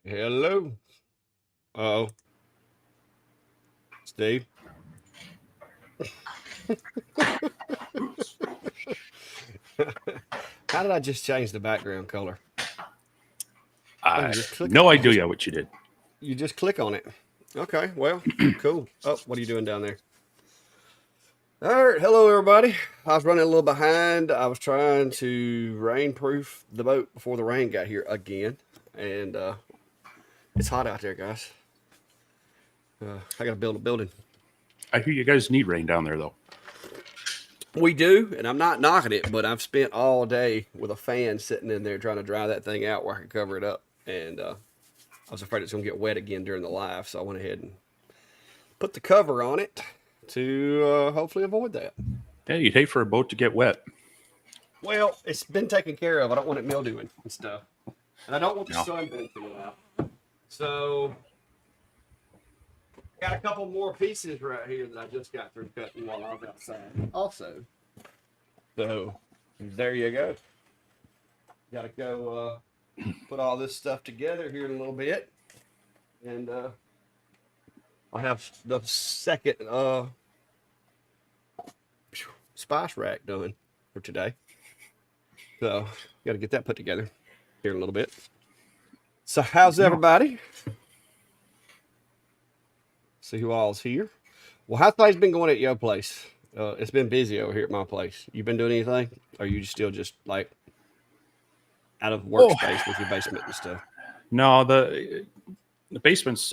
Hello. Uh-oh. Steve. How did I just change the background color? Oh, I you just have click. no You just idea what you did. you just click on it. Okay. Well, cool. Oh, what are you doing down there? All right. Hello, everybody. I was running a little behind. I was trying to rainproof the boat before the rain got here again, and it's hot out there, guys. I got to build a building. I hear you guys need rain down there, though. We do, and I'm not knocking it, but I've spent all day with a fan sitting in there trying to dry that thing out where I could cover it up, and I was afraid it's going to get wet again during the live, so I went ahead and put the cover on it to hopefully avoid that. Yeah, you'd hate for a boat to get wet. Well, it's been taken care of. I don't want it mildewing and stuff, and I don't want the No. sun benefiting out. So, got a couple more pieces right here that I just got through cutting while I was outside. Also, so there you go. Got to go put all this stuff together here in a little bit, and I'll have the second spice rack done for today. So got to get that put together here in a little bit. So how's everybody? See who all's here. Well, how's things been going at your place? It's been busy over here at my place. You been doing anything? Or are you still just like out of workspace with your basement and stuff? No, the basement's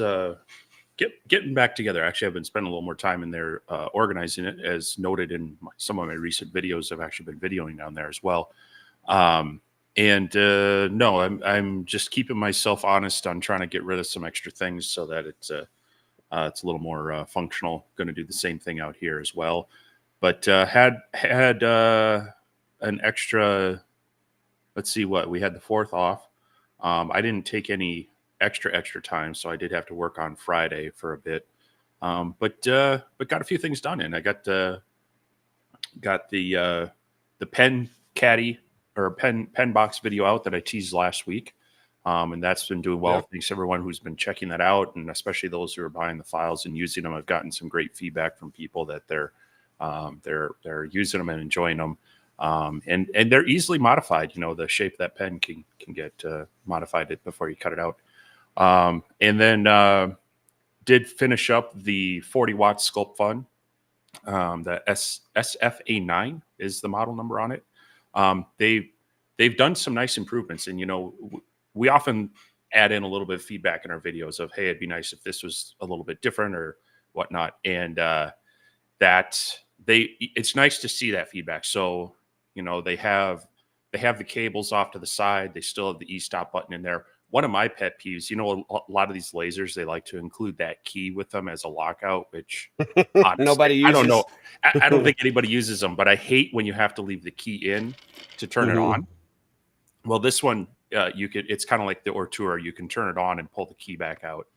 getting back together. Actually, I've been spending a little more time in there organizing it, as noted in some of my recent videos. I've actually been videoing down there as well. No, I'm just keeping myself honest on trying to get rid of some extra things so that it's a little more functional. Going to do the same thing out here as well, but had an extra. Let's see what we had the 4th off. I didn't take any extra time, so I did have to work on Friday for a bit. But got a few things done, and I got the pen caddy or pen box video out that I teased last week. And that's been doing well. Yep. Thanks everyone who's been checking that out, and especially those who are buying the files and using them. I've gotten some great feedback from people that they're using them and enjoying them. And they're easily modified. You know, the shape of that pen can get modified before you cut it out. And then did finish up the 40-watt Sculpt Fun. The SFA9 is the model number on it. They've done some nice improvements, and you know, we often add in a little bit of feedback in our videos of, hey, it'd be nice if this was a little bit different or whatnot. And it's nice to see that feedback. So, you know, they have the cables off to the side. They still have the e-stop button in there. One of my pet peeves, you know, a lot of these lasers, they like to include that key with them as a lockout, which honestly, Nobody uses. I don't know. I don't think anybody uses them, but I hate when you have to leave the key in to turn it on. Well, this one, it's kind of like the Ortura. You can turn it on and pull the key back out,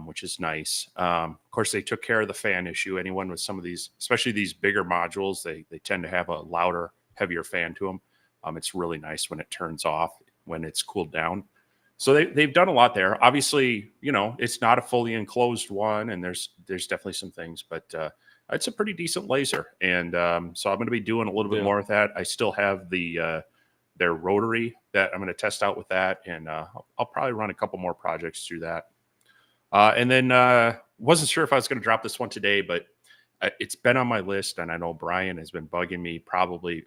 which is nice. Of course, they took care of the fan issue. Anyone with some of these, especially these bigger modules, they tend to have a louder, heavier fan to them. It's really nice when it turns off, when it's cooled down. So they've done a lot there. Obviously, you know, it's not a fully enclosed one, and there's definitely some things, but it's a pretty decent laser. And so I'm going to be doing a little bit more with that. I still have their rotary that I'm going to test out with that, and I'll probably run a couple more projects through that. And then wasn't sure if I was going to drop this one today, but it's been on my list, and I know Brian has been bugging me probably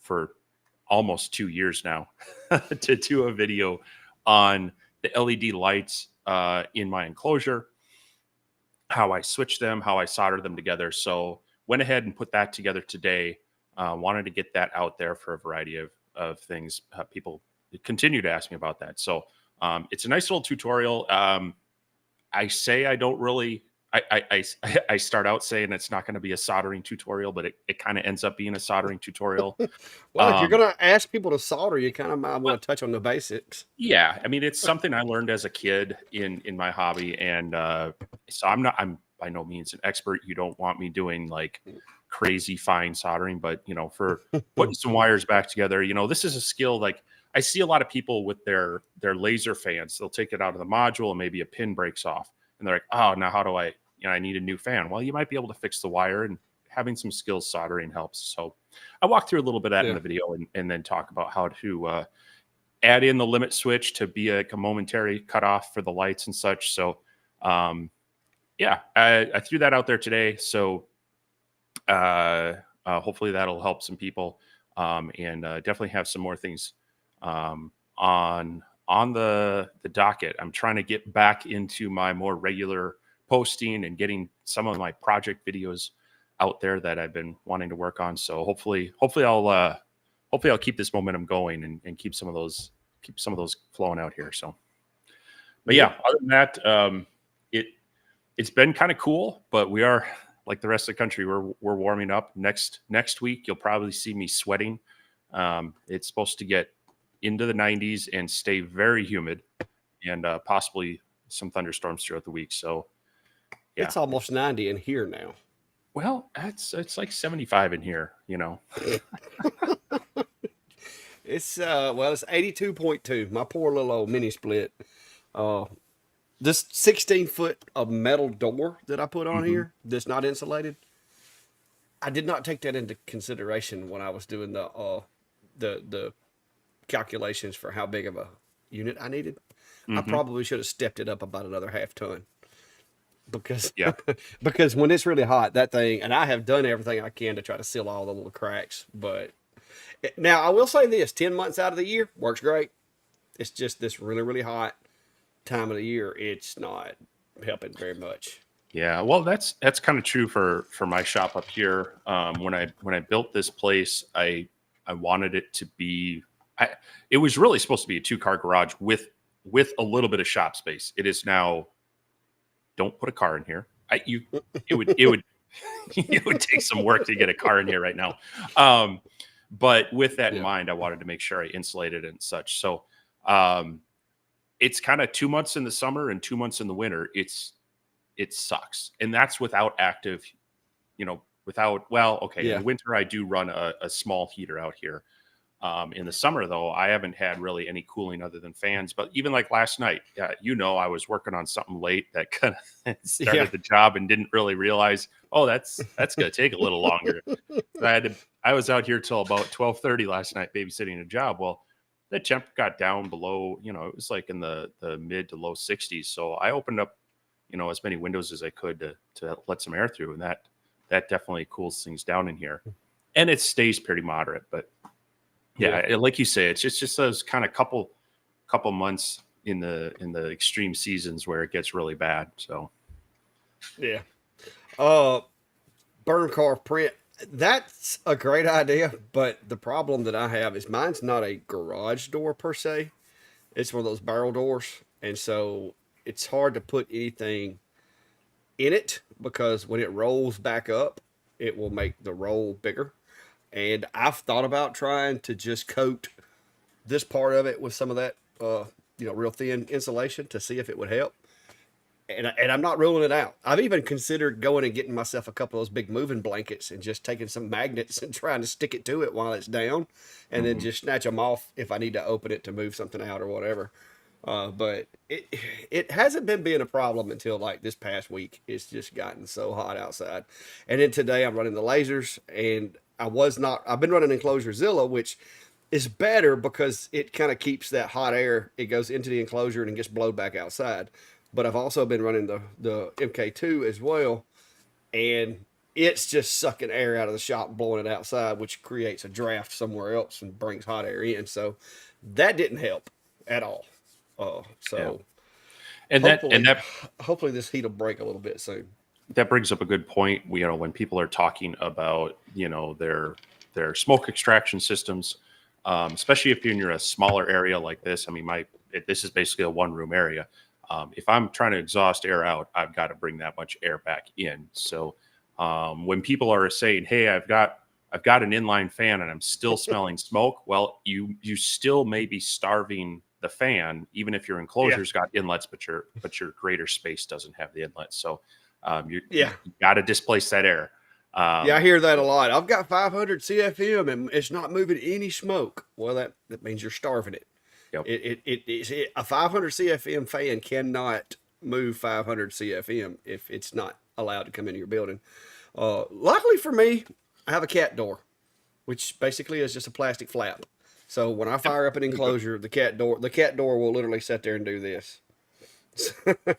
for almost 2 years now to do a video on the LED lights in my enclosure, how I switch them, how I solder them together. So went ahead and put that together today. Wanted to get that out there for a variety of things. People continue to ask me about that. So it's a nice little tutorial. I say I don't really, I start out saying it's not going to be a soldering tutorial, but it kind of ends up being a soldering tutorial. Well, if you're going to ask people to solder, you kind of might want to touch on the basics. Yeah. I mean, it's something I learned as a kid in my hobby. And so I'm by no means an expert. You don't want me doing like crazy fine soldering, but you know, for putting some wires back together, you know, this is a skill like I see a lot of people with their laser fans. They'll take it out of the module and maybe a pin breaks off, and they're like, "Oh, now how do I? I need a new fan." Well, you might be able to fix the wire, and having some skills soldering helps. So, I walk through a little bit of that in the video, and then talk about how to add in the limit switch to be a momentary cutoff for the lights and such. So, yeah, I threw that out there today. So, hopefully that'll help some people, and definitely have some more things on the docket. I'm trying to get back into my more regular posting and getting some of my project videos out there that I've been wanting to work on. So hopefully I'll keep this momentum going and keep some of those flowing out here. So, but yeah, other than that, it's been kind of cool, but we are, like the rest of the country, we're warming up. Next week, you'll probably see me sweating. It's supposed to get into the 90s and stay very humid, and possibly some thunderstorms throughout the week. So, yeah, it's almost 90 in here now. Well, it's like 75 in here, It's it's 82.2. My poor little old mini split. This 16-foot of metal door that I put on here that's not insulated, I did not take that into consideration when I was doing the calculations for how big of a unit I needed. I probably should have stepped it up about another half ton. Because because when it's really hot, that thing, and I have done everything I can to try to seal all the little cracks, but now I will say this: 10 months out of the year works great. It's just this really, really hot time of the year, it's not helping very much. Yeah, well, that's kind of true for my shop up here. When I built this place, I wanted it to be. It was really supposed to be a 2-car garage with a little bit of shop space. It is now. Don't put a car in here. It would it would take some work to get a car in here right now. But with that in mind, I wanted to make sure I insulated it and such. So it's kind of 2 months in the summer and 2 months in the winter. It sucks, and that's without active, in the winter I do run a small heater out here. In the summer, though, I haven't had really any cooling other than fans. But even like last night, I was working on something late that kind of started the job and didn't really realize, that's going to take a little longer. I was out here till about 12:30 last night babysitting a job. Well, the temp got down below, it was like in the mid to low 60s. So I opened up, as many windows as I could to let some air through, and that definitely cools things down in here. And it stays pretty moderate, but. Yeah, like you say, it's just those kind of couple months in the extreme seasons where it gets really bad. So, yeah. Burn car print. That's a great idea, but the problem that I have is mine's not a garage door per se. It's one of those barrel doors, and so it's hard to put anything in it because when it rolls back up, it will make the roll bigger. And I've thought about trying to just coat this part of it with some of that, real thin insulation to see if it would help. And I'm not ruling it out. I've even considered going and getting myself a couple of those big moving blankets and just taking some magnets and trying to stick it to it while it's down, and then just snatch them off if I need to open it to move something out or whatever. But it hasn't been being a problem until like this past week. It's just gotten so hot outside. And then today I'm running the lasers, and I've been running Enclosure Zilla, which is better because it kind of keeps that hot air. It goes into the enclosure and gets blown back outside. But I've also been running the MK2 as well, and it's just sucking air out of the shop and blowing it outside, which creates a draft somewhere else and brings hot air in. So that didn't help at all. Hopefully this heat will break a little bit soon. That brings up a good point. When people are talking about, their smoke extraction systems, especially if you're in a smaller area like this. I mean, this is basically a 1-room area. If I'm trying to exhaust air out, I've got to bring that much air back in. So when people are saying, "Hey, I've got an inline fan and I'm still smelling smoke," well, you still may be starving the fan, even if your enclosure's got inlets, but your greater space doesn't have the inlet. So you got to displace that air. I hear that a lot. I've got 500 CFM and it's not moving any smoke. Well, that means you're starving it. Yep. A 500 CFM fan cannot move 500 CFM if it's not allowed to come into your building. Luckily for me, I have a cat door, which basically is just a plastic flap. So when I fire up an enclosure, the cat door will literally sit there and do this.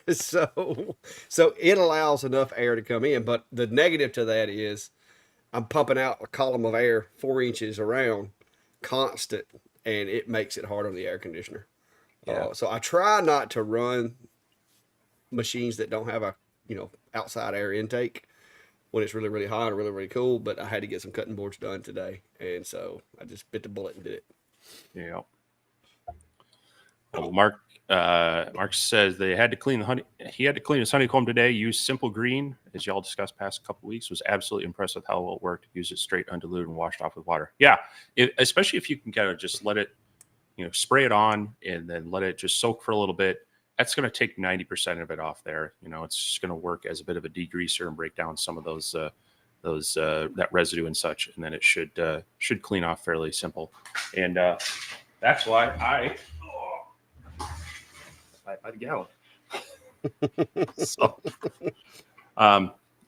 so so it allows enough air to come in, but the negative to that is I'm pumping out a column of air 4 inches around, constant, and it makes it hard on the air conditioner. Yeah. So I try not to run machines that don't have a outside air intake when it's really hot or really cool. But I had to get some cutting boards done today, and so I just bit the bullet and did it. Yeah. Well, Mark says they had to clean the honey. He had to clean his honeycomb today. Use Simple Green, as y'all discussed past couple of weeks. Was absolutely impressed with how well it worked. Use it straight undiluted and washed off with water. Yeah, especially if you can kind of just let it, spray it on and then let it just soak for a little bit. That's going to take 90% of it off there. It's just going to work as a bit of a degreaser and break down some of those that residue and such, and then it should clean off fairly simple. And that's why by the gallon. So,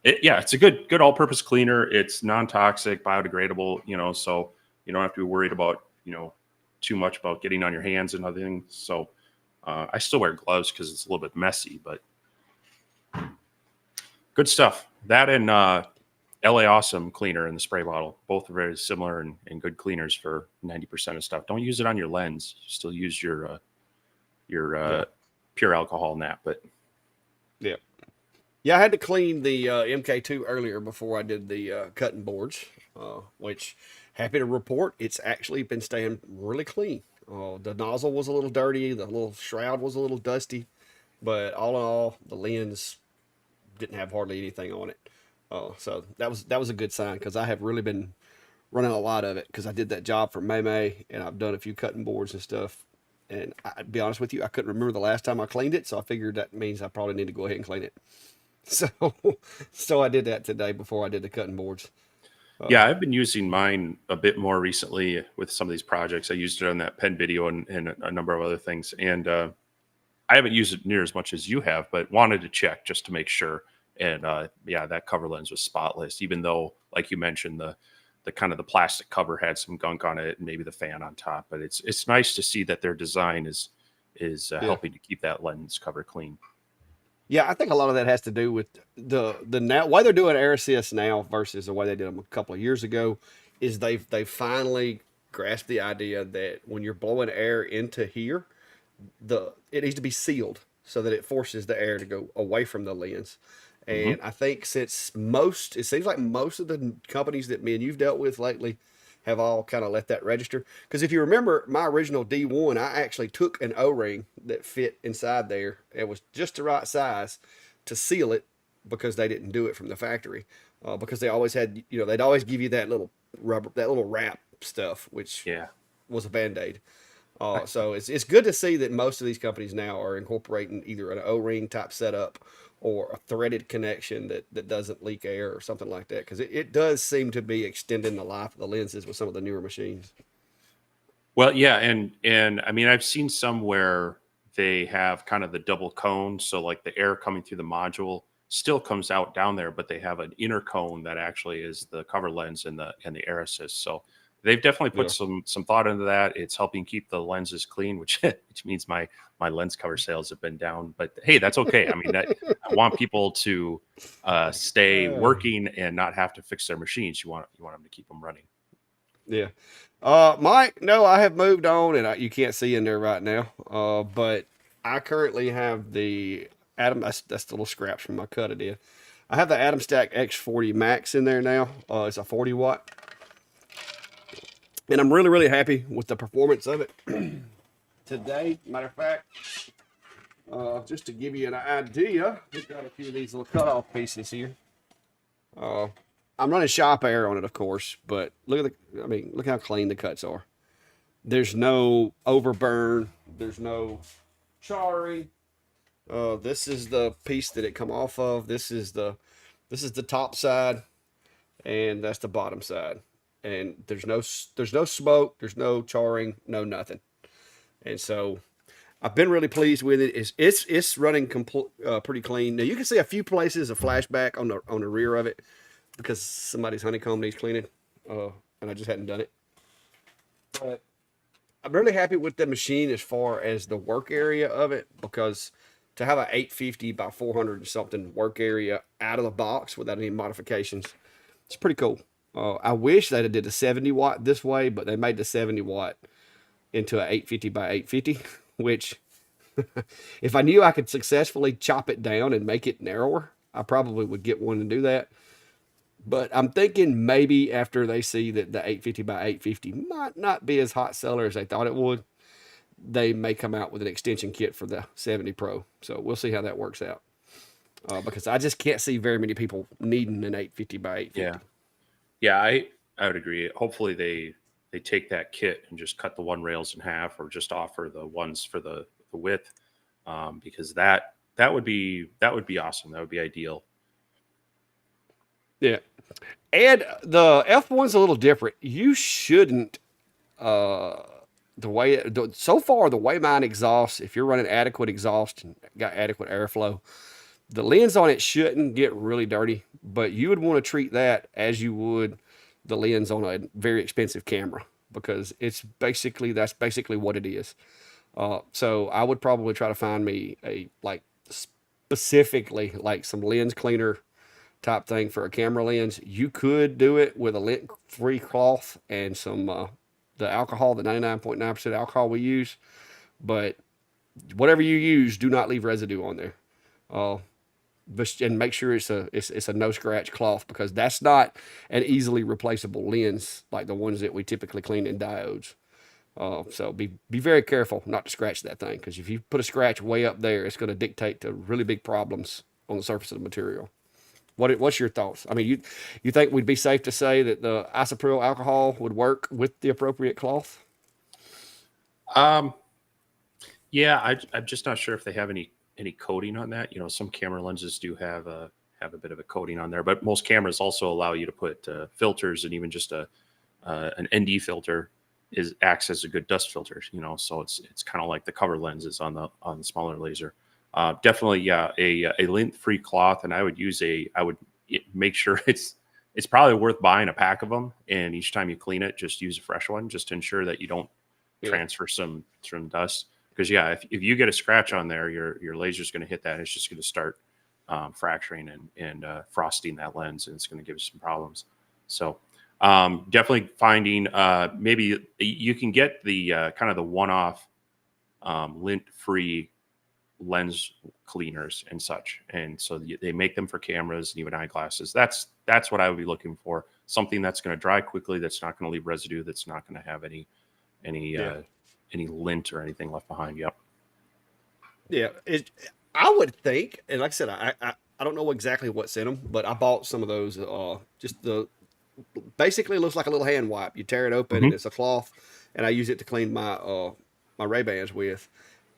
it's a good all-purpose cleaner. It's non-toxic, biodegradable. So you don't have to be worried about too much about getting on your hands and other things. So I still wear gloves because it's a little bit messy, but good stuff. That and LA Awesome cleaner in the spray bottle, both are very similar and good cleaners for 90% of stuff. Don't use it on your lens. Still use your pure alcohol in that, but yeah, I had to clean the MK2 earlier before I did the cutting boards, which happy to report it's actually been staying really clean. The nozzle was a little dirty, the little shroud was a little dusty, but all in all, the lens didn't have hardly anything on it. So that was a good sign because I have really been running a lot of it because I did that job for May and I've done a few cutting boards and stuff. And I'd be honest with you, I couldn't remember the last time I cleaned it, so I figured that means I probably need to go ahead and clean it. So, so I did that today before I did the cutting boards. Yeah, I've been using mine a bit more recently with some of these projects. I used it on that pen video and a number of other things, and I haven't used it near as much as you have, but wanted to check just to make sure. And that cover lens was spotless, even though, like you mentioned, the kind of the plastic cover had some gunk on it and maybe the fan on top. But it's nice to see that their design is helping to keep that lens cover clean. Yeah, I think a lot of that has to do with the now why they're doing air assist now versus the way they did them a couple of years ago. Is they finally grasped the idea that when you're blowing air into here, it needs to be sealed so that it forces the air to go away from the lens. And I think it seems like most of the companies that me and you've dealt with lately have all kind of let that register. Because if you remember my original D1, I actually took an O-ring that fit inside there. It was just the right size to seal it because they didn't do it from the factory. Because they always had, they'd always give you that little rubber, that little wrap stuff, which was a Band-Aid. So it's good to see that most of these companies now are incorporating either an O-ring type setup or a threaded connection that doesn't leak air or something like that. Because it does seem to be extending the life of the lenses with some of the newer machines. Well, yeah, and I mean, I've seen some where they have kind of the double cone, so like the air coming through the module still comes out down there, but they have an inner cone that actually is the cover lens and the air assist. So they've definitely put some thought into that. It's helping keep the lenses clean, which means my lens cover sales have been down. But hey, that's okay. I mean, I want people to stay working and not have to fix their machines. You want them to keep them running. Yeah. Mike, no, I have moved on and you can't see in there right now. But I currently have the that's the little scraps from my cut I did. I have the Atom Stack X40 Max in there now. It's a 40 watt. And I'm really happy with the performance of it today. Matter of fact, just to give you an idea, we've got a few of these little cutoff pieces here. I'm running shop air on it, of course, but look how clean the cuts are. There's no overburn. There's no charring. This is the piece that it come off of. This is the top side, and that's the bottom side. And there's no smoke. There's no charring. No nothing. And so I've been really pleased with it. It's running pretty clean. Now you can see a few places a flashback on the rear of it because somebody's honeycomb needs cleaning, and I just hadn't done it. But I'm really happy with the machine as far as the work area of it, because to have a 850 by 400 and something work area out of the box without any modifications, it's pretty cool. I wish they'd have did a 70 watt this way, but they made the 70 watt into a 850 by 850, which if I knew I could successfully chop it down and make it narrower, I probably would get one and do that. But I'm thinking maybe after they see that the 850 by 850 might not be as hot seller as they thought it would, they may come out with an extension kit for the 70 Pro. So we'll see how that works out. Because I just can't see very many people needing an 850 by 850. Yeah, I would agree. Hopefully they take that kit and just cut the one rails in half, or just offer the ones for the width, because that would be awesome. That would be ideal. Yeah. And the F1's a little different. You shouldn't, so far, the way mine exhausts, if you're running adequate exhaust and got adequate airflow, the lens on it shouldn't get really dirty, but you would want to treat that as you would the lens on a very expensive camera, because that's basically what it is. So I would probably try to find me a specifically like some lens cleaner type thing for a camera lens. You could do it with a lint-free cloth and some the alcohol, the 99.9% alcohol we use. But whatever you use, do not leave residue on there. Uh, and make sure it's a no scratch cloth, because that's not an easily replaceable lens like the ones that we typically clean in diodes. So be very careful not to scratch that thing, because if you put a scratch way up there, it's going to dictate to really big problems on the surface of the material. What's your thoughts? I mean, you think we'd be safe to say that the isopropyl alcohol would work with the appropriate cloth? Um, yeah, I'm just not sure if they have any coating on that. You know, some camera lenses do have a bit of a coating on there, but most cameras also allow you to put filters, and even just an ND filter acts as a good dust filter. You know, so it's kind of like the cover lenses on the smaller laser. Definitely, yeah, a lint-free cloth, and I would make sure it's probably worth buying a pack of them, and each time you clean it, just use a fresh one, just to ensure that you don't transfer some dust. Because if you get a scratch on there, your laser's going to hit that, and it's just going to start fracturing and frosting that lens, and it's going to give you some problems. So definitely finding maybe you can get the kind of the one-off lint-free lens cleaners and such, and so they make them for cameras and even eyeglasses. That's what I would be looking for. Something that's going to dry quickly, that's not going to leave residue, that's not going to have any lint or anything left behind. Yep. Yeah, I would think, and like I said, I don't know exactly what's in them, but I bought some of those. Basically it looks like a little hand wipe. You tear it open, and it's a cloth, and I use it to clean my Ray-Bans with.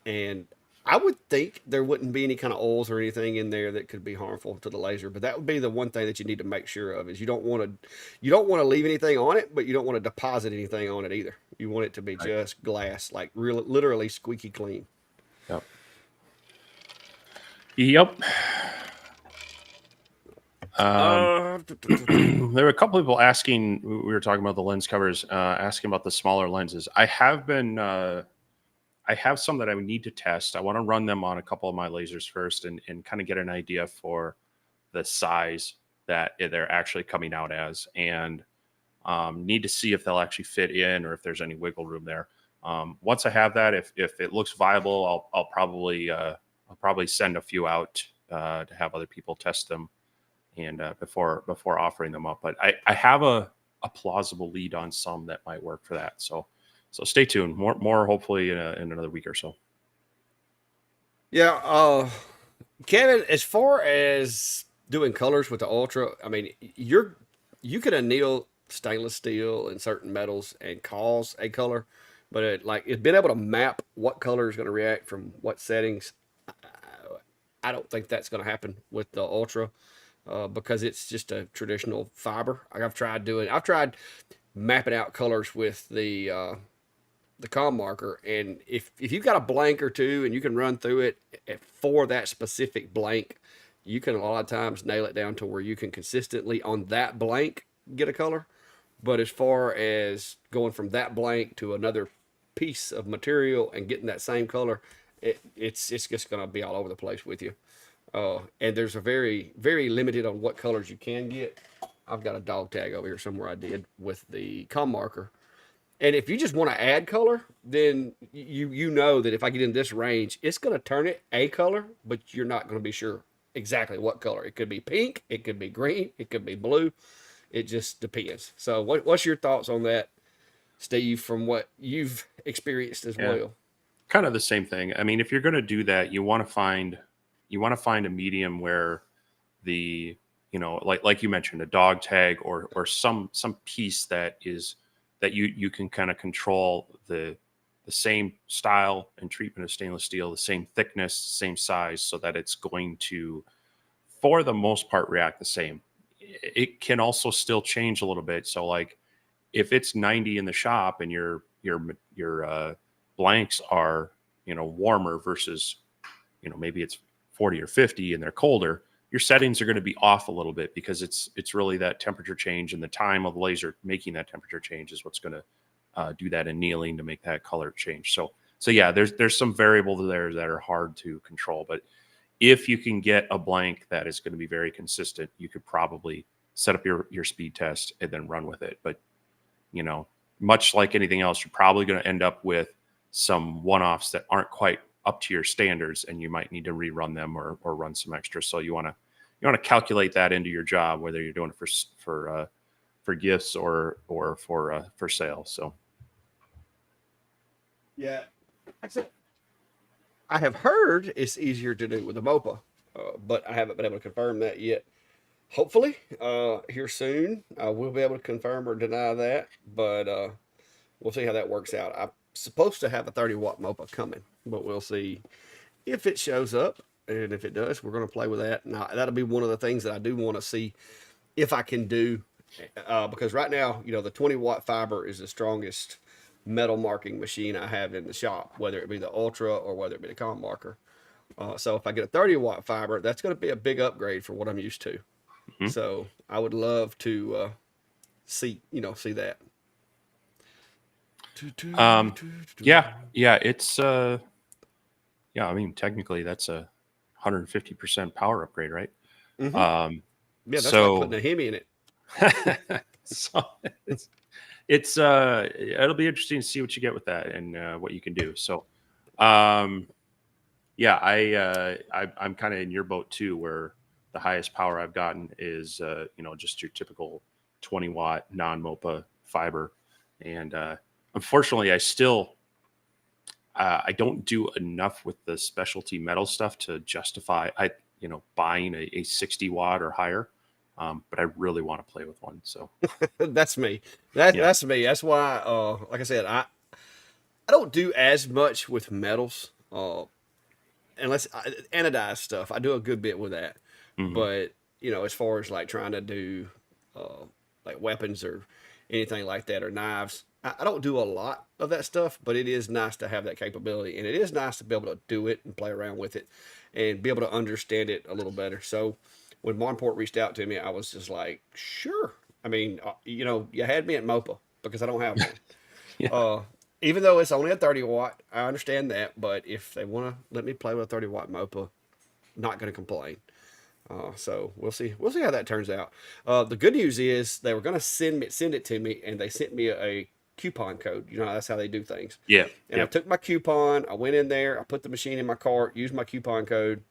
And I would think there wouldn't be any kind of oils or anything in there that could be harmful to the laser. But that would be the one thing that you need to make sure of, is you don't want to leave anything on it, but you don't want to deposit anything on it either. You want it to be just glass, like literally squeaky clean. Yep. There were a couple people asking. We were talking about the lens covers, asking about the smaller lenses. I have some that I would need to test. I want to run them on a couple of my lasers first, and kind of get an idea for the size that they're actually coming out as, and need to see if they'll actually fit in, or if there's any wiggle room there. Once I have that, if it looks viable, I'll probably send a few out to have other people test them, and before offering them up. But I have a plausible lead on some that might work for that. So stay tuned. More hopefully in another week or so. Yeah, Kevin, as far as doing colors with the Ultra, I mean, you could anneal stainless steel and certain metals and cause a color, but it's being able to map what color is going to react from what settings. I don't think that's going to happen with the Ultra, because it's just a traditional fiber. I've tried mapping out colors with the the com marker, and if you've got a blank or two and you can run through it for that specific blank, you can a lot of times nail it down to where you can consistently on that blank get a color. But as far as going from that blank to another piece of material and getting that same color, it's just going to be all over the place with you. And there's a very limited on what colors you can get. I've got a dog tag over here somewhere I did with the com marker. And if you just want to add color, then you know that if I get in this range, it's going to turn it a color, but you're not going to be sure exactly what color. It could be pink, it could be green, it could be blue. It just depends. So, what's your thoughts on that, Steve? From what you've experienced as Yeah, well. kind of the same thing. I mean, if you're going to do that, you want to find a medium where the like you mentioned, a dog tag or some piece that is that you can kind of control the same style and treatment of stainless steel, the same thickness, same size, so that it's going to, for the most part, react the same. It can also still change a little bit. So like if it's 90 in the shop and your blanks are warmer versus maybe it's 40 or 50 and they're colder, your settings are going to be off a little bit because it's really that temperature change and the time of the laser making that temperature change is what's going to do that annealing to make that color change. So yeah, there's some variables there that are hard to control, but if you can get a blank that is going to be very consistent, you could probably set up your speed test and then run with it. But much like anything else, you're probably going to end up with some one-offs that aren't quite up to your standards, and you might need to rerun them or run some extra. So you want to calculate that into your job, whether you're doing it for gifts or for sale. So Yeah, I have heard it's easier to do with a MOPA, but I haven't been able to confirm that yet. Hopefully, here soon, I will be able to confirm or deny that, but we'll see how that works out. I'm supposed to have a 30-watt MOPA coming, but we'll see if it shows up. And if it does, we're going to play with that. Now, that'll be one of the things that I do want to see if I can do, because right now, the 20-watt fiber is the strongest metal marking machine I have in the shop, whether it be the Ultra or whether it be the comp marker. So if I get a 30-watt fiber, that's going to be a big upgrade for what I'm used to. mhm. So I would love to see that. Yeah, it's yeah. I mean, technically, that's a 150% power upgrade, right? Mm-hmm. Um, Yeah, that's like so putting a Hemi in it. so it's it'll be interesting to see what you get with that and what you can do. So um, yeah, I'm kind of in your boat too, where the highest power I've gotten is just your typical 20-watt non-MOPA fiber, and unfortunately, I don't do enough with the specialty metal stuff to justify buying a 60-watt or higher. But I really want to play with one. So That's me. That yeah, that's me. That's why, like I said, I don't do as much with metals, unless anodized stuff. I do a good bit with that, hmm but as far as like trying to do, like weapons or anything like that or knives, I don't do a lot of that stuff. But it is nice to have that capability, and it is nice to be able to do it and play around with it, and be able to understand it a little better. So when Monport reached out to me, I was just like, sure. I mean, you had me at MOPA because I don't have one. yeah, Uh, Even though it's only a 30-watt, I understand that. But if they want to let me play with a 30-watt MOPA, not going to complain. So we'll see. We'll see how that turns out. The good news is they were going to send it to me, and they sent me a coupon code. That's how they do things. yeah, And I yep, took my coupon. I went in there. I put the machine in my cart. Used my coupon code,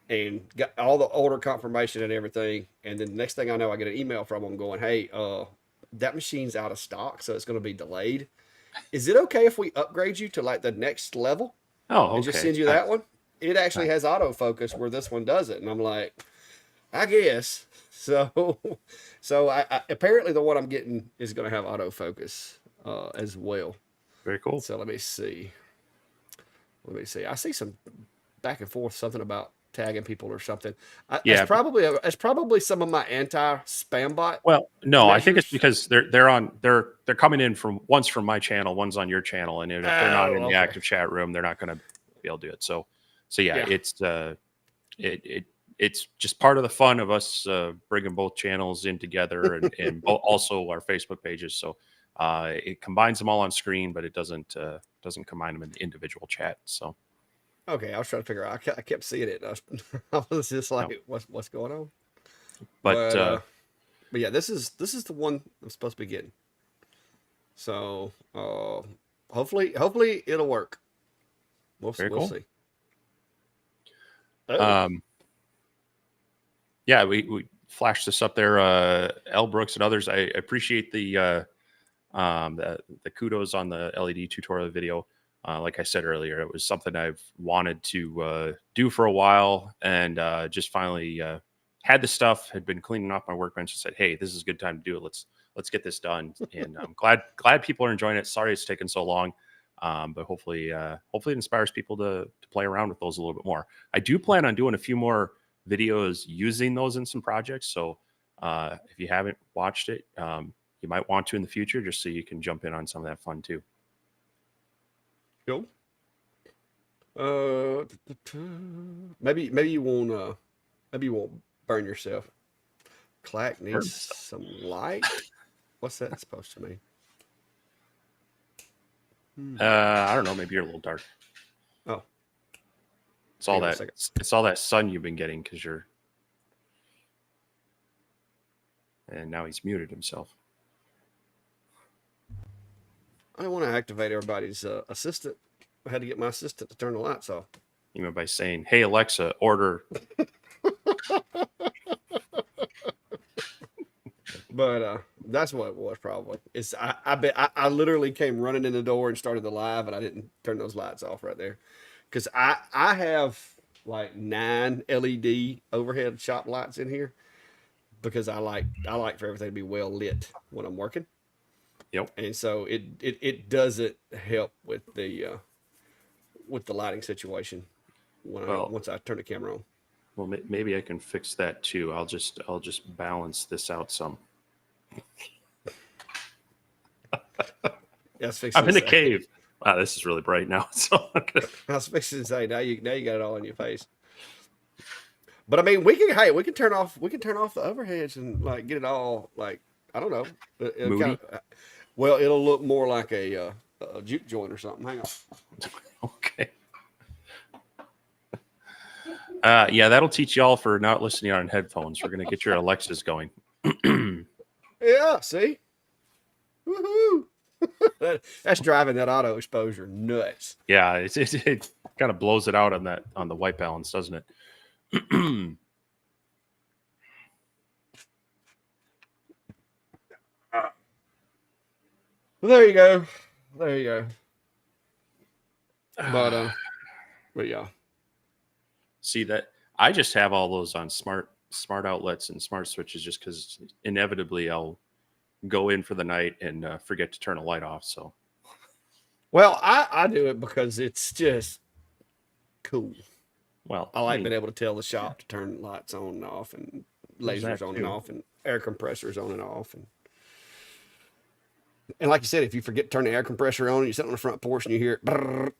and got all the order confirmation and everything. And then the next thing I know, I get an email from them going, "Hey, that machine's out of stock, so it's going to be delayed. Is it okay if we upgrade you to like the next level Oh, and just okay. send you that one? It actually Nice. has autofocus where this one doesn't." And I'm like, I guess. So, so I apparently the one I'm getting is going to have autofocus as well. Very cool. So let me see. Let me see. I see some back and forth something about tagging people or something. Yeah. It's probably some of my anti-spam bot Well, no, I think it's measures. because they're coming in from one's from my channel, one's on your channel, and if they're not in Oh, the okay. active chat room, they're not going to be able to do it. So yeah, Yeah. it's just part of the fun of us bringing both channels in together and also our Facebook pages. So it combines them all on screen, but it doesn't combine them in the individual chat. So Okay, I was trying to figure out. I kept seeing it. I was just like, no. what's going on? But But yeah, this is the one I'm supposed to be getting. So hopefully it'll work. very We'll cool. see. Oh. Yeah, we flashed this up there. L Brooks and others. I appreciate the kudos on the LED tutorial video. Like I said earlier, it was something I've wanted to do for a while, and just finally had the stuff. Had been cleaning off my workbench and said, "Hey, this is a good time to do it. Let's get this done." And I'm glad people are enjoying it. Sorry it's taken so long, but hopefully it inspires people to play around with those a little bit more. I do plan on doing a few more videos using those in some projects. So if you haven't watched it, you might want to in the future, just so you can jump in on some of that fun too. Cool. Maybe you won't burn yourself. Clack needs some light. What's that supposed to mean? I don't know. Maybe you're a little dark. Oh, it's all that. It's all that sun you've been getting because you're. And now he's muted himself. I don't want to activate everybody's assistant. I had to get my assistant to turn the lights off. You know, by saying, "Hey Alexa, order." But that's what it was probably. It's I literally came running in the door and started the live, and I didn't turn those lights off right there, because I have like 9 LED overhead shop lights in here, because I like for everything to be well lit when I'm working. Yep. And so it doesn't help with the lighting situation once I turn the camera on. Well, maybe I can fix that too. I'll just balance this out some. I'm in a cave. Wow, this is really bright now. So I was fixing to say, now you got it all in your face. But I mean, we can turn off the overheads and like get it all, like, I don't know. It'll look more like a juke joint or something. Hang on. Okay. Yeah, that'll teach y'all for not listening on headphones. We're gonna get your Alexas going. Yeah, see? Woohoo! That's driving that auto exposure nuts. Yeah, it kind of blows it out on the white balance, doesn't it? Well, there you go. But yeah. See that I just have all those on smart outlets and smart switches, just because inevitably I'll go in for the night and forget to turn a light off. So, well, I do it because it's just cool. Well, I like being able to tell the shop to turn lights on and off, and lasers on and off, and air compressors on and off, and like you said, if you forget to turn the air compressor on and you sit on the front porch and you hear it,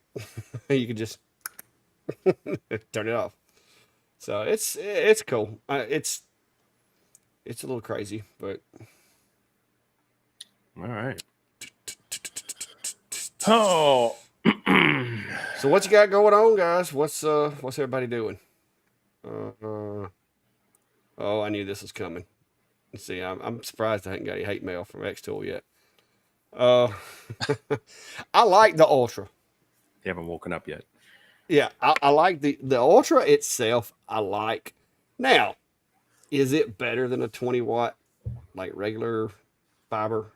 you can just turn it off. So it's cool. It's a little crazy, but all right. Oh, so what you got going on, guys? What's everybody doing? Oh, I knew this was coming. Let's see. I'm surprised I haven't got any hate mail from X-Tool yet. I like the Ultra. They haven't woken up yet. Yeah, I like the Ultra itself. I like. Now, is it better than a 20-watt like regular fiber?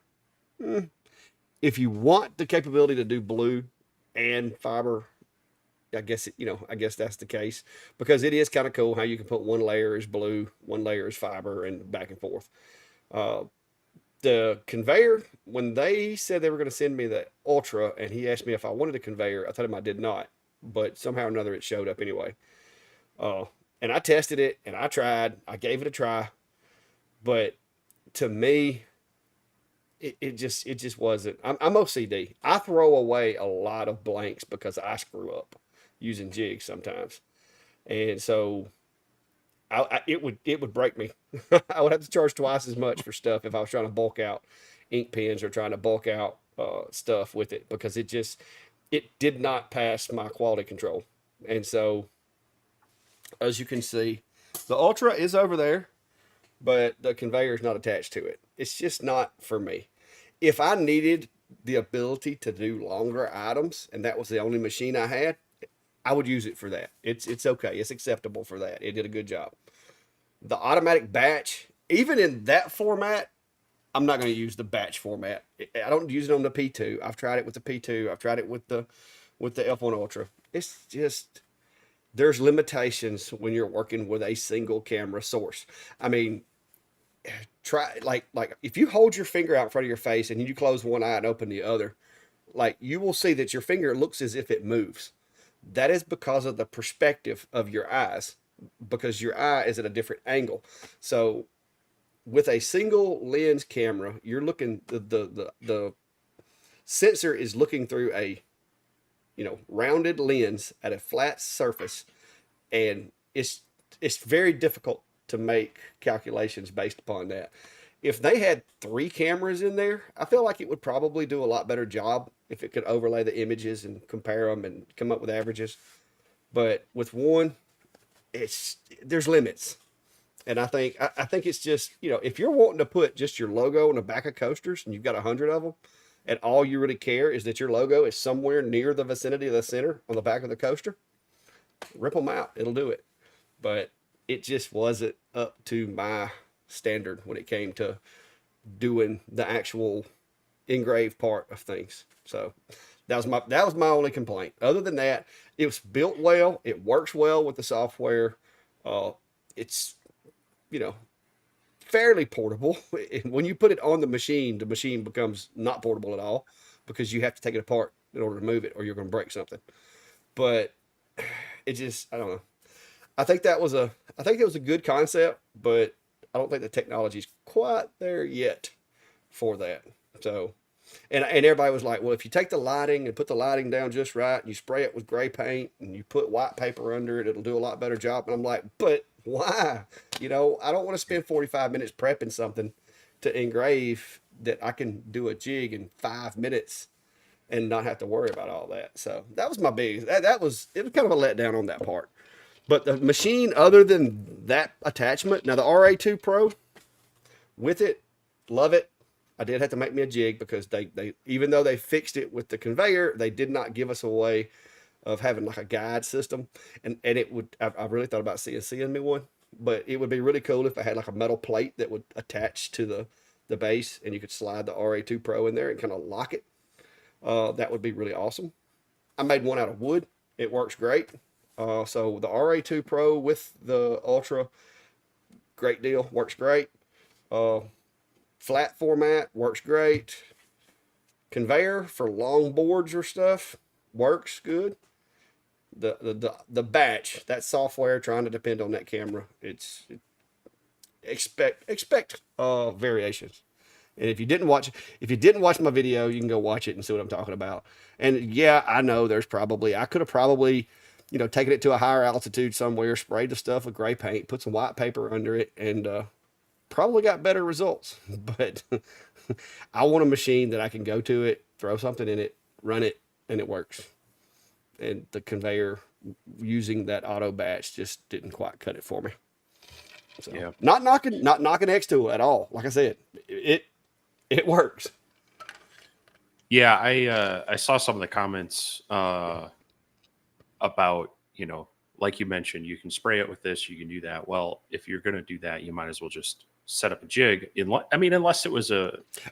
If you want the capability to do blue and fiber, I guess that's the case, because it is kind of cool how you can put one layer is blue, one layer is fiber, and back and forth. The conveyor, when they said they were going to send me the Ultra, and he asked me if I wanted a conveyor, I told him I did not, but somehow or another it showed up anyway. And I tested it and I gave it a try, but to me, it just wasn't. I'm OCD. I throw away a lot of blanks because I screw up using jigs sometimes, and so it would break me. I would have to charge twice as much for stuff if I was trying to bulk out ink pens or trying to bulk out stuff with it because it did not pass my quality control, and so as you can see, the Ultra is over there, but the conveyor is not attached to it. It's just not for me. If I needed the ability to do longer items and that was the only machine I had, I would use it for that. It's okay. It's acceptable for that. It did a good job. The automatic batch, even in that format, I'm not going to use the batch format. I don't use it on the P2. I've tried it with the P2. I've tried it with the F1 Ultra. It's just there's limitations when you're working with a single camera source. I mean, try like if you hold your finger out in front of your face and you close one eye and open the other, like you will see that your finger looks as if it moves. That is because of the perspective of your eyes, because your eye is at a different angle. So with a single lens camera, you're looking the sensor is looking through a rounded lens at a flat surface, and it's very difficult to make calculations based upon that. If they had three cameras in there, I feel like it would probably do a lot better job if it could overlay the images and compare them and come up with averages. But with one, there's limits. And I think it's just, if you're wanting to put just your logo on the back of coasters and you've got 100 of them, and all you really care is that your logo is somewhere near the vicinity of the center on the back of the coaster, rip them out. It'll do it. But it just wasn't up to my standard when it came to doing the actual engraved part of things. So that was my only complaint. Other than that, it was built well. It works well with the software. It's you know fairly portable. And when you put it on the machine becomes not portable at all because you have to take it apart in order to move it, or you're going to break something. But it just, I don't know. I think it was a good concept, but I don't think the technology's quite there yet for that. So, and everybody was like, well, if you take the lighting and put the lighting down just right, and you spray it with gray paint and you put white paper under it, it'll do a lot better job. And I'm like, but why? I don't want to spend 45 minutes prepping something to engrave that I can do a jig in 5 minutes and not have to worry about all that. So that was my biggest, it was kind of a letdown on that part. But the machine, other than that attachment, now the RA2 Pro with it, love it. I did have to make me a jig because they even though they fixed it with the conveyor, they did not give us a way of having like a guide system. And it would, I really thought about CNCing me one, but it would be really cool if I had like a metal plate that would attach to the base and you could slide the RA2 Pro in there and kind of lock it. That would be really awesome. I made one out of wood. It works great. So the RA2 Pro with the Ultra, great deal, works great. Flat format works great. Conveyor for long boards or stuff works good. The batch, that software trying to depend on that camera, expect variations. And if you didn't watch my video, you can go watch it and see what I'm talking about. And yeah, I know I could have probably, taken it to a higher altitude somewhere, sprayed the stuff with gray paint, put some white paper under it, and probably got better results. But I want a machine that I can go to it, throw something in it, run it, and it works. And the conveyor using that auto batch just didn't quite cut it for me. So Yeah. not knocking X Tool at all. Like I said, it works. Yeah, I saw some of the comments about, like you mentioned, you can spray it with this, you can do that. Well, if you're going to do that, you might as well just set up a jig. Unless it was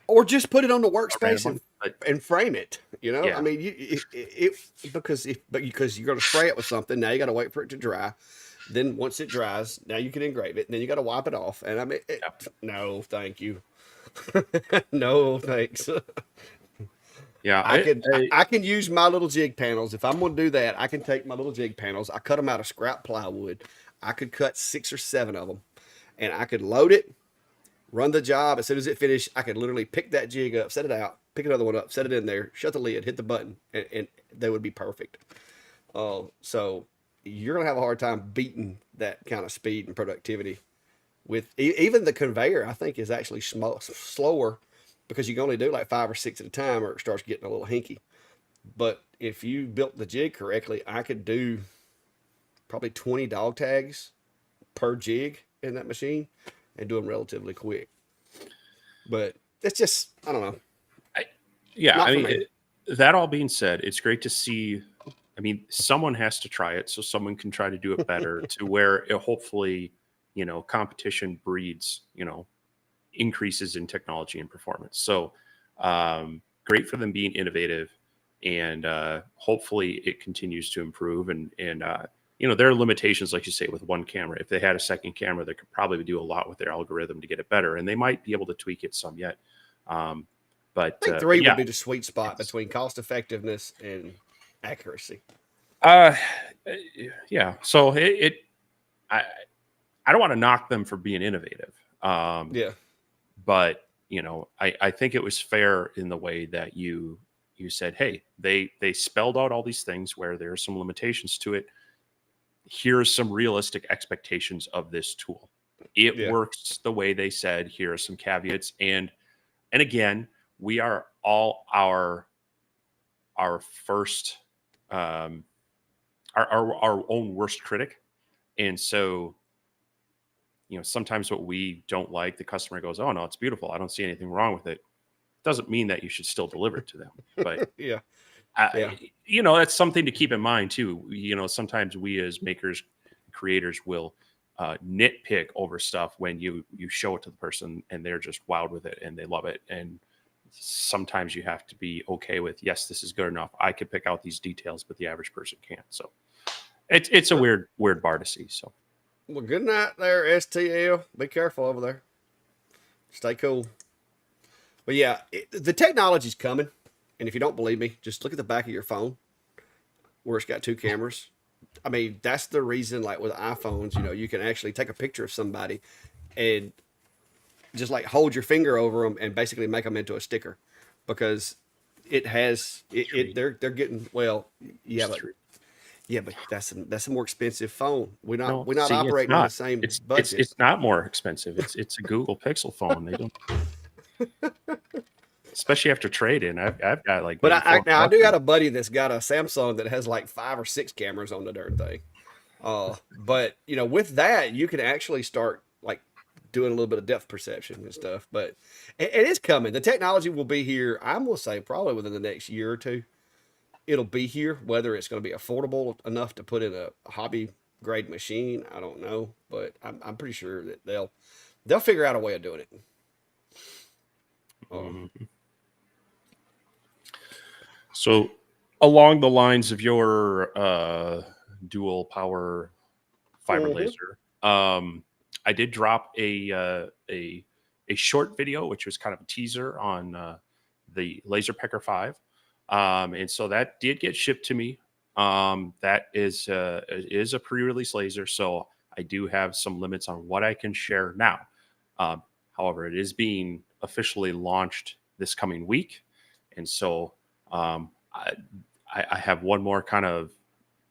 or just put it on the workspace one, and frame it. Yeah. I mean, because you're going to spray it with something. Now you got to wait for it to dry. Then once it dries, now you can engrave it. And then you got to wipe it off. And I mean, no, thank you. No, thanks. Yeah. I can use my little jig panels. If I'm going to do that, I can take my little jig panels. I cut them out of scrap plywood. I could cut 6 or 7 of them, and I could load it, run the job. As soon as it finished, I could literally pick that jig up, set it out, pick another one up, set it in there, shut the lid, hit the button, and they would be perfect. So you're going to have a hard time beating that kind of speed and productivity. With even the conveyor, I think is actually slower because you can only do like 5 or 6 at a time, or it starts getting a little hinky. But if you built the jig correctly, I could do probably 20 dog tags per jig in that machine and do them relatively quick. But it's just, I don't know. I mean, that all being said, it's great to see. I mean, someone has to try it so someone can try to do it better to where it hopefully, competition breeds, increases in technology and performance. So great for them being innovative, and hopefully it continues to improve. And there are limitations, like you say, with one camera. If they had a second camera, they could probably do a lot with their algorithm to get it better, and they might be able to tweak it some yet. But I think 3 would be the sweet spot between cost effectiveness and accuracy. Yeah. So I don't want to knock them for being innovative. But I think it was fair in the way that you said, hey, they spelled out all these things where there are some limitations to it. Here's some realistic expectations of this tool. It works the way they said. Here are some caveats. And again, we are all our first, our own worst critic. And so, sometimes what we don't like, the customer goes, oh no, it's beautiful, I don't see anything wrong with it. Doesn't mean that you should still deliver it to them. But that's something to keep in mind too. Sometimes we as makers, creators will nitpick over stuff when you show it to the person and they're just wowed with it and they love it. And sometimes you have to be okay with, yes, this is good enough, I could pick out these details, but the average person can't. So it's a weird bar to see. So, well, good night there, STL. Be careful over there. Stay cool. But yeah, the technology's coming. And if you don't believe me, just look at the back of your phone where it's got 2 cameras. I mean, that's the reason, like with iPhones, you can actually take a picture of somebody and just like hold your finger over them and basically make them into a sticker, because it has they're getting, well, but that's a more expensive phone. We're not operating on the same budget. It's not more expensive. It's a Google Pixel phone. They don't, especially after trade-in. I've got like, but I do got a buddy that's got a Samsung that has like 5 or 6 cameras on the darn thing. But with that, you can actually start like doing a little bit of depth perception and stuff. But it is coming. The technology will be here, I'm going to say, probably within the next year or two. It'll be here. Whether it's going to be affordable enough to put in a hobby grade machine, I don't know. But I'm pretty sure that they'll figure out a way of doing it. So along the lines of your dual power fiber laser, I did drop a short video, which was kind of a teaser on the Laser Pecker 5. And so that did get shipped to me. That is a pre-release laser, so I do have some limits on what I can share now. However, it is being officially launched this coming week, and so I have one more kind of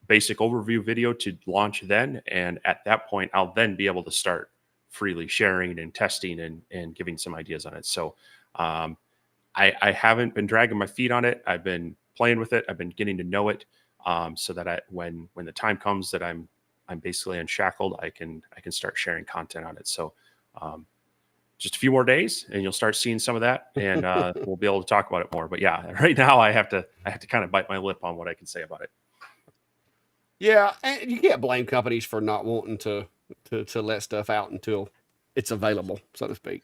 basic overview video to launch then, and at that point, I'll then be able to start freely sharing and testing and giving some ideas on it. So I haven't been dragging my feet on it. I've been playing with it. I've been getting to know it, so that when the time comes that I'm basically unshackled, I can start sharing content on it. So just a few more days, and you'll start seeing some of that, and we'll be able to talk about it more. But yeah, right now I have to kind of bite my lip on what I can say about it. Yeah, and you can't blame companies for not wanting to let stuff out until it's available, so to speak.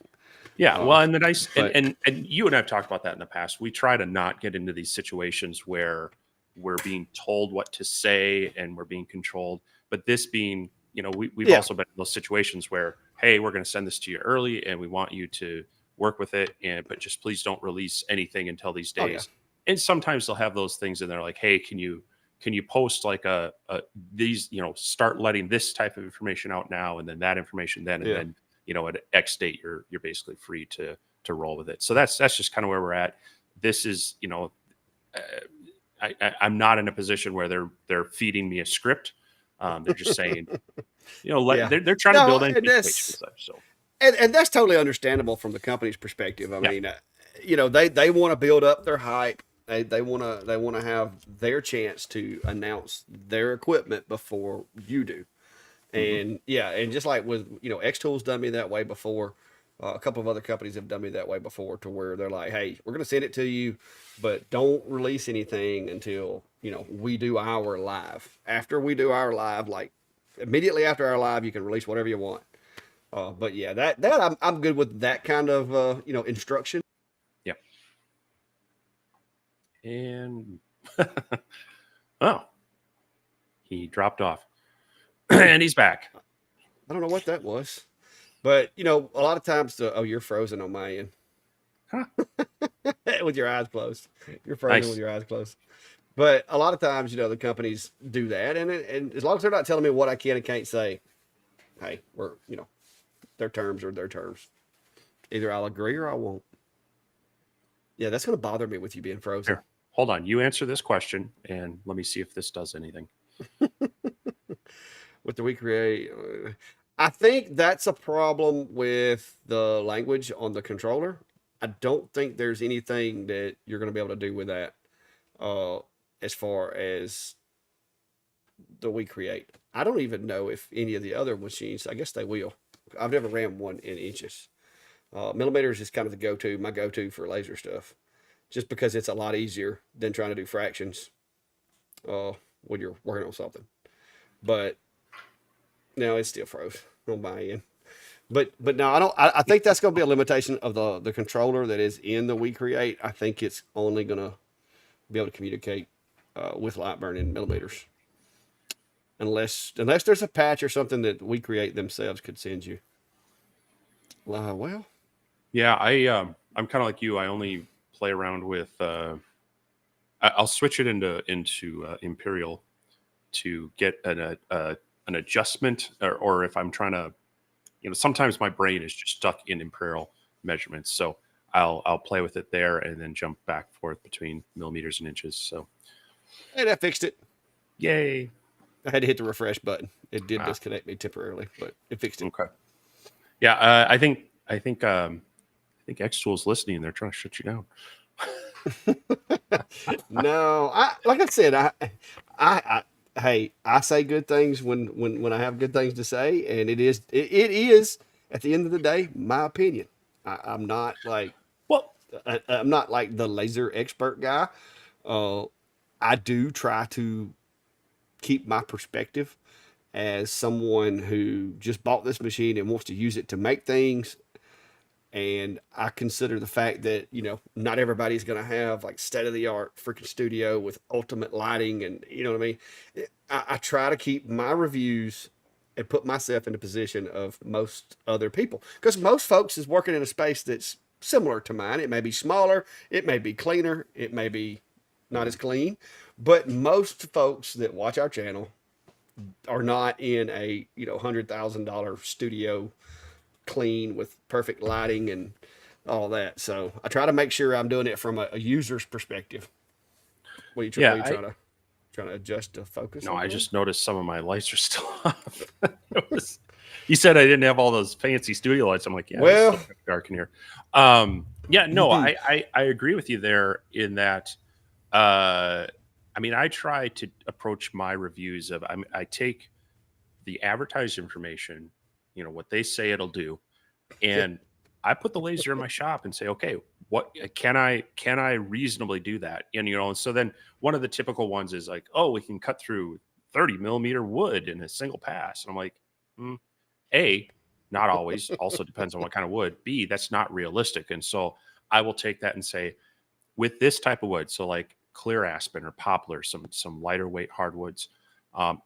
Yeah, well, and the nice and you and I've talked about that in the past. We try to not get into these situations where we're being told what to say and we're being controlled. But this being, we've also been in those situations where, hey, we're going to send this to you early and we want you to work with it, but just please don't release anything until these days. and sometimes they'll have those things, and they're like, hey, can you post like these, start letting this type of information out now, and then that information then, and Yeah. then at X date you're basically free to roll with it. So that's just kind of where we're at. This is I'm not in a position where they're feeding me a script. They're just saying, Yeah. they're trying to build and anticipation stuff. So and that's totally understandable from the company's perspective. I Yeah. mean, they want to build up their hype. They want to have their chance to announce their equipment before you do. And and just like with X Tools done me that way before. A couple of other companies have done me that way before, to where they're like, "Hey, we're going to send it to you, but don't release anything until we do our live. After we do our live, like immediately after our live, you can release whatever you want." But yeah, that I'm good with that kind of instruction. Yeah. And oh, he dropped off, and he's back. I don't know what that was, but a lot of times, you're frozen on my end. Huh. With your eyes closed. You're frozen with your eyes closed. But a lot of times, the companies do that, and as long as they're not telling me what I can and can't say, hey, we're their terms are their terms. Either I'll agree or I won't. Yeah, that's going to bother me with you being frozen. Here, hold on. You answer this question, and let me see if this does anything. With the We Create, I think that's a problem with the language on the controller. I don't think there's anything that you're going to be able to do with that, as far as the We Create. I don't even know if any of the other machines. I guess they will. I've never ran one in inches. Millimeters is kind of my go-to for laser stuff, just because it's a lot easier than trying to do fractions when you're working on something. But no, it's still froze on my end. But no, I don't. I think that's going to be a limitation of the controller that is in the We Create. I think it's only going to be able to communicate with Lightburn in millimeters, unless there's a patch or something that We Create themselves could send you. Well, yeah, I'm kind of like you. I only play around with. I'll switch it into Imperial to get an adjustment, or if I'm trying to, sometimes my brain is just stuck in Imperial measurements, so I'll play with it there and then jump back and forth between millimeters and inches. So, hey, that fixed it. Yay! I had to hit the refresh button. It did disconnect me temporarily, but it fixed it. Okay. Yeah, I think X Tools listening. They're trying to shut you down. No, like I said, I say good things when I have good things to say, and it is at the end of the day my opinion. I'm not like I'm not like the laser expert guy. I do try to keep my perspective as someone who just bought this machine and wants to use it to make things. And I consider the fact that, not everybody's going to have like state of the art freaking studio with ultimate lighting. And you know what I mean? I try to keep my reviews and put myself in the position of most other people, because most folks is working in a space that's similar to mine. It may be smaller. It may be cleaner. It may be not as clean, but most folks that watch our channel are not in a, $100,000 studio clean with perfect lighting and all that. So I try to make sure I'm doing it from a user's perspective. What are you trying to adjust to focus? No, I just noticed some of my lights are still off. You said I didn't have all those fancy studio lights. I'm like, yeah, well, it's dark in here. Yeah, no, I agree with you there in that. I mean, I try to approach my reviews of I take the advertised information, what they say it'll do, and I put the laser in my shop and say, okay, what can I reasonably do that? And and so then one of the typical ones is like, oh, we can cut through 30 millimeter wood in a single pass. And I'm like, A, not always. Also depends on what kind of wood. B, that's not realistic. And so I will take that and say, with this type of wood, so like clear aspen or poplar, some lighter weight hardwoods,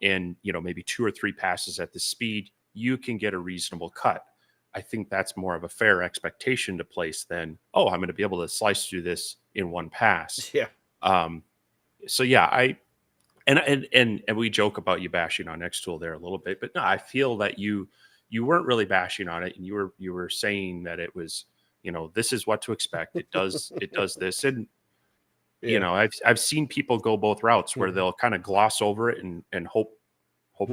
and maybe 2 or 3 passes at the speed, you can get a reasonable cut. I think that's more of a fair expectation to place than, oh, I'm going to be able to slice through this in one pass. Yeah. So yeah, and we joke about you bashing on Xtool there a little bit, but no, I feel that you weren't really bashing on it, and you were saying that it was, this is what to expect. It does this, and Yeah. I've seen people go both routes where they'll kind of gloss over it and hope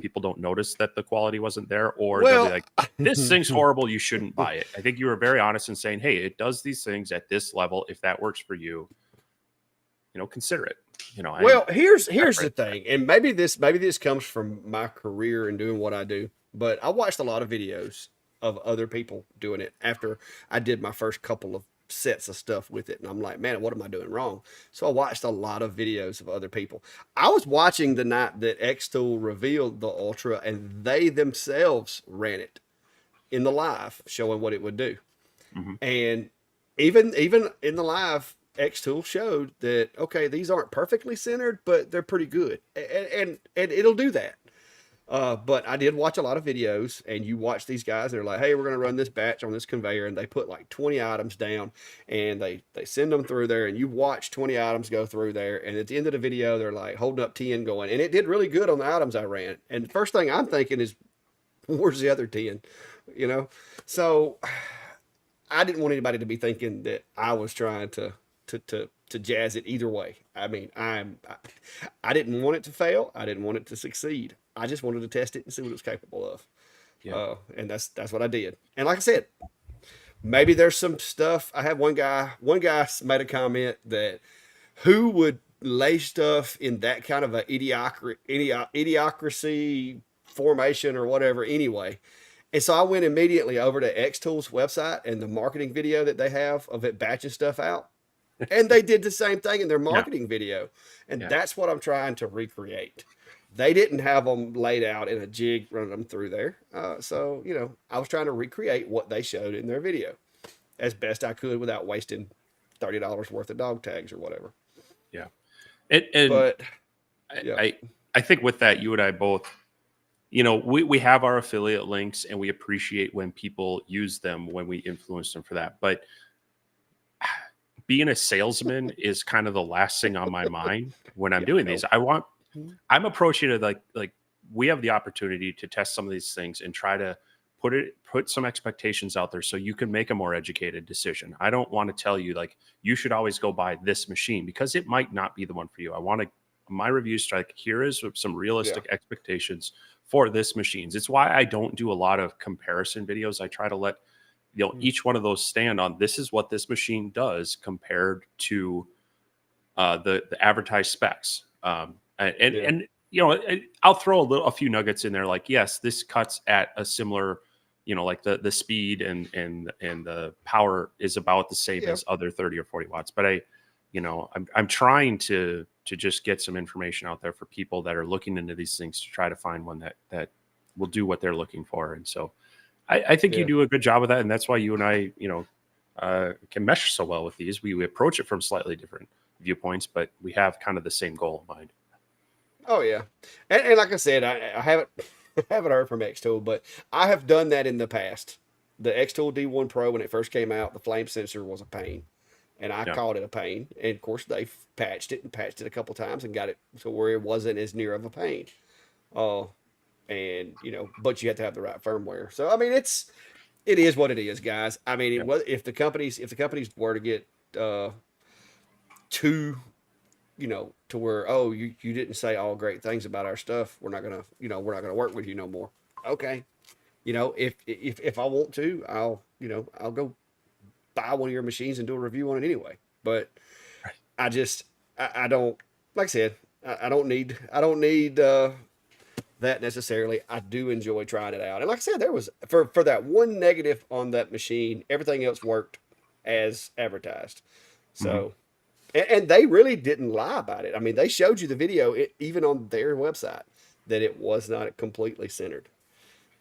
people don't notice that the quality wasn't there, or they'll be Well, like, this thing's horrible, you shouldn't buy it. I think you were very honest in saying, hey, it does these things at this level. If that works for you, consider it. well, here's the thing, and maybe this comes from my career and doing what I do, but I watched a lot of videos of other people doing it after I did my first couple of sets of stuff with it, and I'm like, man, what am I doing wrong? So I watched a lot of videos of other people. I was watching the night that Xtool revealed the Ultra, and they themselves ran it in the live, showing what it would do. Mhm. And even in the live, Xtool showed that okay, these aren't perfectly centered, but they're pretty good, and it'll do that. But I did watch a lot of videos, and you watch these guys. They're like, "Hey, we're going to run this batch on this conveyor," and they put like 20 items down, and they send them through there, and you watch 20 items go through there, and at the end of the video, they're like holding up 10, going, and it did really good on the items I ran. And the first thing I'm thinking is, where's the other 10? You know, so I didn't want anybody to be thinking that I was trying to jazz it either way. I mean, I didn't want it to fail. I didn't want it to succeed. I just wanted to test it and see what it was capable of. Yeah. And that's what I did. And like I said, maybe there's some stuff. I had one guy made a comment that who would lay stuff in that kind of a idiocracy formation or whatever anyway. And so I went immediately over to Xtool's website and the marketing video that they have of it batching stuff out. And they did the same thing in their marketing video. And that's what I'm trying to recreate. They didn't have them laid out in a jig running them through there. So, I was trying to recreate what they showed in their video as best I could without wasting $30 worth of dog tags or whatever. Yeah. And But yeah. I think with that, you and I both, we have our affiliate links, and we appreciate when people use them, when we influence them for that. But being a salesman is kind of the last thing on my mind when I'm doing these. I'm approaching it like we have the opportunity to test some of these things and try to put some expectations out there so you can make a more educated decision. I don't want to tell you like you should always go buy this machine, because it might not be the one for you. I want my reviews strike here is some realistic expectations for this machines. It's why I don't do a lot of comparison videos. I try to let each one of those stand on this is what this machine does compared to the advertised specs. And I'll throw a few nuggets in there, like, yes, this cuts at a similar, like the speed and the power is about the same as other 30 or 40 watts. But I'm trying to just get some information out there for people that are looking into these things to try to find one that will do what they're looking for. And so I think you do a good job of that. And that's why you and I, can mesh so well with these. We approach it from slightly different viewpoints, but we have kind of the same goal in mind. Oh yeah, and like I said, I haven't heard from Xtool, but I have done that in the past. The Xtool D1 Pro, when it first came out, the flame sensor was a pain, and I called it a pain. And of course, they patched it a couple times and got it to where it wasn't as near of a pain. And but you have to have the right firmware. So I mean, it is what it is, guys. I mean, if the companies were to get too to where, oh, you didn't say all great things about our stuff, we're not gonna work with you no more. Okay, if I want to, I'll go buy one of your machines and do a review on it anyway. But I don't, like I said, I don't need that necessarily. I do enjoy trying it out, and like I said, there was for that one negative on that machine, everything else worked as advertised. So. And they really didn't lie about it. I mean, they showed you the video, even on their website, that it was not completely centered.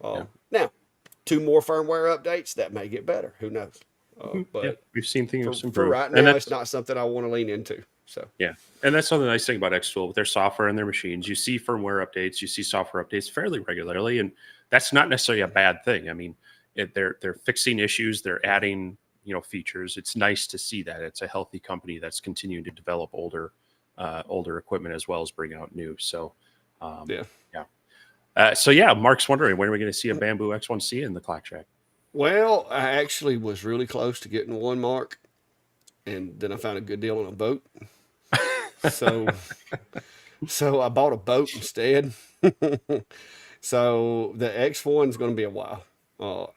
Now, 2 more firmware updates, that may get better. Who knows? But we've seen things for right now, it's not something I want to lean into. So and that's the nice thing about Xtool with their software and their machines. You see firmware updates, you see software updates fairly regularly, and that's not necessarily a bad thing. I mean, they're fixing issues, they're adding features. It's nice to see that. It's a healthy company that's continuing to develop older older equipment as well as bring out new. So, Yeah. yeah. So yeah, Mark's wondering when are we going to see a Bamboo X1C in the Clack Shack? Well, I actually was really close to getting one, Mark, and then I found a good deal on a boat. So, so I bought a boat instead. So the X1 is going to be a while.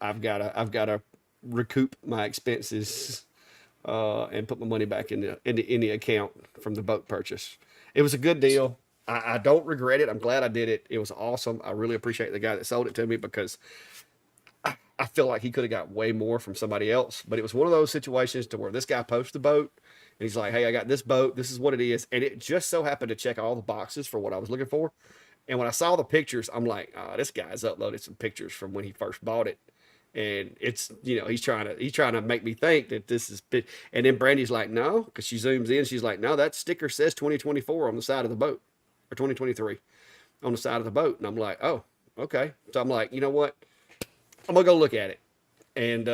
I've got to recoup my expenses and put my money back in the account from the boat purchase. It was a good deal. I don't regret it. I'm glad I did it. It was awesome. I really appreciate the guy that sold it to me because I feel like he could have got way more from somebody else. But it was one of those situations to where this guy posts the boat and he's like, "Hey, I got this boat. This is what it is," and it just so happened to check all the boxes for what I was looking for. And when I saw the pictures, I'm like, this guy's uploaded some pictures from when he first bought it. And it's, he's trying to make me think that this is and then Brandy's like, no, because she zooms in, she's like, no, that sticker says 2024 on the side of the boat, or 2023 on the side of the boat. And I'm like, oh, okay. So I'm like, you know what? I'm gonna go look at it. And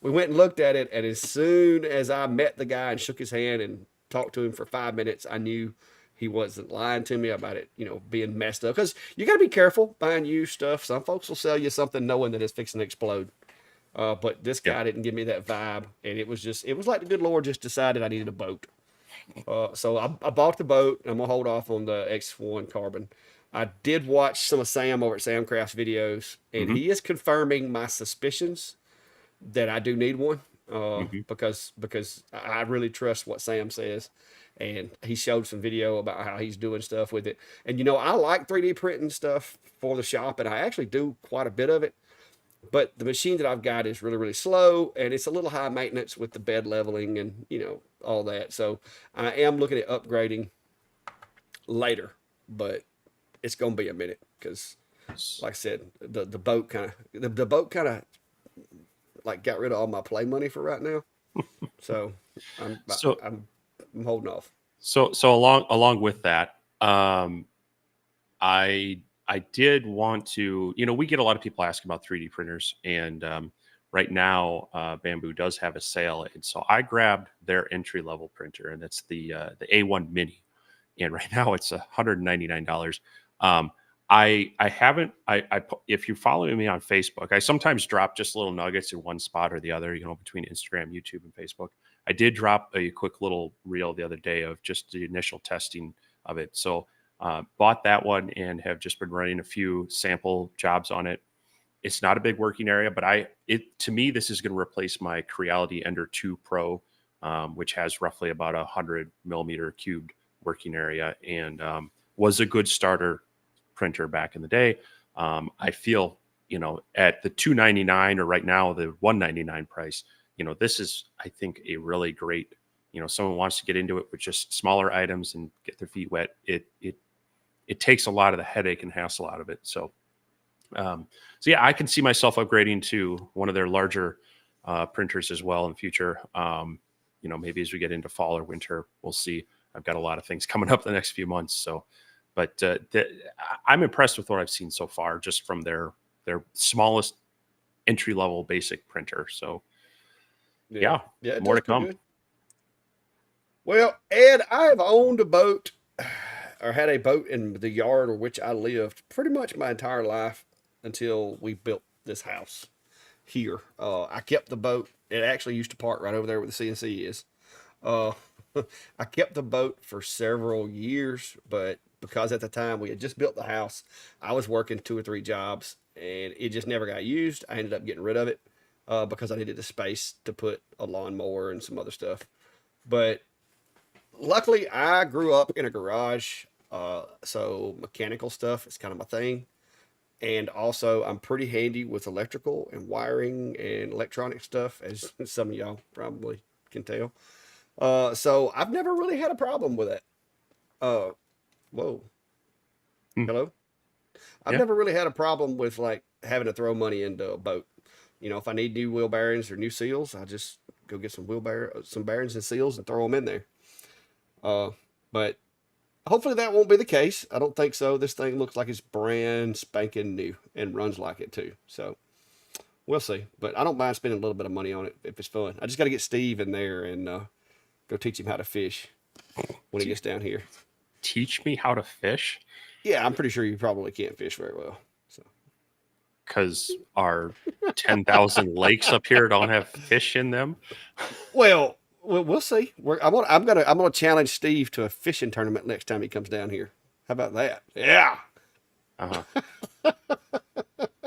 we went and looked at it, and as soon as I met the guy and shook his hand and talked to him for 5 minutes, I knew he wasn't lying to me about it, being messed up. Because you got to be careful buying used stuff. Some folks will sell you something knowing that it's fixing to explode. But this Yeah. guy didn't give me that vibe, and it was like the good Lord just decided I needed a boat. So I bought the boat, and I'm gonna hold off on the X1 Carbon. I did watch some of Sam over at Sam Craft's videos, and Hmm. he is confirming my suspicions that I do need one. Hmm. Because I really trust what Sam says, and he showed some video about how he's doing stuff with it. And I like 3D printing stuff for the shop, and I actually do quite a bit of it. But the machine that I've got is really, really slow, and it's a little high maintenance with the bed leveling and all that. So I am looking at upgrading later, but it's gonna be a minute because, like I said, the boat kind of the boat kind of like got rid of all my play money for right now. So I'm So I'm I'm holding off. so along with that, I did want to, we get a lot of people asking about 3D printers, and right now Bamboo does have a sale, and so I grabbed their entry level printer, and it's the A1 Mini, and right now it's $199. Um, I haven't if you follow me on Facebook, I sometimes drop just little nuggets in one spot or the other, between Instagram, YouTube, and Facebook. I did drop a quick little reel the other day of just the initial testing of it. So bought that one and have just been running a few sample jobs on it. It's not a big working area, but to me, this is going to replace my Creality Ender 2 Pro, which has roughly about 100 millimeter cubed working area, and was a good starter printer back in the day. I feel, at the $299 or right now the $199 price, this is, I think, a really great, someone wants to get into it with just smaller items and get their feet wet. It takes a lot of the headache and hassle out of it. So yeah, I can see myself upgrading to one of their larger printers as well in the future. Maybe as we get into fall or winter, we'll see. I've got a lot of things coming up the next few months. So, but I'm impressed with what I've seen so far, just from their smallest entry level basic printer. So Yeah, yeah, yeah, it more does to pretty come. good. Well, Ed, I have owned a boat or had a boat in the yard or which I lived pretty much my entire life until we built this house here. I kept the boat. It actually used to park right over there where the CNC is. Uh, I kept the boat for several years, but because at the time we had just built the house, I was working 2 or 3 jobs and it just never got used. I ended up getting rid of it because I needed the space to put a lawnmower and some other stuff. But luckily, I grew up in a garage, so mechanical stuff is kind of my thing. And also, I'm pretty handy with electrical and wiring and electronic stuff, as some of y'all probably can tell. So I've never really had a problem with it. Uh, whoa, Hmm. hello. I've Yeah. never really had a problem with like having to throw money into a boat. If I need new wheel bearings or new seals, I just go get some bearings and seals and throw them in there. Uh, but hopefully that won't be the case. I don't think so. This thing looks like it's brand spanking new and runs like it too. So we'll see. But I don't mind spending a little bit of money on it if it's fun. I just got to get Steve in there and go teach him how to fish. when he gets down here. Teach me how to fish? Yeah, I'm pretty sure you probably can't fish very well. So, because our 10,000 lakes up here don't have fish in them. well, we'll see. I'm gonna challenge Steve to a fishing tournament next time he comes down here. How about that? Yeah. Uh-huh.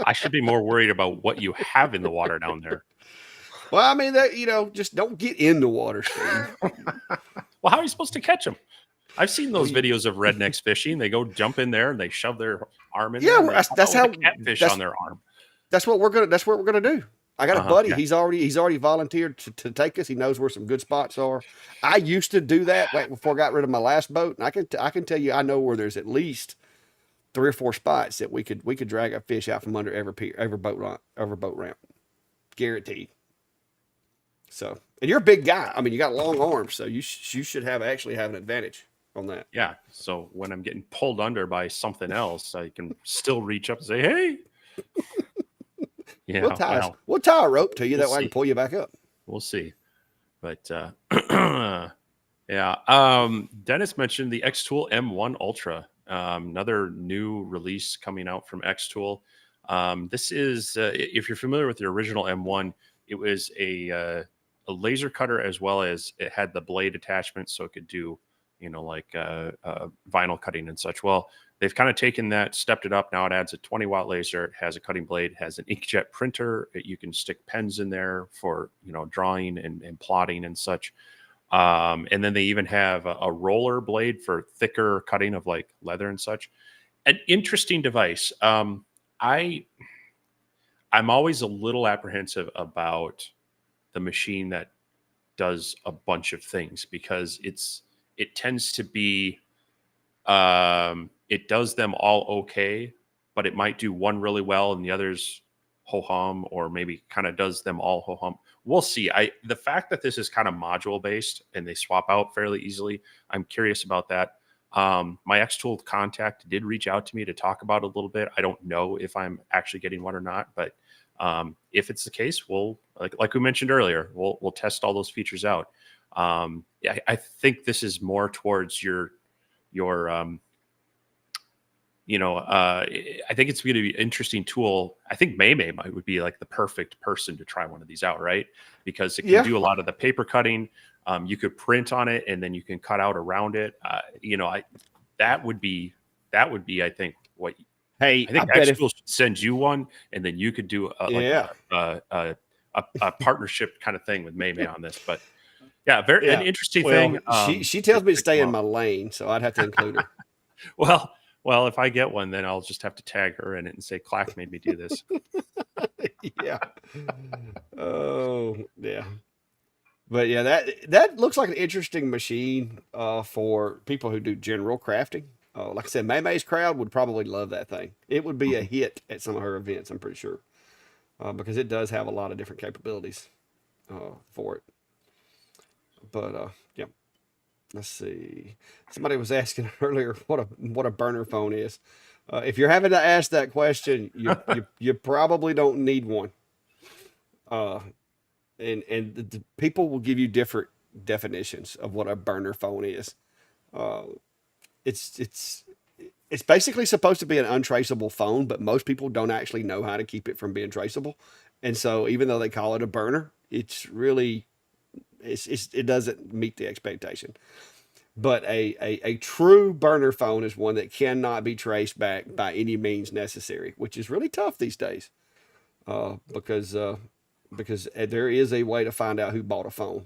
I should be more worried about what you have in the water down there. Well, I mean that just don't get in the water, Steve. Well, how are you supposed to catch them? I've seen those videos of rednecks fishing. They go jump in there and they shove their arm in there. Yeah, that's how catfish on their arm. That's what we're gonna do. I got a buddy. Yeah. He's already volunteered to take us. He knows where some good spots are. I used to do that before I got rid of my last boat, and I can tell you I know where there's at least 3 or 4 spots that we could drag a fish out from under every boat ramp, guaranteed. So, and you're a big guy. I mean, you got long arms, so you should actually have an advantage on that. Yeah. So when I'm getting pulled under by something else, I can still reach up and say, "Hey." Yeah, we'll tie a rope to you that way I can pull you back up. We'll see. But yeah. Dennis mentioned the X-Tool M1 Ultra, another new release coming out from X-Tool. This is, if you're familiar with the original M1, it was a laser cutter as well as it had the blade attachment, so it could do, like vinyl cutting and such. Well, they've kind of taken that, stepped it up. Now it adds a 20-watt laser. It has a cutting blade, has an inkjet printer. You can stick pens in there for, drawing and plotting and such. And then they even have a roller blade for thicker cutting of like leather and such. An interesting device. I'm always a little apprehensive about the machine that does a bunch of things because it tends to be, it does them all okay, but it might do one really well and the others ho-hum, or maybe kind of does them all ho-hum. We'll see. The fact that this is kind of module based and they swap out fairly easily, I'm curious about that. My X-Tool contact did reach out to me to talk about it a little bit. I don't know if I'm actually getting one or not, but if it's the case, we'll like we mentioned earlier, we'll test all those features out. I think this is more towards your I think it's going to be an interesting tool. I think May would be like the perfect person to try one of these out, right? Because it can do a lot of the paper cutting. You could print on it and then you can cut out around it. That would be, I think, what. Hey, I think X-Tool should send you one, and then you could do a partnership kind of thing with May on this. But yeah, an interesting thing. She tells me to stay in my lane, so I'd have to include her. Well, if I get one, then I'll just have to tag her in it and say, Clack made me do this. Yeah. Oh, yeah. But yeah, that looks like an interesting machine for people who do general crafting. Like I said, May's crowd would probably love that thing. It would be a hit at some of her events, I'm pretty sure, because it does have a lot of different capabilities for it. But yeah. Let's see. Somebody was asking earlier what a burner phone is. If you're having to ask that question, you probably don't need one. And the people will give you different definitions of what a burner phone is. It's basically supposed to be an untraceable phone, but most people don't actually know how to keep it from being traceable. And so even though they call it a burner, it's really it doesn't meet the expectation. But a true burner phone is one that cannot be traced back by any means necessary, which is really tough these days, because there is a way to find out who bought a phone.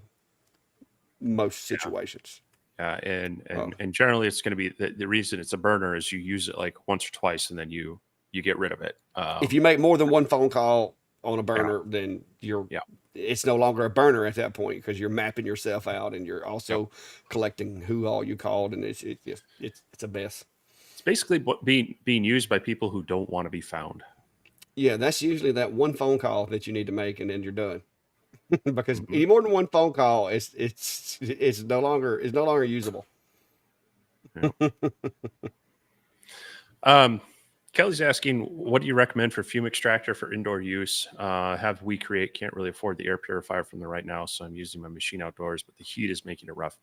Most situations. Yeah, and generally it's going to be the reason it's a burner is you use it like once or twice and then you get rid of it. If you make more than one phone call on a burner, then it's no longer a burner at that point because you're mapping yourself out and you're also collecting who all you called, and it's a mess. It's basically being used by people who don't want to be found. Yeah, that's usually that one phone call that you need to make, and then you're done. Because any more than one phone call, it's no longer usable. Yeah. Kelly's asking, what do you recommend for fume extractor for indoor use? Have We Create, can't really afford the air purifier from there right now, so I'm using my machine outdoors, but the heat is making it rough.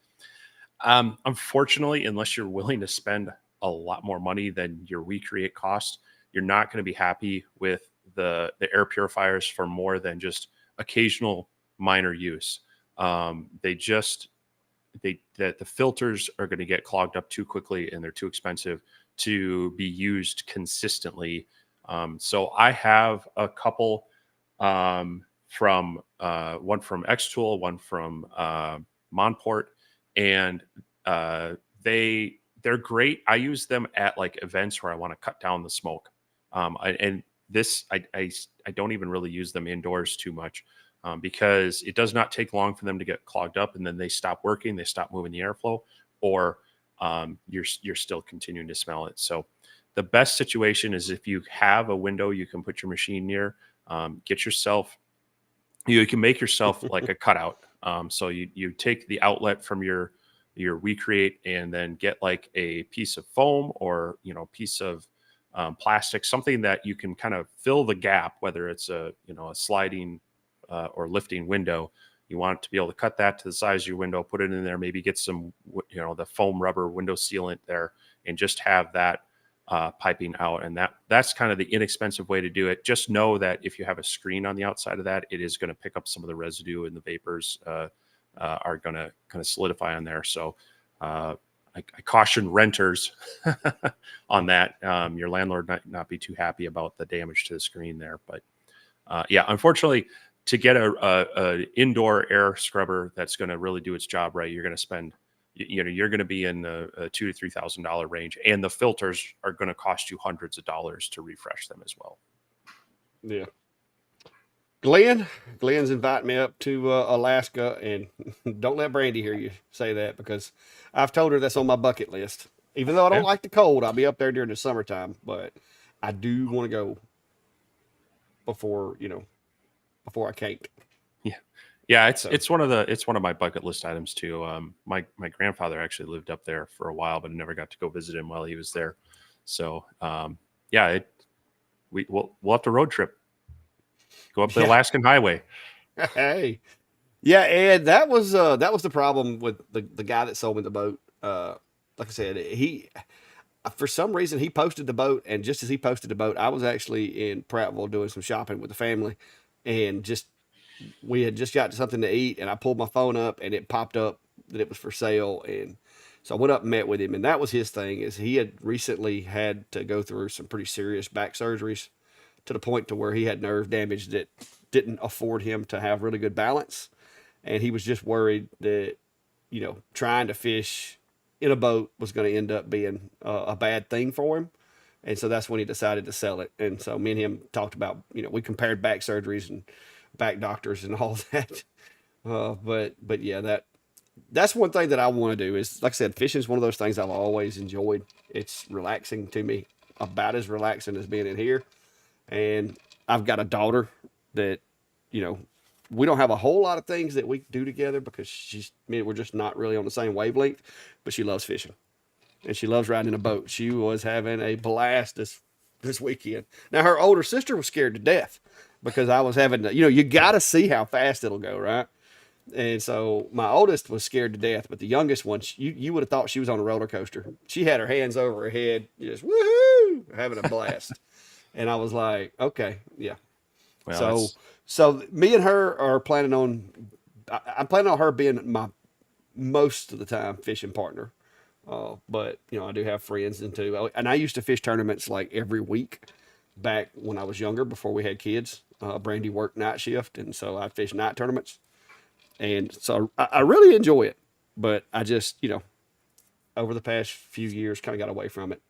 Unfortunately, unless you're willing to spend a lot more money than your recreate cost, you're not going to be happy with the air purifiers for more than just occasional minor use. They just that the filters are going to get clogged up too quickly and they're too expensive to be used consistently. So I have a couple from one from Xtool, one from Monport, and uh, they're great. I use them at like events where I want to cut down the smoke. And this I don't even really use them indoors too much because it does not take long for them to get clogged up, and then they stop working, they stop moving the airflow, or you're still continuing to smell it. So the best situation is if you have a window you can put your machine near. Get yourself you can make yourself like a cutout. So you take the outlet from your recreate and then get like a piece of foam or piece of plastic, something that you can kind of fill the gap, whether it's a a sliding or lifting window. You want it to be able to cut that to the size of your window, put it in there, maybe get some the foam rubber window sealant there, and just have that piping out. And that's kind of the inexpensive way to do it. Just know that if you have a screen on the outside of that, it is going to pick up some of the residue, and the vapors are going to kind of solidify on there. So I caution renters on that. Your landlord might not be too happy about the damage to the screen there, but yeah, unfortunately, to get a indoor air scrubber that's going to really do its job right, you're going to spend you're going to be in the $2,000 to $3,000 range, and the filters are going to cost you hundreds of dollars to refresh them as well. Yeah. Glenn's inviting me up to Alaska, and don't let Brandy hear you say that, because I've told her that's on my bucket list. Even though I don't Yeah. like the cold, I'll be up there during the summertime, but I do want to go before I can't. Yeah, So it's one of my bucket list items too. My grandfather actually lived up there for a while, but I never got to go visit him while he was there. So yeah, we'll have to road trip, go up the yeah, Alaskan highway. hey, yeah, and that was the problem with the guy that sold me the boat. Like I said, he for some reason he posted the boat, and just as he posted the boat, I was actually in Prattville doing some shopping with the family, and just we had just got something to eat, and I pulled my phone up and it popped up that it was for sale. And so I went up and met with him, and that was his thing, is he had recently had to go through some pretty serious back surgeries to the point to where he had nerve damage that didn't afford him to have really good balance. And he was just worried that, trying to fish in a boat was going to end up being a bad thing for him. And so that's when he decided to sell it. And so me and him talked about, we compared back surgeries and back doctors and all that. But yeah, that's one thing that I want to do is, like I said, fishing is one of those things I've always enjoyed. It's relaxing to me, about as relaxing as being in here. And I've got a daughter that, you know, we don't have a whole lot of things that we do together because we're just not really on the same wavelength, but she loves fishing and she loves riding in a boat. She was having a blast this weekend. Now her older sister was scared to death because I was having to, you got to see how fast it'll go, right? And so my oldest was scared to death, but the youngest one, you would have thought she was on a roller coaster. She had her hands over her head, just woohoo, having a blast. And I was like, okay, yeah. Well, So so me and her are planning on. I'm planning on her being my most of the time fishing partner. But I do have friends and too. And I used to fish tournaments like every week back when I was younger, before we had kids. Brandy worked night shift, and so I'd fish night tournaments, and so I really enjoy it. But I just over the past few years kind of got away from it.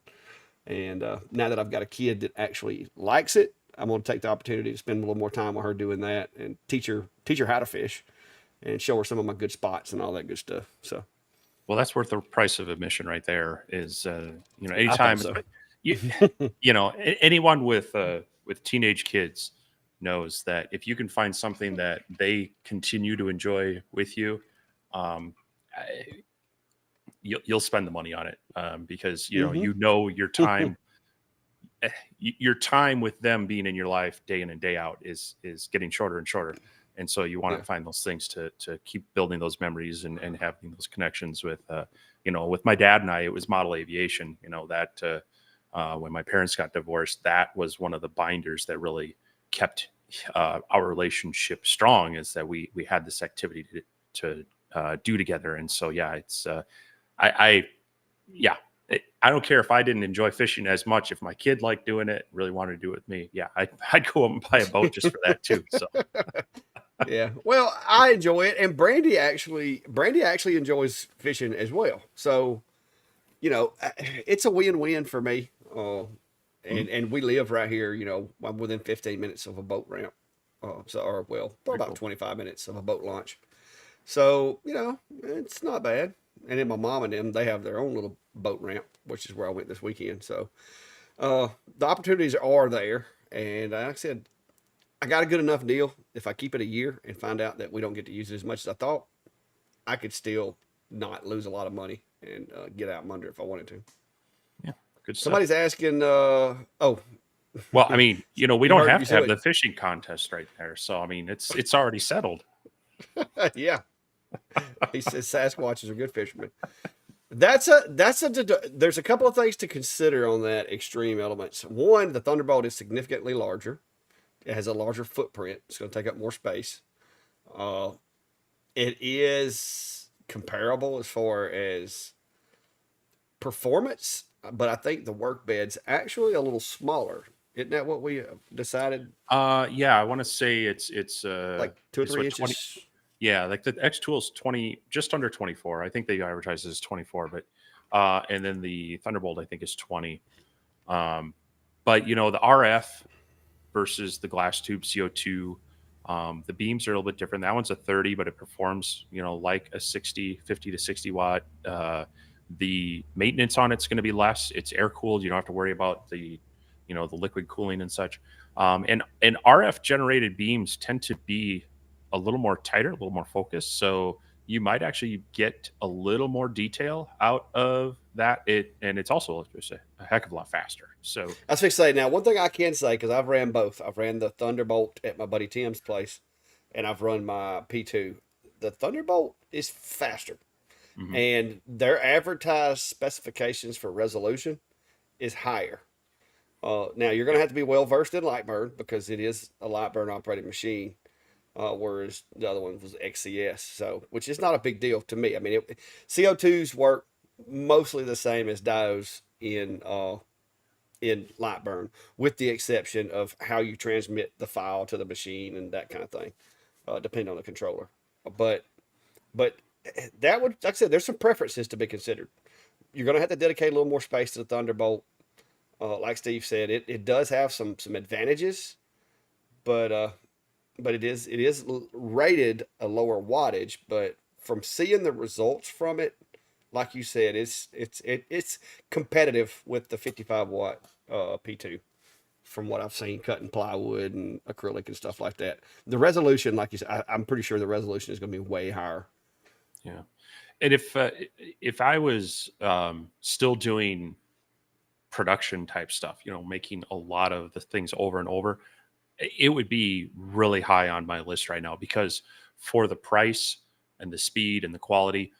And now that I've got a kid that actually likes it, I'm going to take the opportunity to spend a little more time with her doing that, and teach her how to fish and show her some of my good spots and all that good stuff. So well, that's worth the price of admission right there. Is I thought anytime so. you anyone with teenage kids knows that if you can find something that they continue to enjoy with you, um, you'll spend the money on it because Hmm. your time with them being in your life day in and day out is getting shorter and shorter. And so you want Yeah. to find those things to keep building those memories and having those connections with, with my dad and I, it was model aviation, that when my parents got divorced, that was one of the binders that really kept our relationship strong, is that we had this activity to do together. And so, yeah, it's, I yeah, I don't care if I didn't enjoy fishing as much. If my kid liked doing it, really wanted to do it with me, yeah, I'd go up and buy a boat just for that too. So Yeah. Well, I enjoy it, and Brandy actually enjoys fishing as well. So, it's a win-win for me. mhm, And we live right here. I'm within 15 minutes of a boat ramp. For very about cool. 25 minutes of a boat launch. So, it's not bad. And then my mom and them, they have their own little boat ramp, which is where I went this weekend. So, the opportunities are there. And like I said, I got a good enough deal. If I keep it a year and find out that we don't get to use it as much as I thought, I could still not lose a lot of money and get out from under if I wanted to. Yeah, good stuff. Somebody's asking, oh, Well, I mean, we you don't heard have you to have said the fishing contest right there. So I mean, it's already settled. it. Yeah. He says Sasquatches are good fishermen. There's a couple of things to consider on that extreme elements. One, the Thunderbolt is significantly larger. It has a larger footprint. It's going to take up more space. Uh, it is comparable as far as performance, but I think the work bed's actually a little smaller. Isn't that what we decided? Yeah, I want to say Like two or it's three what 20. inches. Yeah, like the X Tool's 20, just under 24. I think they advertise it as 24, but and then the Thunderbolt I think is 20. Um, but the RF versus the glass tube CO2, the beams are a little bit different. That one's a 30, but it performs, like a 50 to 60 watt. The maintenance on it's going to be less. It's air cooled. You don't have to worry about the liquid cooling and such. And RF generated beams tend to be a little more tighter, a little more focused. So you might actually get a little more detail out of that. And it's also just a heck of a lot faster. So I was fixing to say now, one thing I can say, because I've ran both. I've ran the Thunderbolt at my buddy Tim's place, and I've run my P2. The Thunderbolt is faster, mhm. and their advertised specifications for resolution is higher. Now, you're going to Yep. have to be well versed in Lightburn because it is a Lightburn operated machine, whereas the other one was XCS. So, which is not a big deal to me. I mean, CO2s work mostly the same as diodes in Lightburn, with the exception of how you transmit the file to the machine and that kind of thing, depending on the controller. But but that would, like I said, there's some preferences to be considered. You're going to have to dedicate a little more space to the Thunderbolt. Like Steve said, it does have some advantages, but it is rated a lower wattage. But from seeing the results from it, like you said, it's competitive with the 55 watt P2 from what I've seen cutting plywood and acrylic and stuff like that. The resolution, like you said, I'm pretty sure the resolution is going to be way higher. Yeah. And if I was still doing production type stuff, making a lot of the things over and over, it would be really high on my list right now, because for the price and the speed and the quality,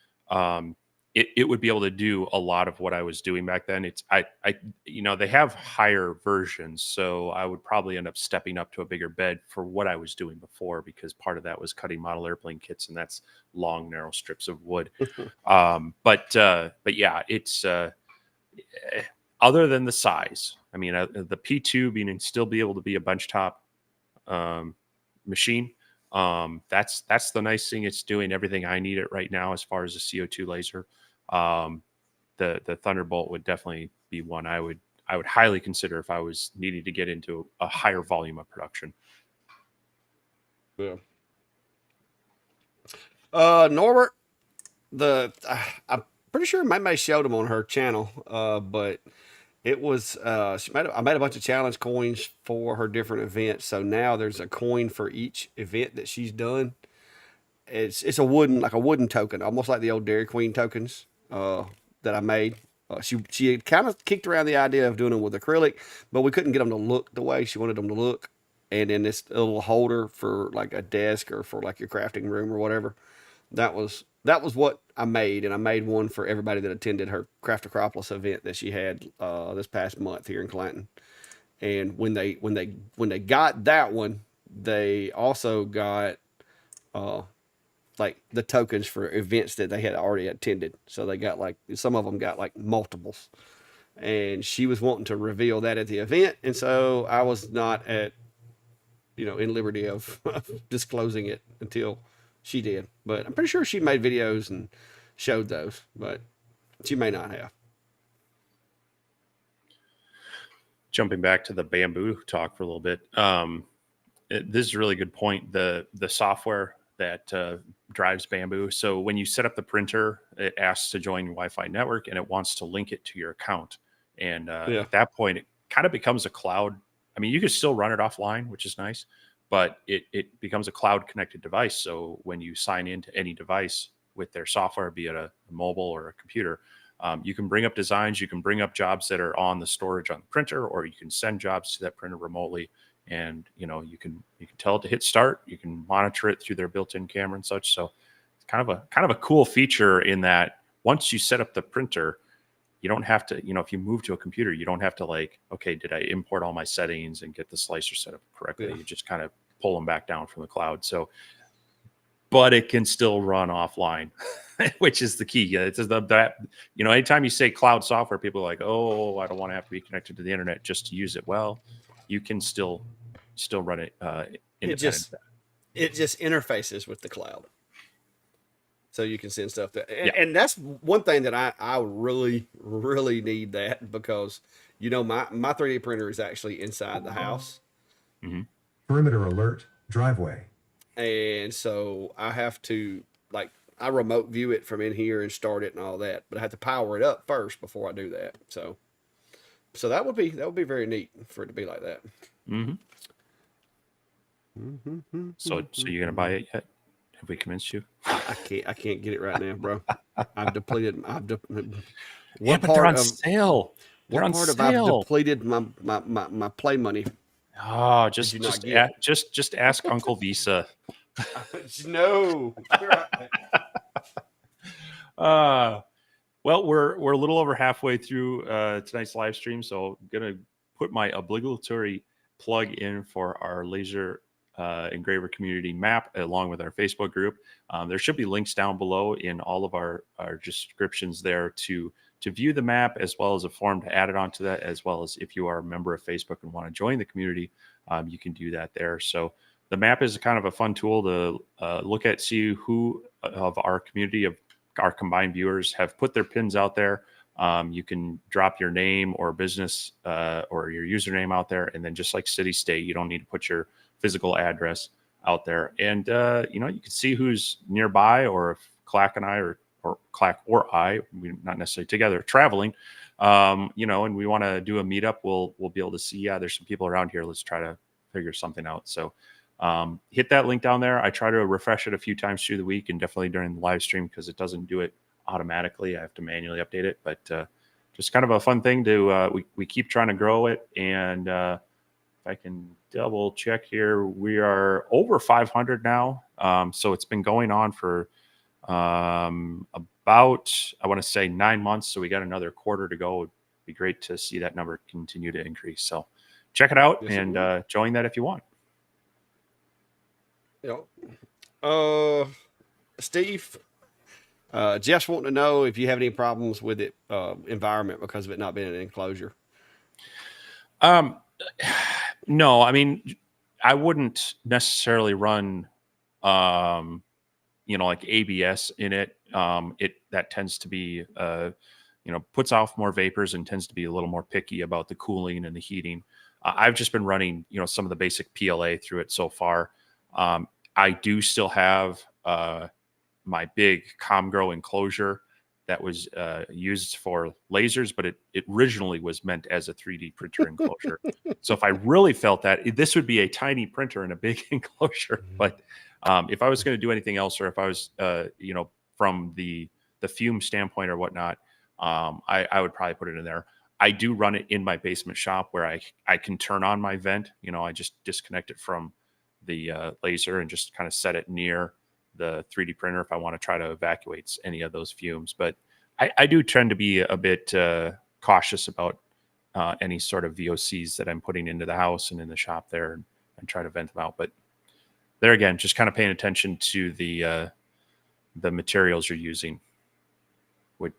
it would be able to do a lot of what I was doing back then. They have higher versions, so I would probably end up stepping up to a bigger bed for what I was doing before, because part of that was cutting model airplane kits, and that's long, narrow strips of wood. But yeah, it's other than the size. I mean, the P2 being still be able to be a benchtop um, machine. That's the nice thing. It's doing everything I need it right now as far as the CO2 laser. Um, the Thunderbolt would definitely be one I would highly consider if I was needing to get into a higher volume of production. Yeah. Norbert, I'm pretty sure my may showed him on her channel, but it was I made a bunch of challenge coins for her different events. So now there's a coin for each event that she's done. It's a wooden token, almost like the old Dairy Queen tokens that I made. She had kind of kicked around the idea of doing them with acrylic, but we couldn't get them to look the way she wanted them to look. and then this little holder for like a desk or for like your crafting room or whatever. That was what I made, and I made one for everybody that attended her Craft Acropolis event that she had this past month here in Clanton. And when they got that one, they also got uh, like the tokens for events that they had already attended. So they got like some of them got like multiples, and she was wanting to reveal that at the event, and so I was not at in liberty of disclosing it until she did. But I'm pretty sure she made videos and showed those, but she may not have. Jumping back to the bamboo talk for a little bit. This is a really good point. The software that drives bamboo. So when you set up the printer, it asks to join your Wi-Fi network and it wants to link it to your account. And at that point, it kind of becomes a cloud. I mean, you can still run it offline, which is nice, but it becomes a cloud connected device. So when you sign into any device with their software, be it a mobile or a computer, you can bring up designs, you can bring up jobs that are on the storage on the printer, or you can send jobs to that printer remotely. And you can tell it to hit start. You can monitor it through their built-in camera and such. So it's kind of a cool feature in that once you set up the printer, you don't have to, if you move to a computer, you don't have to like, okay, did I import all my settings and get the slicer set up correctly? Yeah. You just kind of pull them back down from the cloud. So, but it can still run offline, which is the key. It's that anytime you say cloud software, people are like, oh, I don't want to have to be connected to the internet just to use it. Well, you can still run it independent. It just interfaces with the cloud, so you can send stuff and that's one thing that I really need, that because my 3D printer is actually inside the house. Mm-hmm. Perimeter alert, driveway. And so I have to I remote view it from in here and start it and all that, but I have to power it up first before I do that. So that would be very neat for it to be like that. Mm-hmm. So you're gonna buy it yet? Have we convinced you? I can't get it right now, bro. I've depleted. But they're on sale. They're on sale. I've depleted my play money. Oh, just ask Uncle Visa. No. Well, we're a little over halfway through tonight's live stream, so I'm gonna put my obligatory plug in for our laser engraver community map along with our Facebook group. There should be links down below in all of our descriptions there to view the map, as well as a form to add it onto that, as well as if you are a member of Facebook and want to join the community, you can do that there. So the map is kind of a fun tool to look at, see who of our community of our combined viewers have put their pins out there. You can drop your name or business or your username out there, and then just like city, state, you don't need to put your physical address out there. And you can see who's nearby, or if Clack and I or Clack or I, we're not necessarily together, traveling, and we want to do a meetup, we'll be able to see, there's some people around here. Let's try to figure something out. So hit that link down there. I try to refresh it a few times through the week, and definitely during the live stream, because it doesn't do it automatically. I have to manually update it, but just kind of a fun thing to we keep trying to grow it. And if I can double check here, we are over 500 now. So it's been going on for about, I want to say 9 months. So we got another quarter to go. It'd be great to see that number continue to increase. So check it out, and join that if you want. Steve, Jeff's wanting to know if you have any problems with it environment because of it not being an enclosure. No, I mean, I wouldn't necessarily run like ABS in it. That tends to be puts off more vapors and tends to be a little more picky about the cooling and the heating. I've just been running some of the basic PLA through it so far. I do still have my big ComGrow enclosure that was used for lasers, but it originally was meant as a 3D printer enclosure. So if I really felt that, this would be a tiny printer in a big enclosure. But if I was going to do anything else, or if I was, from the fume standpoint or whatnot, I would probably put it in there. I do run it in my basement shop where I can turn on my vent. You know, I just disconnect it from the laser and just kind of set it near the 3D printer if I want to try to evacuate any of those fumes. But I do tend to be a bit cautious about any sort of VOCs that I'm putting into the house and in the shop there, and try to vent them out. But there again, just kind of paying attention to the materials you're using would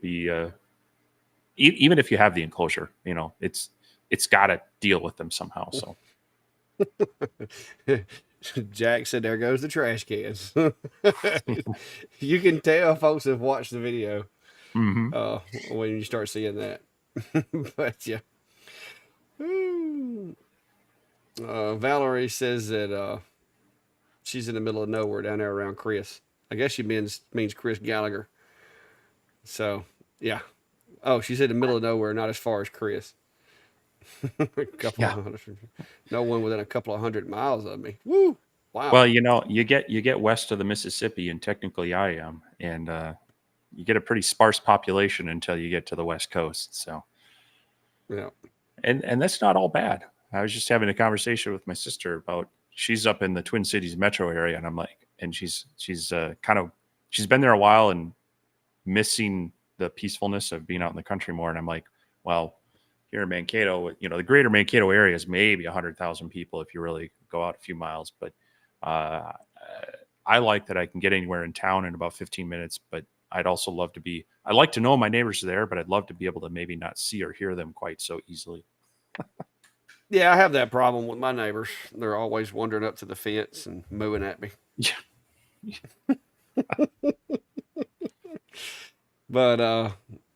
be even if you have the enclosure, you know, it's got to deal with them somehow. So Jack said, "There goes the trash cans." You can tell folks have watched the video when you start seeing that. But yeah. Valerie says that she's in the middle of nowhere down there around Chris. I guess she means Chris Gallagher. So yeah. Oh, she's in the middle of nowhere, not as far as Chris. No one within a couple of 100 miles of me. Woo! Wow. Well, you know, you get west of the Mississippi, and technically I am, and you get a pretty sparse population until you get to the West Coast. So yeah, and that's not all bad. I was just having a conversation with my sister about, she's up in the Twin Cities metro area, and I'm like, and she's been there a while and missing the peacefulness of being out in the country more. And I'm like, well, here in Mankato, you know, the greater Mankato area is maybe 100,000 people if you really go out a few miles. But I like that I can get anywhere in town in about 15 minutes. But I'd also love to be, I like to know my neighbors are there, but I'd love to be able to maybe not see or hear them quite so easily. Yeah, I have that problem with my neighbors. They're always wandering up to the fence and mooing at me. Yeah. But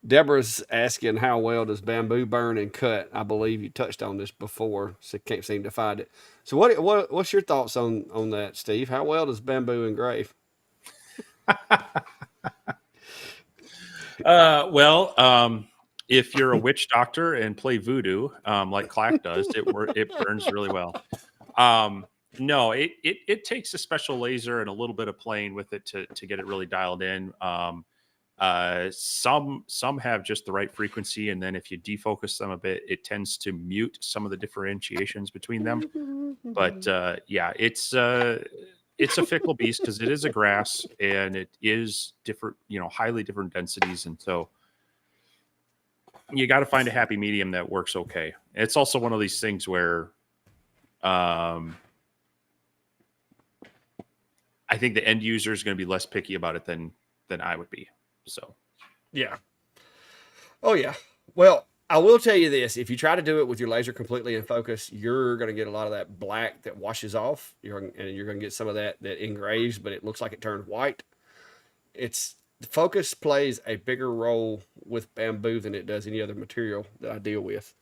Deborah's asking, how well does bamboo burn and cut? I believe you touched on this before, so can't seem to find it. So what's your thoughts on that, Steve? How well does bamboo engrave? If you're a witch doctor and play voodoo, like Clack does, it burns really well. No, it takes a special laser and a little bit of playing with it to get it really dialed in. Some have just the right frequency, and then if you defocus them a bit, it tends to mute some of the differentiations between them. But yeah, it's a fickle beast because it is a grass and it is different, you know, highly different densities, and so you got to find a happy medium that works okay. It's also one of these things where I think the end user is going to be less picky about it than I would be. So, yeah. Oh yeah. Well, I will tell you this: if you try to do it with your laser completely in focus, you're going to get a lot of that black that washes off. You're going to get some of that engraves, but it looks like it turned white. The focus plays a bigger role with bamboo than it does any other material that I deal with.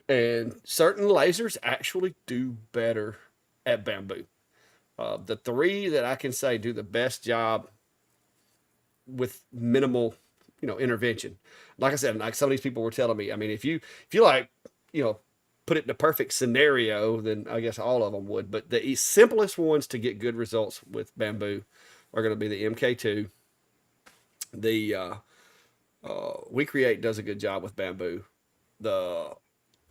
And certain lasers actually do better at bamboo. The three that I can say do the best job with minimal, intervention. Like I said, like some of these people were telling me, I mean, if you like, put it in a perfect scenario, then I guess all of them would. But the simplest ones to get good results with bamboo are going to be the MK2. The We Create does a good job with bamboo. The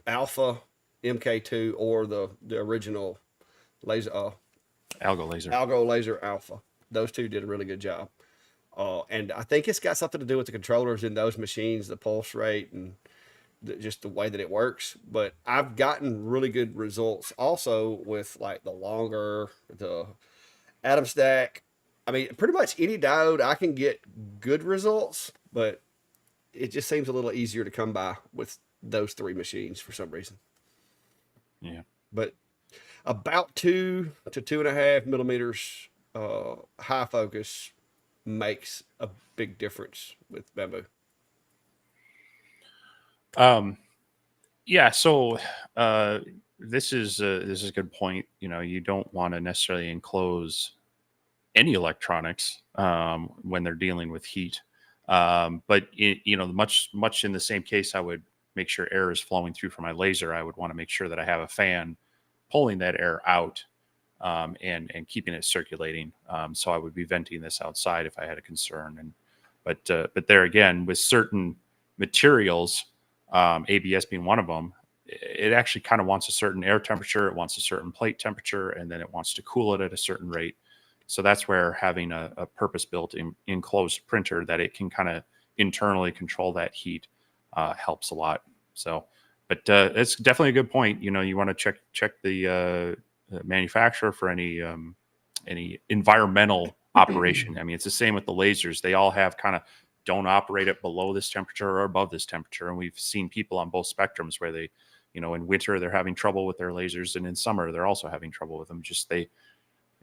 Alpha MK2 or the original laser Algo Laser Alpha. Those two did a really good job. And I think it's got something to do with the controllers in those machines, the pulse rate and just the way that it works. But I've gotten really good results also with like the atom stack. I mean, pretty much any diode I can get good results, but it just seems a little easier to come by with those three machines for some reason. Yeah. But about 2 to 2.5 millimeters high focus makes a big difference with bamboo. Yeah. So this is a good point. You don't want to necessarily enclose any electronics when they're dealing with heat. But much in the same case, I would make sure air is flowing through from my laser. I would want to make sure that I have a fan pulling that air out and keeping it circulating. So I would be venting this outside if I had a concern. But there again, with certain materials, ABS being one of them, it actually kind of wants a certain air temperature. It wants a certain plate temperature, and then it wants to cool it at a certain rate. So that's where having a purpose-built enclosed printer that it can kind of internally control that heat helps a lot. So, but it's definitely a good point. You know, you want to check the manufacturer for any environmental operation. I mean, it's the same with the lasers. They all have kind of don't operate at below this temperature or above this temperature. And we've seen people on both spectrums where they, you know, in winter they're having trouble with their lasers, and in summer they're also having trouble with them. Just they,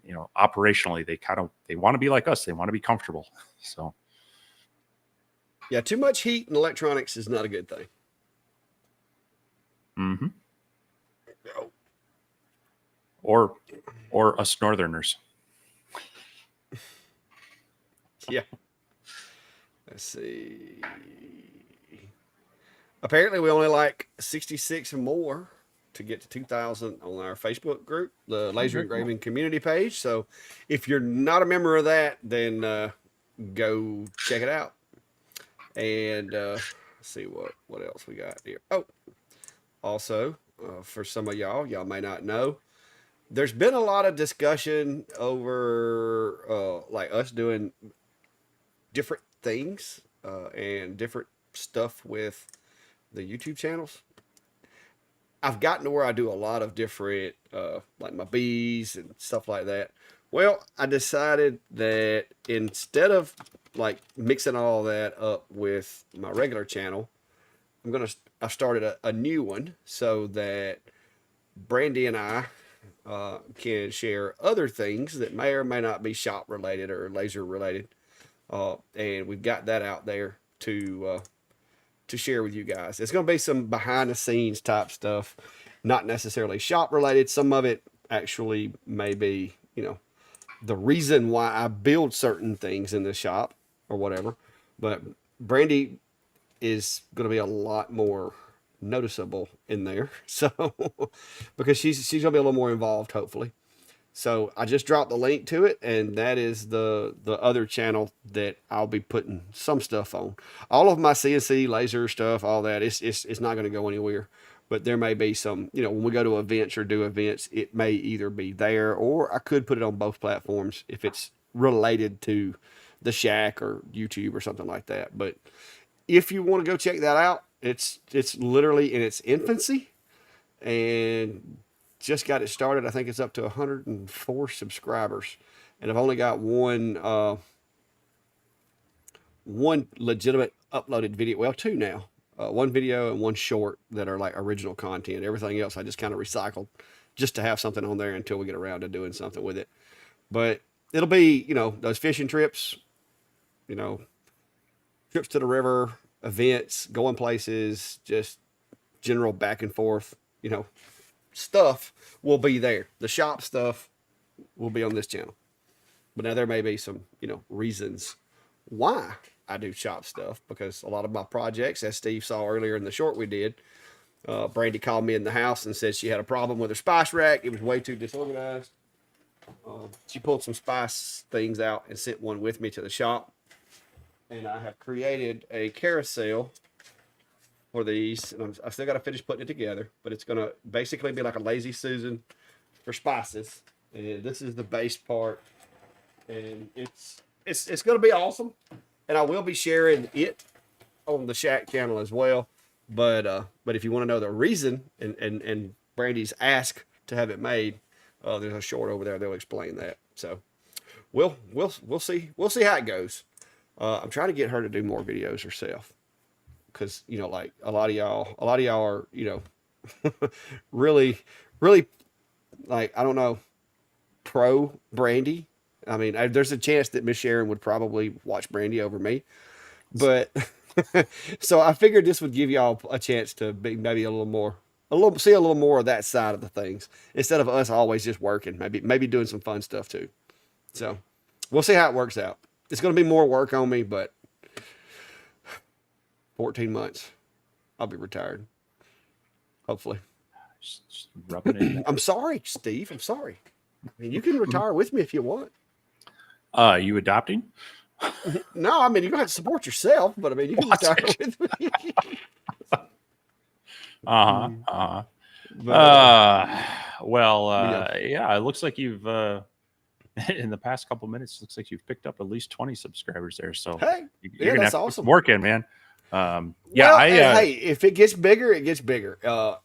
you know, operationally they want to be like us. They want to be comfortable. So yeah, too much heat in electronics is not a good thing. Mm-hmm. Or us Northerners. Yeah. Let's see. Apparently, we only like 66 and more to get to 2,000 on our Facebook group, the Laser Engraving Community page. So if you're not a member of that, then go check it out. And let's see what else we got here. Oh, also, for some of y'all may not know, there's been a lot of discussion over like us doing different things and different stuff with the YouTube channels. I've gotten to where I do a lot of different like my bees and stuff like that. Well, I decided that instead of like mixing all that up with my regular channel, I started a new one so that Brandy and I can share other things that may or may not be shop related or laser related. And we've got that out there to share with you guys. It's going to be some behind the scenes type stuff, not necessarily shop related. Some of it actually may be, you know, the reason why I build certain things in the shop or whatever. But Brandy is going to be a lot more noticeable in there. So, because she's going to be a little more involved, hopefully. So I just dropped the link to it, and that is the other channel that I'll be putting some stuff on. All of my CNC laser stuff, all that, it's not going to go anywhere. But there may be some, you know, when we go to events or do events, it may either be there, or I could put it on both platforms if it's related to the Shack or YouTube or something like that. But if you want to go check that out, it's literally in its infancy, and just got it started. I think it's up to 104 subscribers, and I've only got one legitimate uploaded video. Well, two now. One video and one short that are like original content. Everything else I just kind of recycled just to have something on there until we get around to doing something with it. But it'll be, you know, those fishing trips, you know, trips to the river, events, going places, just general back and forth, you know, stuff will be there. The shop stuff will be on this channel. But now there may be some, you know, reasons why I do shop stuff, because a lot of my projects, as Steve saw earlier in the short we did, Brandy called me in the house and said she had a problem with her spice rack. It was way too disorganized. She pulled some spice things out and sent one with me to the shop. And I have created a carousel for these, and I still got to finish putting it together, but it's going to basically be like a lazy Susan for spices. And this is the base part, and it's going to be awesome. And I will be sharing it on the Shack channel as well. But if you want to know the reason and Brandy's ask to have it made, there's a short over there. They'll explain that. So we'll see how it goes. I'm trying to get her to do more videos herself, because, you know, like a lot of y'all are, you know, really like, I don't know, pro Brandy. I mean, there's a chance that Miss Sharon would probably watch Brandy over me, but so I figured this would give y'all a chance to be maybe see a little more of that side of the things, instead of us always just working, maybe doing some fun stuff too. So we'll see how it works out. It's going to be more work on me, but 14 months, I'll be retired. Hopefully. Just rubbing it in. I'm sorry, Steve. I'm sorry. I mean, you can retire with me if you want. You adopting? No, I mean you're gonna have to support yourself, but I mean you can Watch start it. with me. Uh-huh. Uh-huh. But Well, yeah. yeah, it looks like you've in the past couple minutes, looks like you've picked up at least 20 subscribers there. So Hey, you're yeah, gonna that's have to put some awesome. work in, man. Yeah, Well, I hey, if it gets bigger, it gets bigger. I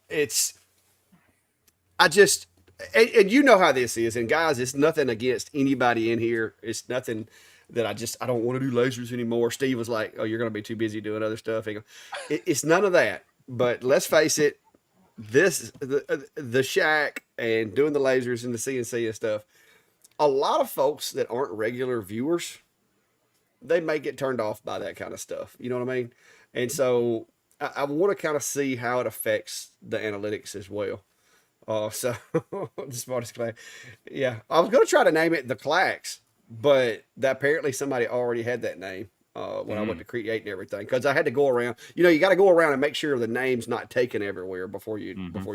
just, and you know how this is. And guys, it's nothing against anybody in here. It's nothing that I don't want to do lasers anymore. Steve was like, "Oh, you're going to be too busy doing other stuff." It's none of that. But let's face it, the shack and doing the lasers and the CNC and stuff. A lot of folks that aren't regular viewers, they may get turned off by that kind of stuff. You know what I mean? And so I want to kind of see how it affects the analytics as well. So the smartest class. Yeah, I was gonna try to name it the Clacks, but that apparently somebody already had that name when I went to create and everything. Because I had to go around. You know, you got to go around and make sure the name's not taken everywhere before you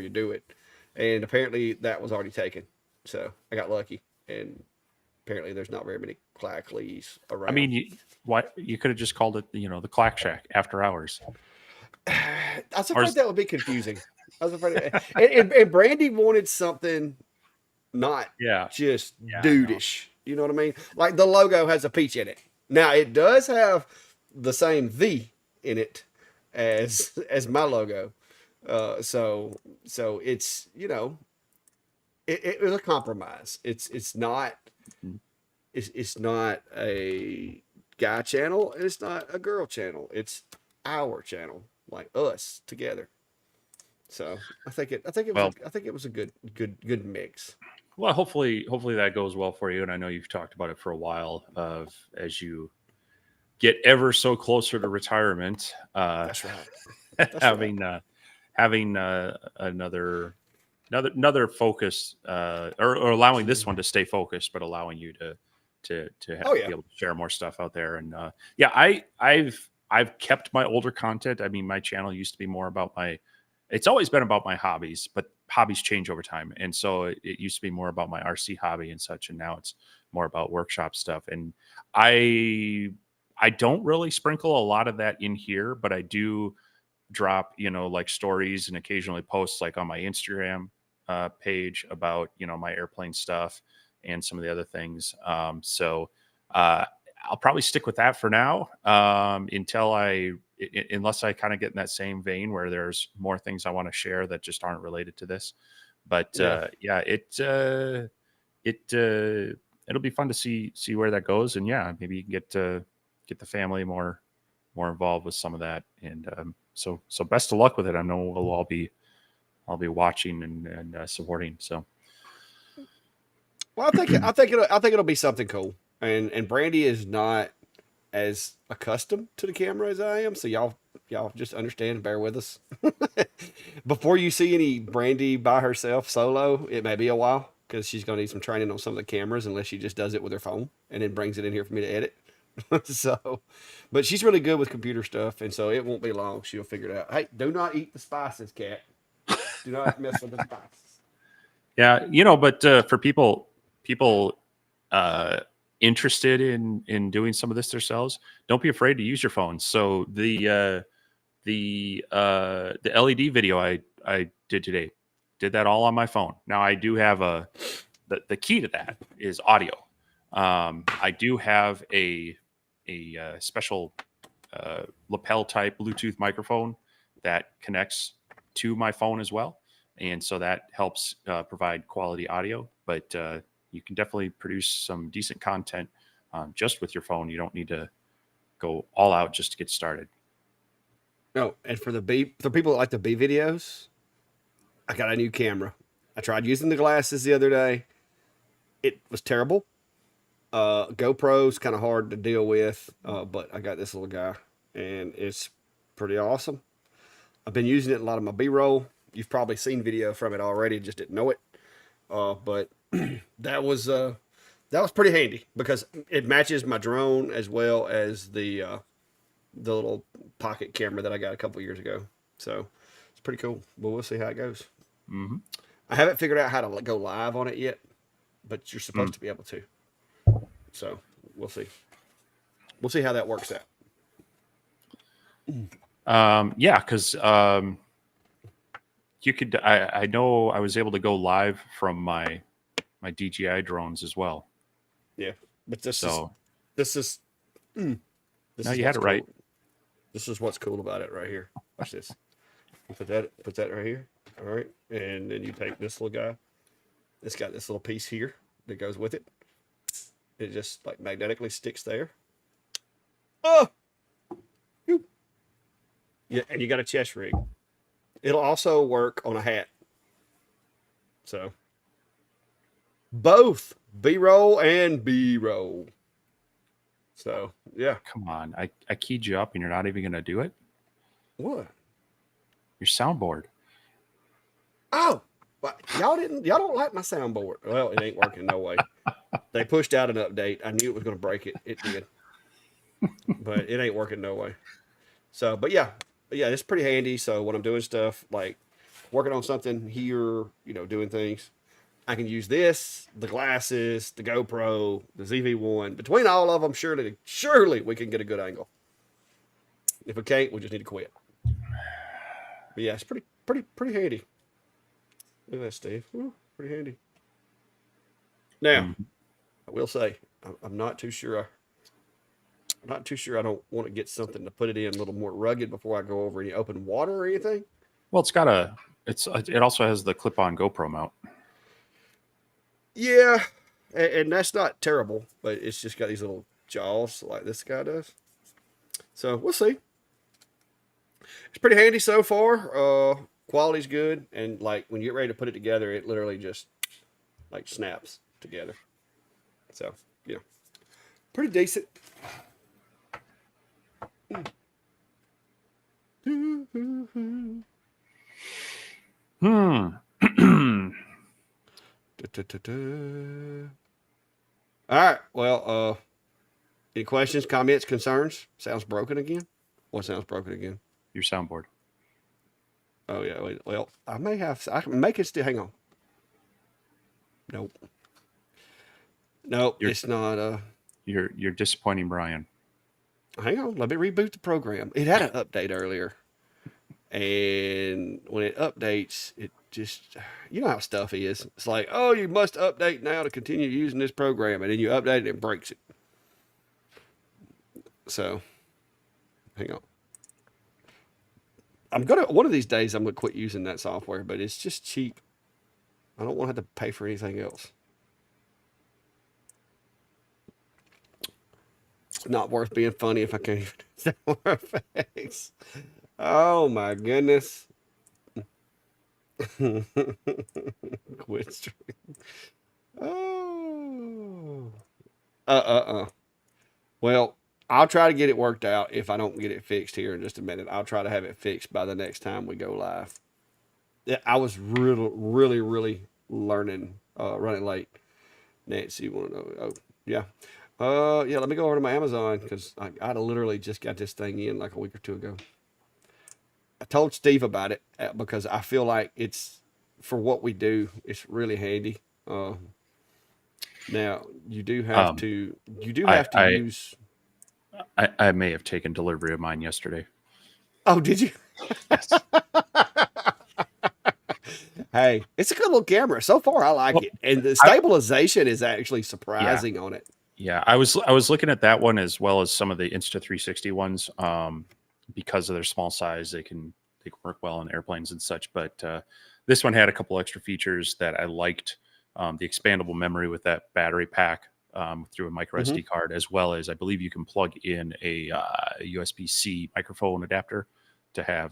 do it. And apparently that was already taken. So I got lucky, and apparently there's not very many Clackleys I around. mean, you could have just called it, the Clack Shack after hours. I was Or afraid is- that would be confusing. I was afraid, and Brandy wanted something not yeah, just yeah, I know. dudeish. You know what I mean? Like the logo has a peach in it. Now it does have the same V in it as my logo. So it's it was a compromise. Mhm. It's not a guy channel and it's not a girl channel. It's our channel, like us together. So Well, I think it was a good mix. well, hopefully that goes well for you. And I know you've talked about it for a while. Of as you get ever so closer to retirement, That's right. That's right. having another focus, or allowing this one to stay focused, but allowing you to Oh be yeah. able to share more stuff out there. And yeah, I've kept my older content. I mean, my channel used to be more about it's always been about my hobbies, but hobbies change over time. And so it used to be more about my RC hobby and such, and now it's more about workshop stuff. And I don't really sprinkle a lot of that in here, but I do drop, like stories and occasionally posts like on my Instagram page about, my airplane stuff and some of the other things. So I'll probably stick with that for now, unless I kind of get in that same vein where there's more things I want to share that just aren't related to this. But Yeah. yeah, it'll be fun to see where that goes. And yeah, maybe you can get the family more involved with some of that. And so best of luck with it. I know I'll be watching and supporting. So Well, I think it'll be something cool. And Brandy is not as accustomed to the camera as I am, so y'all just understand and bear with us. Before you see any Brandy by herself solo, it may be a while because she's gonna need some training on some of the cameras unless she just does it with her phone and then brings it in here for me to edit. So, but she's really good with computer stuff, and so it won't be long. She'll figure it out. Hey, do not eat the spices, cat. Do not mess with the spices. yeah, but for people uh, interested in doing some of this themselves, don't be afraid to use your phones. So the LED video I did today, did that all on my phone. Now I do have the key to that is audio. I do have a special lapel type Bluetooth microphone that connects to my phone as well, and so that helps provide quality audio. But you can definitely produce some decent content just with your phone. You don't need to go all out just to get started. No, and for people that like the B videos, I got a new camera. I tried using the glasses the other day. It was terrible. GoPro's kind of hard to deal with, but I got this little guy, and it's pretty awesome. I've been using it in a lot of my B-roll. You've probably seen video from it already, just didn't know it. But that was pretty handy because it matches my drone as well as the little pocket camera that I got a couple years ago. So it's pretty cool. But we'll see how it goes. Mm-hmm. I haven't figured out how to go live on it yet, but you're supposed to be able to. So we'll see. we'll see how that works out. Yeah, because you could. I know I was able to go live from my DJI drones as well. Yeah, but this So is no, you what's had it right. cool. This is what's cool about it right here. Watch this. Put that right here. All right, and then you take this little guy. It's got this little piece here that goes with it. It just like magnetically sticks there. Oh, yeah, and you got a chest rig. It'll also work on a hat. So both B-roll and B-roll. So yeah. Come on, I keyed you up, and you're not even going to do it. What? Your soundboard. Oh, but y'all don't like my soundboard. Well, it ain't working no way. They pushed out an update. I knew it was going to break it. It did. But it ain't working no way. So, but yeah, it's pretty handy. So when I'm doing stuff like working on something here, doing things, I can use this, the glasses, the GoPro, the ZV-1. Between all of them, surely we can get a good angle. If we can't, we just need to quit. But yeah, it's pretty handy. Look at that, Steve. Ooh, pretty handy. Now, I will say, I'm not too sure. I'm not too sure. I don't want to get something to put it in a little more rugged before I go over any open water or anything. Well, it also has the clip-on GoPro mount. Yeah, and that's not terrible, but it's just got these little jaws like this guy does. So we'll see. It's pretty handy so far. Quality's good, and like when you get ready to put it together, it literally just like snaps together. So yeah, pretty decent. All right. Well, any questions, comments, concerns? Sounds broken again? What sounds broken again? Your soundboard. Oh yeah. Well, I can make it still. Hang on. Nope. It's not. You're disappointing Brian. Hang on. Let me reboot the program. It had an update earlier, and when it updates, it just, how stuff is. It's like, oh, you must update now to continue using this program, and then you update it and it breaks it. So, hang on. One of these days, I'm gonna quit using that software, but it's just cheap. I don't want to have to pay for anything else. It's not worth being funny if I can't even do more effects. Oh my goodness. Quit stream. Oh. Well, I'll try to get it worked out. If I don't get it fixed here in just a minute, I'll try to have it fixed by the next time we go live. Yeah, I was really learning, running late. Nancy, you want to know? Oh, yeah. Yeah, let me go over to my Amazon because I literally just got this thing in like a week or two ago. I told Steve about it because I feel like it's, for what we do, it's really handy. Now you do have to use. I may have taken delivery of mine yesterday. Oh, did you? Yes. Hey, it's a good little camera. So far, I like it, and the stabilization is actually surprising on it. Yeah, I was looking at that one as well as some of the Insta360 ones. Because of their small size, they can work well on airplanes and such. But this one had a couple extra features that I liked. The expandable memory with that battery pack through a micro SD card, as well as I believe you can plug in a USB-C microphone adapter to have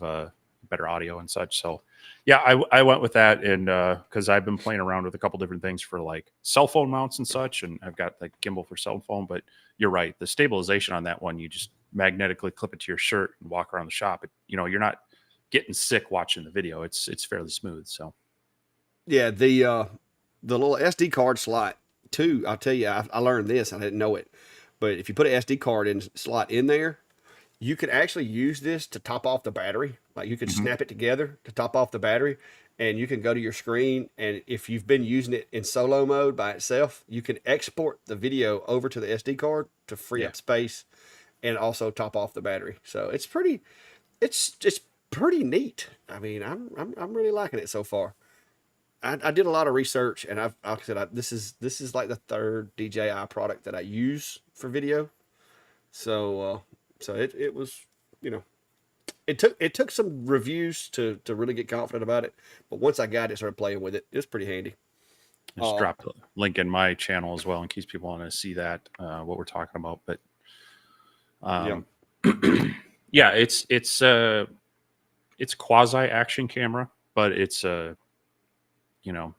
better audio and such. So yeah, I went with that, and because I've been playing around with a couple different things for like cell phone mounts and such, and I've got like gimbal for cell phone. But you're right, the stabilization on that one, you just magnetically clip it to your shirt and walk around the shop. You're not getting sick watching the video. It's fairly smooth. So yeah, the little SD card slot too. I'll tell you, I learned this. I didn't know it, but if you put an SD card slot in there, you could actually use this to top off the battery. Like you could snap it together to top off the battery, and you can go to your screen, and if you've been using it in solo mode by itself, you can export the video over to the SD card to free up space and also top off the battery. So it's pretty neat. I mean, I'm really liking it so far. I did a lot of research, and this is like the third DJI product that I use for video. So it was, you know, it took some reviews to really get confident about it, but once I got it, started playing with it, it's pretty handy. Just drop the link in my channel as well in case people want to see that what we're talking about. But yeah, it's quasi action camera, but it's you know,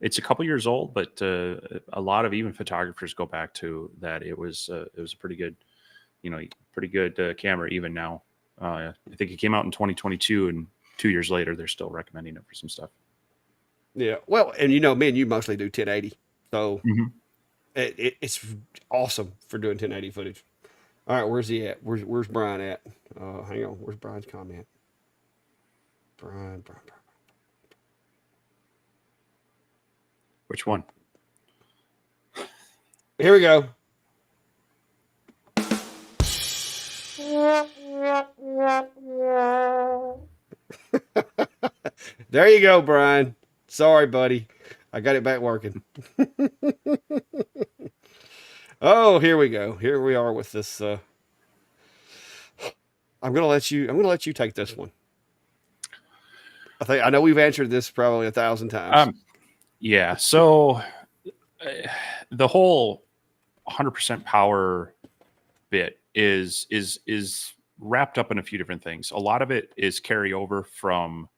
it's a couple years old, but a lot of even photographers go back to that. It was a pretty good, camera even now. I think it came out in 2022, and 2 years later, they're still recommending it for some stuff. Yeah, well, and me and you mostly do 1080, so it's awesome for doing 1080 footage. All right, where's he at? Where's Brian at? Hang on, where's Brian's comment? Brian. Which one? Here we go. There you go, Brian. Sorry, buddy. I got it back working. Oh, here we go. Here we are with this. I'm gonna let you take this one. I know we've answered this probably 1,000 times. Yeah. So the whole 100% power bit is wrapped up in a few different things. A lot of it is carryover from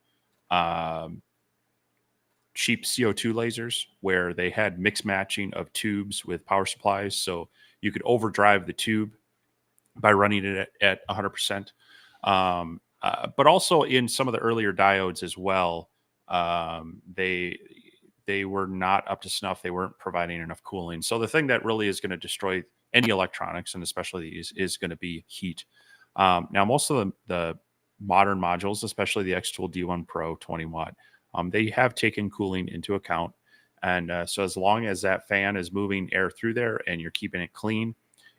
cheap CO2 lasers, where they had mix matching of tubes with power supplies, so you could overdrive the tube by running it at 100%. But also in some of the earlier diodes as well, they were not up to snuff. They weren't providing enough cooling. So the thing that really is going to destroy any electronics, and especially these, is going to be heat. Now, most of the modern modules, especially the X-Tool D1 Pro 20 watt, they have taken cooling into account. And so as long as that fan is moving air through there and you're keeping it clean,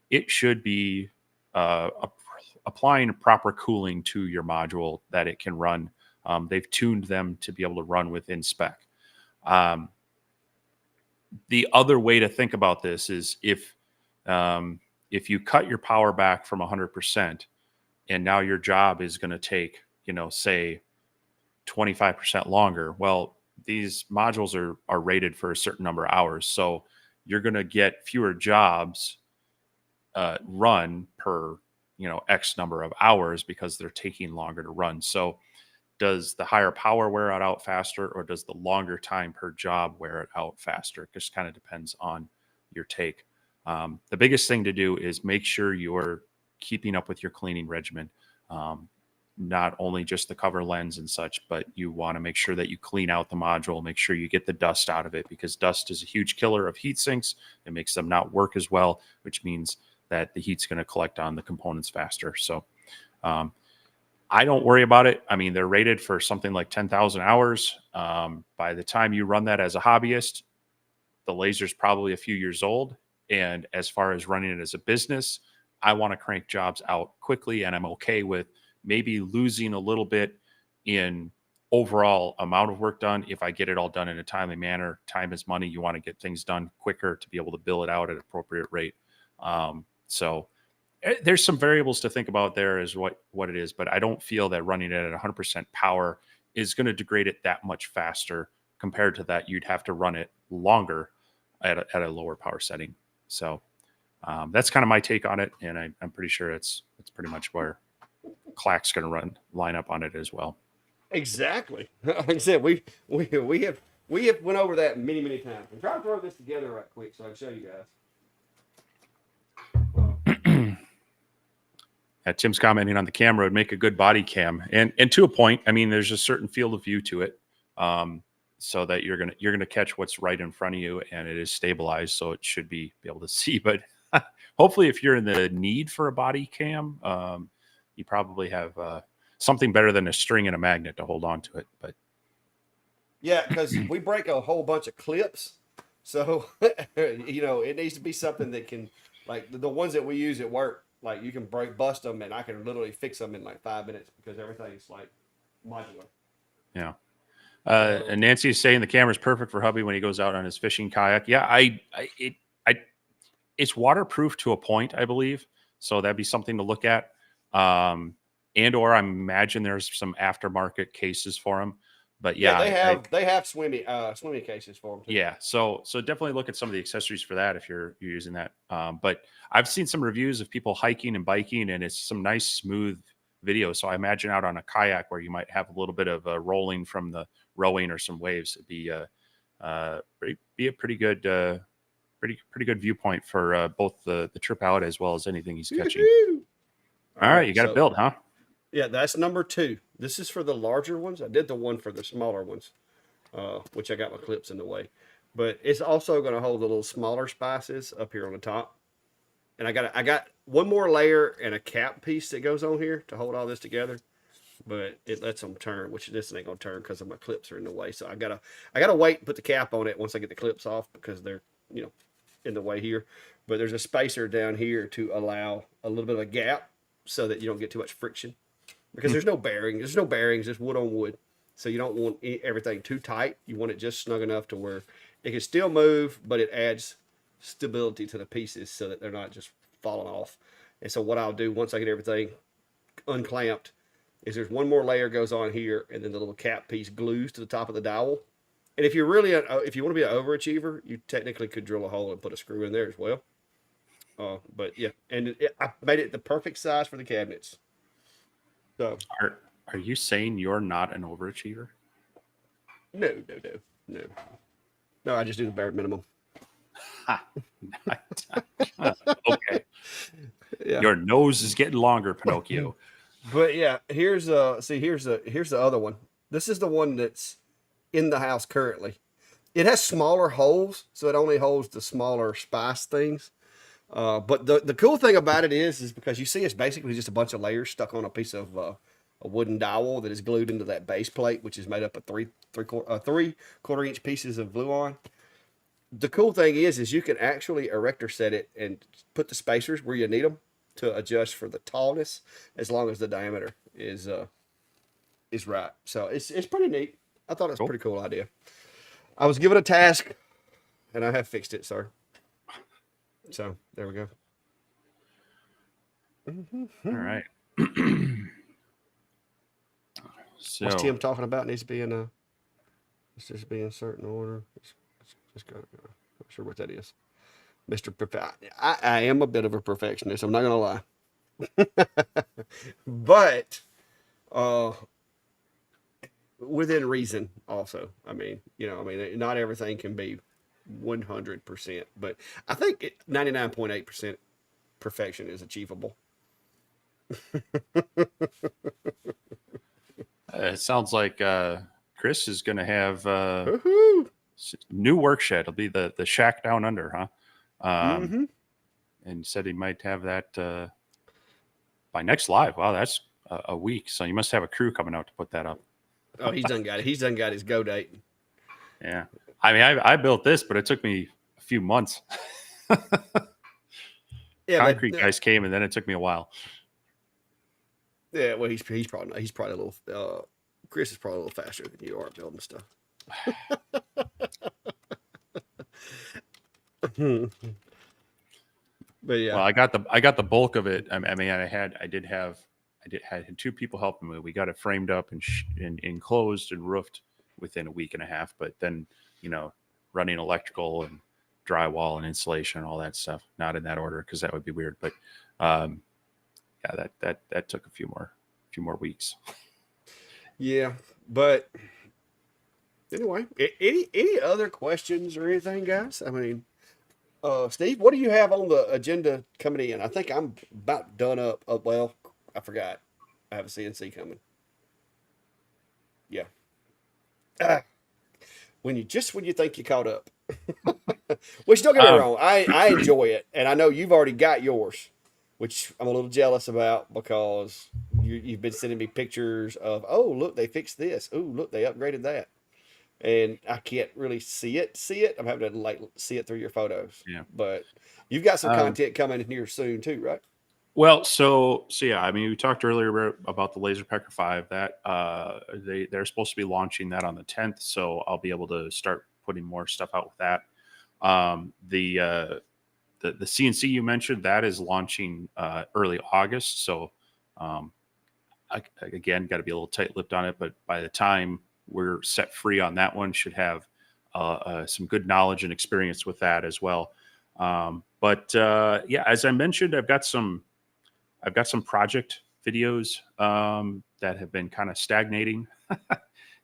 it should be applying proper cooling to your module that it can run. They've tuned them to be able to run within spec. The other way to think about this is if you cut your power back from 100%, and now your job is going to take, say 25% longer. Well, these modules are rated for a certain number of hours. So you're going to get fewer jobs run per, X number of hours because they're taking longer to run. So does the higher power wear it out faster, or does the longer time per job wear it out faster? It just kind of depends on your take. The biggest thing to do is make sure you're keeping up with your cleaning regimen. Not only just the cover lens and such, but you want to make sure that you clean out the module, make sure you get the dust out of it, because dust is a huge killer of heat sinks. It makes them not work as well, which means that the heat's going to collect on the components faster. So I don't worry about it. I mean, they're rated for something like 10,000 hours. By the time you run that as a hobbyist, the laser's probably a few years old. And as far as running it as a business, I want to crank jobs out quickly, and I'm okay with maybe losing a little bit in overall amount of work done if I get it all done in a timely manner. Time is money. You want to get things done quicker to be able to bill it out at an appropriate rate. So there's some variables to think about there as what it is, but I don't feel that running it at 100% power is going to degrade it that much faster. Compared to that, you'd have to run it longer at a lower power setting. So that's kind of my take on it, and I'm pretty sure it's pretty much where Clack's going to line up on it as well. Exactly. Like I said, we have went over that many times. I'm trying to throw this together right quick so I can show you guys. Tim's commenting on the camera would make a good body cam, and to a point. I mean, there's a certain field of view to it, so that you're gonna catch what's right in front of you, and it is stabilized, so it should be able to see. But hopefully, if you're in the need for a body cam, you probably have something better than a string and a magnet to hold on to it. But Yeah, because we break a whole bunch of clips. So, it needs to be something that can, like the ones that we use at work, like you can bust them and I can literally fix them in like 5 minutes because everything's like modular. Yeah. And Nancy is saying the camera's perfect for hubby when he goes out on his fishing kayak. Yeah, it's waterproof to a point, I believe. So that'd be something to look at. And or I imagine there's some aftermarket cases for them. But yeah, they have swimming cases for them too. Yeah, so definitely look at some of the accessories for that if you're using that. But I've seen some reviews of people hiking and biking, and it's some nice smooth videos. So I imagine out on a kayak where you might have a little bit of rolling from the rowing or some waves, it'd be a pretty good viewpoint for both the trip out as well as anything he's catching. All right, you got to build, huh? Yeah, that's number 2. This is for the larger ones. I did the one for the smaller ones, which I got my clips in the way. But it's also going to hold the little smaller spices up here on the top. And I got one more layer and a cap piece that goes on here to hold all this together. But it lets them turn, which this ain't going to turn because my clips are in the way. So I gotta wait and put the cap on it once I get the clips off because they're, in the way here. But there's a spacer down here to allow a little bit of a gap so that you don't get too much friction. Because there's no bearings, just wood on wood. So you don't want everything too tight. You want it just snug enough to where it can still move, but it adds stability to the pieces so that they're not just falling off. And so what I'll do once I get everything unclamped is there's one more layer goes on here, and then the little cap piece glues to the top of the dowel. And if you want to be an overachiever, you technically could drill a hole and put a screw in there as well. But yeah, and I made it the perfect size for the cabinets. So are you saying you're not an overachiever? No. I just do the bare minimum. Okay. Yeah. Your nose is getting longer, Pinocchio. But yeah, here's the other one. This is the one that's in the house currently. It has smaller holes, so it only holds the smaller spice things. But the cool thing about it is because you see it's basically just a bunch of layers stuck on a piece of a wooden dowel that is glued into that base plate, which is made up of three-quarter inch pieces of glue-on. The cool thing is you can actually erector set it and put the spacers where you need them to adjust for the tallness, as long as the diameter is right. So it's pretty neat. I thought it was a pretty cool idea. I was given a task, and I have fixed it, sir. So there we go. All right. So what's Tim talking about? Needs to be in a certain order. Just go. Not sure what that is. Mr. Perfect. I am a bit of a perfectionist. I'm not gonna lie. But within reason also. I mean, not everything can be 100%, but I think 99.8% perfection is achievable. It sounds like Chris is going to have new work shed. It'll be the shack down under, huh? And said he might have that by next live. Wow, that's a week. So you must have a crew coming out to put that up. Oh, he's done got it. He's done got his go date. Yeah. I mean, I built this, but it took me a few months. Yeah, concrete guys came, and then it took me a while. Yeah, well, he's probably a little. Chris is probably a little faster than you are building stuff. But yeah, well, I got the bulk of it. I mean, I had 2 people helping me. We got it framed up and enclosed and roofed within a week and a half. But then, running electrical and drywall and insulation and all that stuff, not in that order because that would be weird. But yeah, that took a few more weeks. Yeah, but anyway, any other questions or anything, guys? I mean, Steve, what do you have on the agenda coming in? I think I'm about done up. Oh, well, I forgot. I have a CNC coming. Yeah. When you think you caught up. Which, don't get me wrong, I enjoy it, and I know you've already got yours, which I'm a little jealous about because you've been sending me pictures of, oh, look, they fixed this. Oh, look, they upgraded that. and I can't really see it. I'm having to like see it through your photos. Yeah. But you've got some Um, content coming in here soon too, right? Well, so yeah, I mean, we talked earlier about the Laser Pecker 5. That they're supposed to be launching that on the 10th, so I'll be able to start putting more stuff out with that. The CNC you mentioned, that is launching early August, so um, again, got to be a little tight-lipped on it. But by the time we're set free on that one, should have some good knowledge and experience with that as well. But yeah, as I mentioned, I've got some project videos that have been kind of stagnating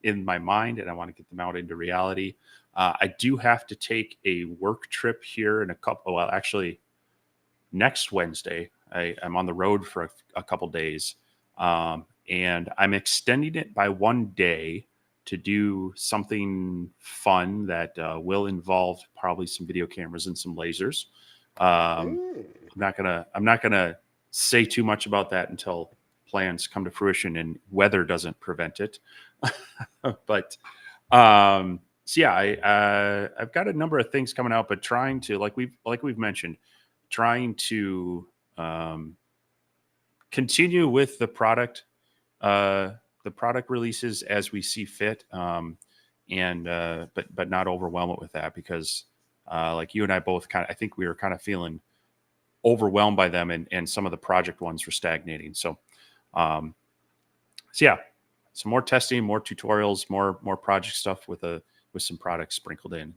in my mind, and I want to get them out into reality. I do have to take a work trip here in a couple. Well, actually, next Wednesday, I'm on the road for a couple days, and I'm extending it by one day to do something fun that will involve probably some video cameras and some lasers. Mm. I'm not gonna say too much about that until plans come to fruition and weather doesn't prevent it. But so yeah, I've got a number of things coming out, but trying to like we've mentioned, trying to um, continue with uh, the product releases as we see fit, and but not overwhelm it with that because like you and I both I think we were kind of feeling overwhelmed by them, and some of the project ones were stagnating. Um, so yeah, some more testing, more tutorials, more project stuff with some products sprinkled in.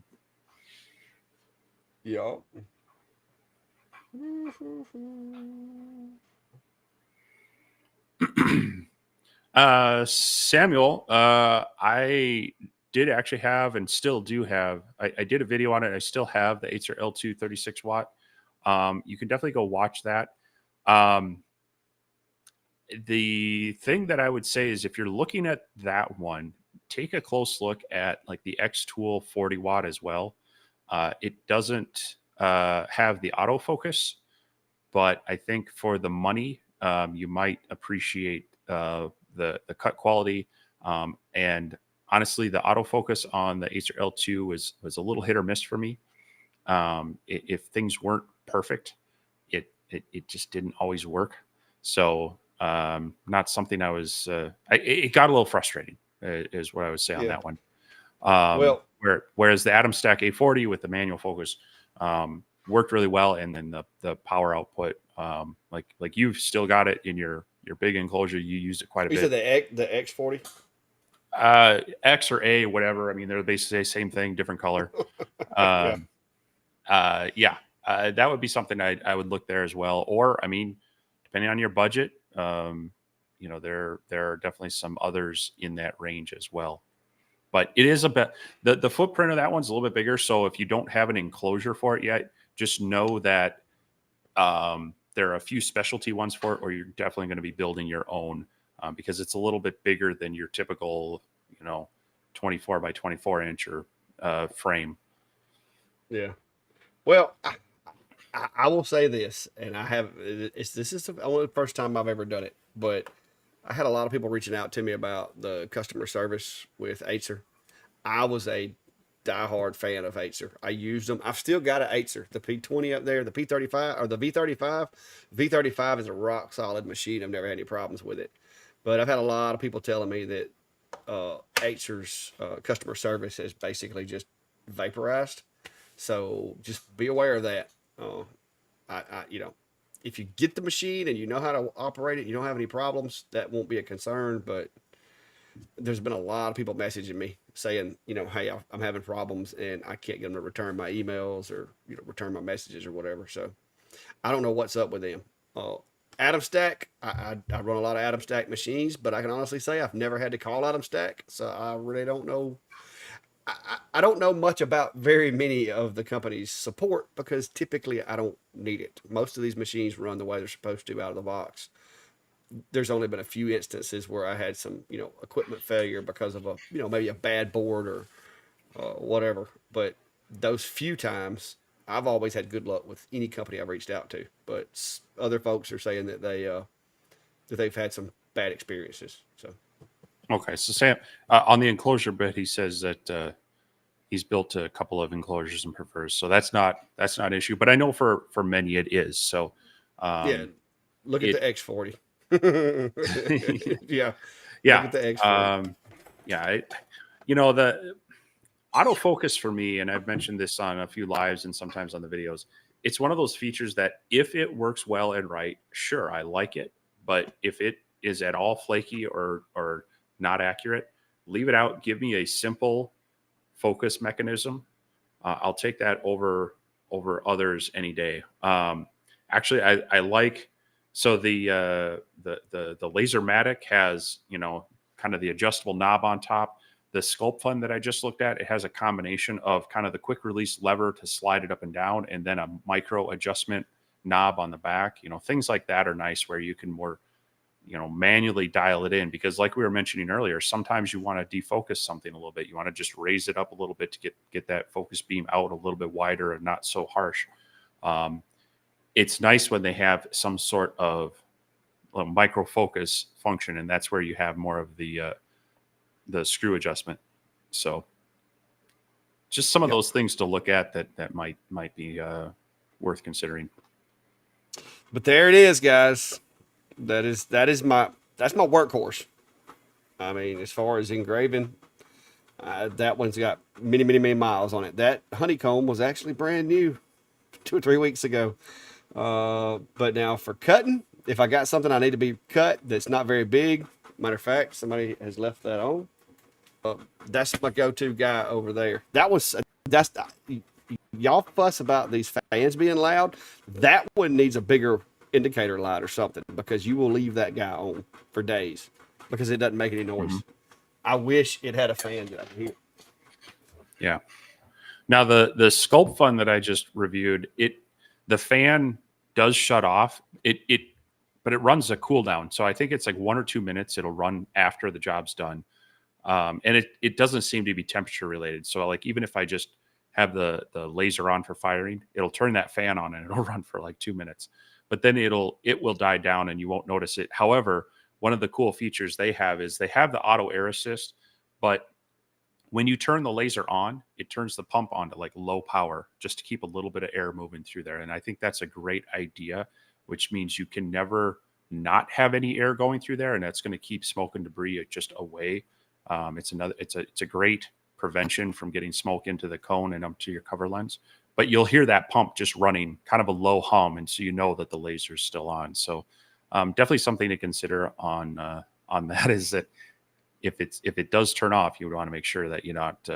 Yeah. Samuel, I did actually have and still do have. I did a video on it. I still have the Acer L2 36 watt. You can definitely go watch that. Um, the thing that I would say is if you're looking at that one, take a close look at like the X Tool 40 watt as well. It doesn't have the autofocus, but I think for the money, you might appreciate the cut quality. And honestly, the autofocus on the Acer L2 was a little hit or miss for me. If things weren't perfect, it just didn't always work. So not something I was. It got a little frustrating, is what I would say on Yeah. that one. Well, Whereas the Atom Stack A40 with the manual focus worked really well, and then the power output, like you've still got it in your big enclosure. You used it quite a you said bit. the X40. X or A, whatever. I mean, they're basically the same thing, different color. Yeah. Um, yeah, that would be something I would look there as well. Or, I mean, depending on your budget, there are definitely some others in that range as well. But it is a bit the footprint of that one's a little bit bigger. So if you don't have an enclosure for it yet, just know that there are a few specialty ones for it, or you're definitely going to be building your own because it's a little bit bigger than your typical, 24 by 24 inch or frame. Yeah. Well, I will say this, and this is only the first time I've ever done it, but I had a lot of people reaching out to me about the customer service with Acer. I was a diehard fan of Acer. I used them. I've still got an Acer, the P20 up there, the P35 or the V35. V35 is a rock solid machine. I've never had any problems with it, but I've had a lot of people telling me that Acer's customer service is basically just vaporized. So just be aware of that. If you get the machine and you know how to operate it, you don't have any problems, that won't be a concern. But there's been a lot of people messaging me saying, hey, I'm having problems and I can't get them to return my emails or, return my messages or whatever. So I don't know what's up with them. Atom Stack, I run a lot of Atom Stack machines, but I can honestly say I've never had to call Atom Stack. So I really don't know. I don't know much about very many of the company's support because typically I don't need it. Most of these machines run the way they're supposed to out of the box. There's only been a few instances where I had some, equipment failure because of maybe a bad board or whatever. But those few times, I've always had good luck with any company I've reached out to. But other folks are saying that they've had some bad experiences. So Okay, so Sam, on the enclosure bit, he says that he's built a couple of enclosures and prefers, so that's not an issue. But I know for many it is. So Yeah, look at it the X40. Yeah, look yeah, at the X40. yeah. The autofocus for me, and I've mentioned this on a few lives and sometimes on the videos. It's one of those features that if it works well and right, sure, I like it. But if it is at all flaky or not accurate, leave it out. Give me a simple focus mechanism. I'll take that over others any day. Actually, I like so the Lasermatic has kind of the adjustable knob on top. The Sculpt Fun that I just looked at, it has a combination of kind of the quick release lever to slide it up and down, and then a micro adjustment knob on the back. Things like that are nice where you can more manually dial it in, because like we were mentioning earlier, sometimes you want to defocus something a little bit. You want to just raise it up a little bit to get that focus beam out a little bit wider and not so harsh. It's nice when they have some sort of micro focus function, and that's where you have more of the screw adjustment. So just some of those things to look at that might be worth considering. But there it is, guys. That's my workhorse. I mean, as far as engraving, that one's got many miles on it. That honeycomb was actually brand new 2 or 3 weeks ago. But now for cutting, if I got something I need to be cut that's not very big, matter of fact, somebody has left that on. That's my go-to guy over there. Y'all fuss about these fans being loud. That one needs a bigger indicator light or something, because you will leave that guy on for days because it doesn't make any noise. Mm-hmm. I wish it had a fan down here. Yeah. Now the Sculpt Fun that I just reviewed, the fan does shut off. But it runs a cooldown. So I think it's like 1 or 2 minutes. It'll run after the job's done. And it doesn't seem to be temperature related. So like even if I just have the laser on for firing, it'll turn that fan on and it'll run for like 2 minutes. But then it will die down and you won't notice it. However, one of the cool features they have is they have the auto air assist, but when you turn the laser on, it turns the pump on to like low power just to keep a little bit of air moving through there. And I think that's a great idea, which means you can never not have any air going through there, and that's going to keep smoke and debris just away. It's a great prevention from getting smoke into the cone and up to your cover lens. But you'll hear that pump just running, kind of a low hum, and so you know that the laser's still on. So definitely something to consider on that is that if it does turn off, you would want to make sure that you're not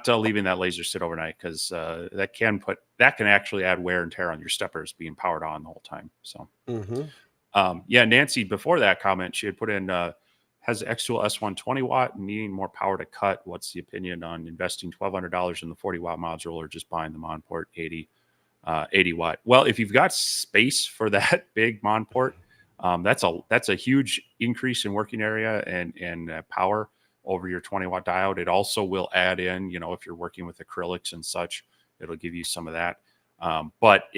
leaving that laser sit overnight, because that can actually add wear and tear on your steppers being powered on the whole time. So, Nancy, before that comment, she had put in has the X-Tool S1 20 watt needing more power to cut. What's the opinion on investing $1,200 in the 40 watt module or just buying the Mon port 80 watt? Well, if you've got space for that big Mon port, that's a huge increase in working area and power over your 20 watt diode. It also will add in, if you're working with acrylics and such, it'll give you some of that. But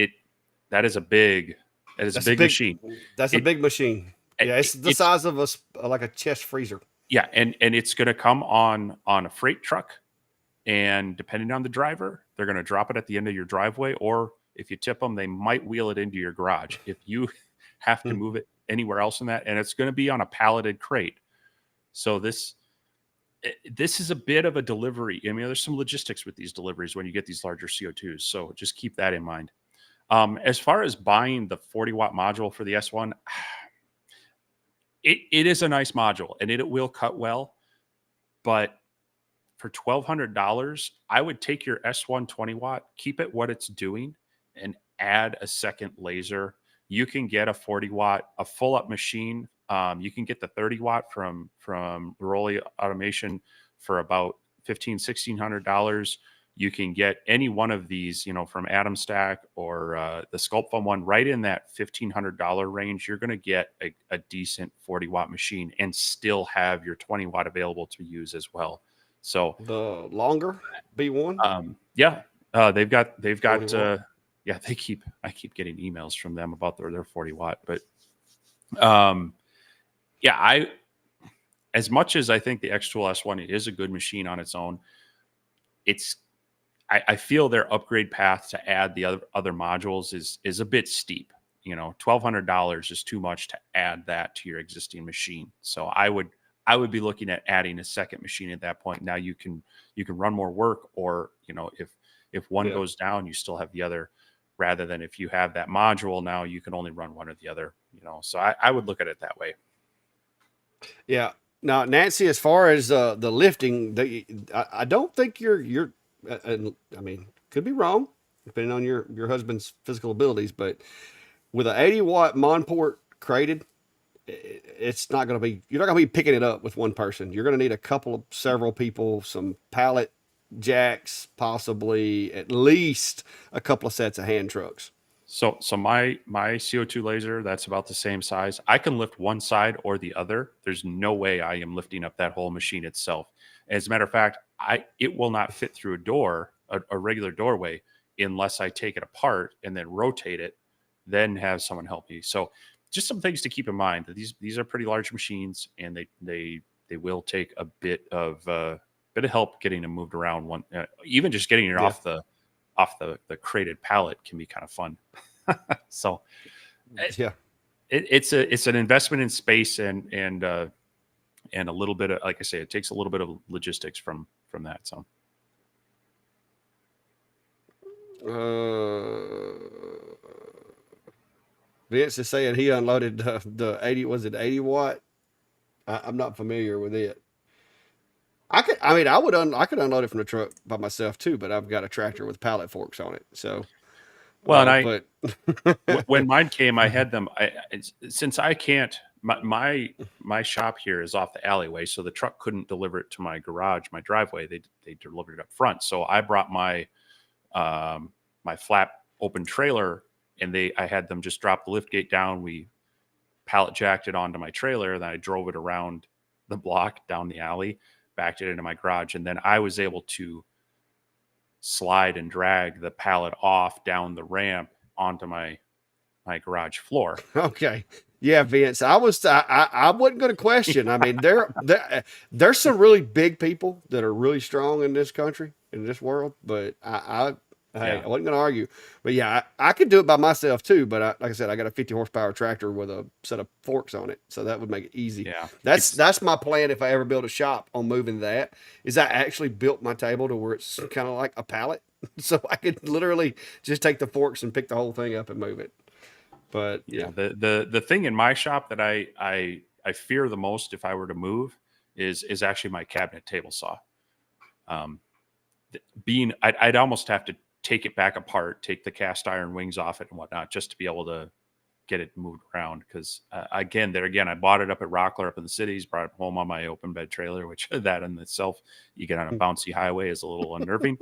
that is a big machine. That's a big machine. Yeah, it's the size of like a chest freezer. Yeah, and it's going to come on a freight truck, and depending on the driver, they're going to drop it at the end of your driveway, or if you tip them, they might wheel it into your garage if you have to move it anywhere else in that. And it's going to be on a palleted crate. So this is a bit of a delivery. I mean, there's some logistics with these deliveries when you get these larger CO2s. So just keep that in mind. As far as buying the 40 watt module for the S1, it is a nice module and it will cut well, but for $1,200, I would take your S1 20 watt, keep it what it's doing, and add a second laser. You can get a 40 watt, a full up machine. You can get the 30 watt from Roli Automation for about $1,500-$1,600. You can get any one of these, from Atom Stack or the Sculpt Fun one, right in that $1,500 range. You're going to get a decent 40 watt machine and still have your 20 watt available to use as well. So the longer B1, they've got I keep getting emails from them about their 40 watt, but Yeah, as much as I think the X-Tool S1 is a good machine on its own, I feel their upgrade path to add the other modules is a bit steep. You know, $1,200 is too much to add that to your existing machine. So I would be looking at adding a second machine at that point. Now you can run more work, or you know, if one goes down, you still have the other, rather than if you have that module, now you can only run one or the other. You know, so I would look at it that way. Yeah. Now, Nancy, as far as the lifting, I don't think you're. I mean, could be wrong, depending on your husband's physical abilities, but with an 80-watt Monport crated, it's not going to be. You're not going to be picking it up with one person. You're going to need several people, some pallet jacks, possibly at least a couple of sets of hand trucks. So my CO2 laser, that's about the same size. I can lift one side or the other. There's no way I am lifting up that whole machine itself. As a matter of fact, it will not fit through a regular doorway, unless I take it apart and then rotate it, then have someone help me. So just some things to keep in mind, that these are pretty large machines, and they will take a bit of help getting them moved around. Even just getting it off the crated pallet can be kind of fun. So it's an investment in space and a little bit of, like I say, it takes a little bit of logistics from that. So Vince is saying he unloaded the 80. Was it 80-watt? I'm not familiar with it. I could unload it from the truck by myself too, but I've got a tractor with pallet forks on it. So, but when mine came, I had them. Since I can't, my shop here is off the alleyway, so the truck couldn't deliver it to my garage, my driveway. They delivered it up front. So I brought my my flat open trailer, and I had them just drop the lift gate down. We pallet jacked it onto my trailer, then I drove it around the block, down the alley, backed it into my garage, and then I was able to slide and drag the pallet off down the ramp onto my garage floor. Okay. Yeah, Vince, I wasn't going to question. I mean, there's some really big people that are really strong in this country, in this world, but I wasn't going to argue. But yeah, I could do it by myself too. But like I said, I got a 50 horsepower tractor with a set of forks on it, so that would make it easy. Yeah, that's my plan. If I ever build a shop on moving that, is I actually built my table to where it's kind of like a pallet, so I could literally just take the forks and pick the whole thing up and move it. But yeah, the thing in my shop that I fear the most if I were to move is actually my cabinet table saw. I'd almost have to take it back apart, take the cast iron wings off it and whatnot, just to be able to get it moved around. Because again, I bought it up at Rockler up in the cities, brought it home on my open bed trailer, which that in itself, you get on a bouncy highway, is a little unnerving.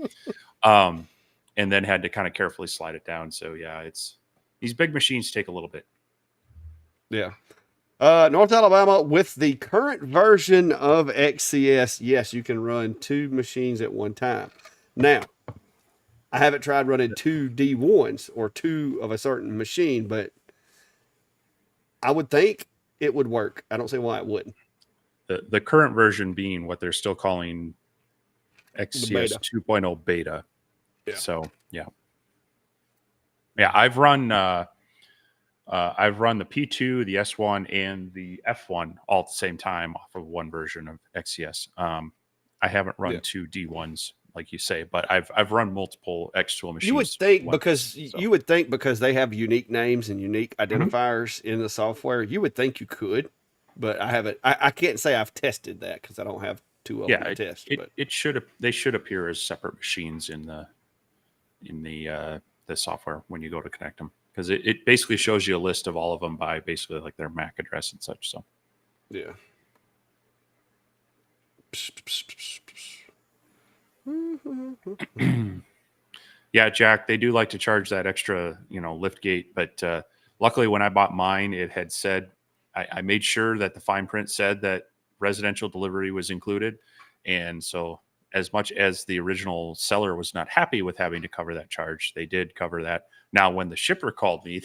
And then had to kind of carefully slide it down. So yeah, these big machines take a little bit. Yeah. North Alabama, with the current version of XCS, yes, you can run two machines at one time. Now, I haven't tried running two D1s or two of a certain machine, but I would think it would work. I don't see why it wouldn't. The current version being what they're still calling XCS 2.0 beta. Yeah. So yeah. I've run the P2, the S1, and the F1 all at the same time off of one version of XCS. I haven't run two D1s like you say, but I've run multiple X-Tool machines. You would think because they have unique names and unique identifiers in the software, you would think you could, but I haven't. I can't say I've tested that because I don't have two of them to test. They should appear as separate machines in the software when you go to connect them, because it basically shows you a list of all of them by basically like their MAC address and such. So yeah. Yeah, Jack, they do like to charge that extra, lift gate. But luckily, when I bought mine, it had said, I made sure that the fine print said that residential delivery was included. And so as much as the original seller was not happy with having to cover that charge, they did cover that. Now, when the shipper called me,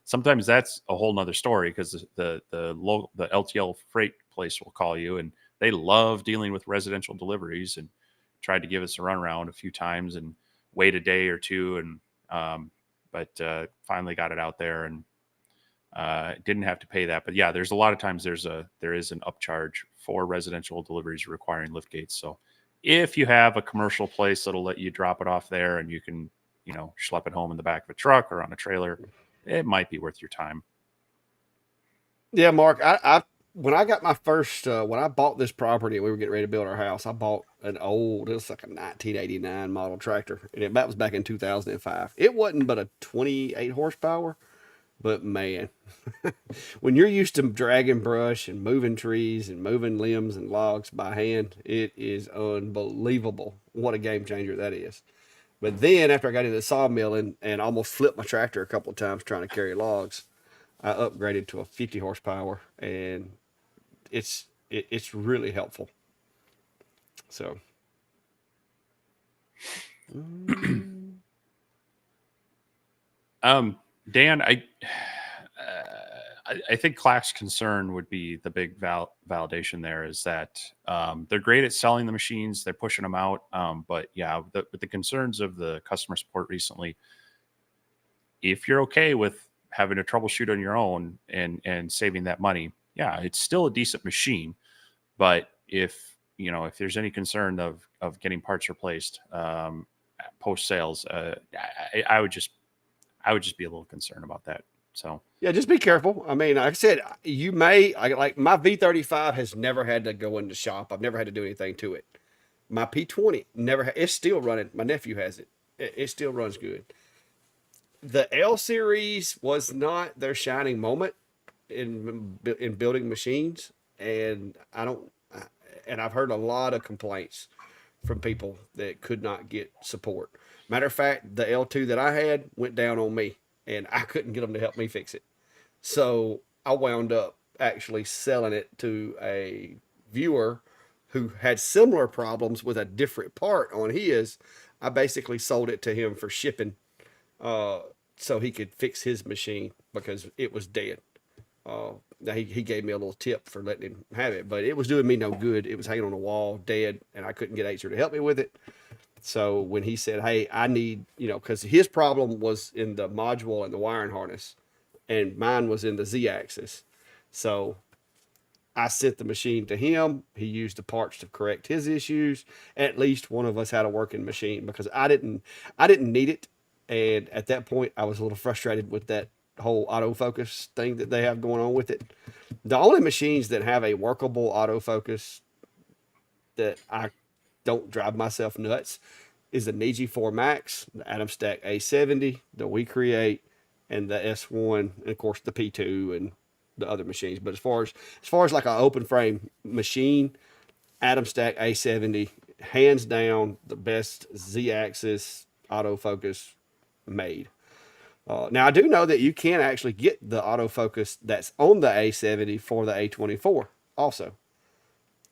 sometimes that's a whole nother story, because the LTL freight place will call you, and they love dealing with residential deliveries, and tried to give us a runaround a few times and wait a day or two, and but finally got it out there, and didn't have to pay that. But yeah, there's a lot of times there is an upcharge for residential deliveries requiring lift gates. So if you have a commercial place that'll let you drop it off there, and you can, schlep it home in the back of a truck or on a trailer, it might be worth your time. Yeah, Mark, I when I got my first when I bought this property and we were getting ready to build our house, I bought it was like a 1989 model tractor, and that was back in 2005. It wasn't but a 28 horsepower, but man, when you're used to dragging brush and moving trees and moving limbs and logs by hand, it is unbelievable what a game changer that is. But then after I got into sawmilling and almost flipped my tractor a couple of times trying to carry logs, I upgraded to a 50 horsepower, and it's really helpful. So, Dan, I think Clack's concern would be the big validation there, is that they're great at selling the machines, they're pushing them out, but yeah, with the concerns of the customer support recently, if you're okay with having to troubleshoot on your own and saving that money, yeah, it's still a decent machine. But if there's any concern of getting parts replaced post sales, I would just be a little concerned about that. So yeah, just be careful. I mean, like I said, like my V35 has never had to go in the shop. I've never had to do anything to it. My P20 it's still running. My nephew has it. It still runs good. The L series was not their shining moment in building machines, and I've heard a lot of complaints from people that could not get support. Matter of fact, the L2 that I had went down on me, and I couldn't get them to help me fix it. So I wound up actually selling it to a viewer who had similar problems with a different part on his. I basically sold it to him for shipping, so he could fix his machine because it was dead. He gave me a little tip for letting him have it, but it was doing me no good. It was hanging on the wall, dead, and I couldn't get Acer to help me with it. So when he said, "Hey, I need," because his problem was in the module and the wiring harness, and mine was in the Z-axis. So I sent the machine to him. He used the parts to correct his issues. At least one of us had a working machine, because I didn't need it. And at that point, I was a little frustrated with that whole autofocus thing that they have going on with it. The only machines that have a workable autofocus that I don't drive myself nuts is the Niji 4 Max, the Atom Stack A70, the We Create, and the S1, and of course the P2 and the other machines. But as far as like an open frame machine, Atom Stack A70, hands down the best Z-axis autofocus made. Now I do know that you can actually get the autofocus that's on the A70 for the A24 also,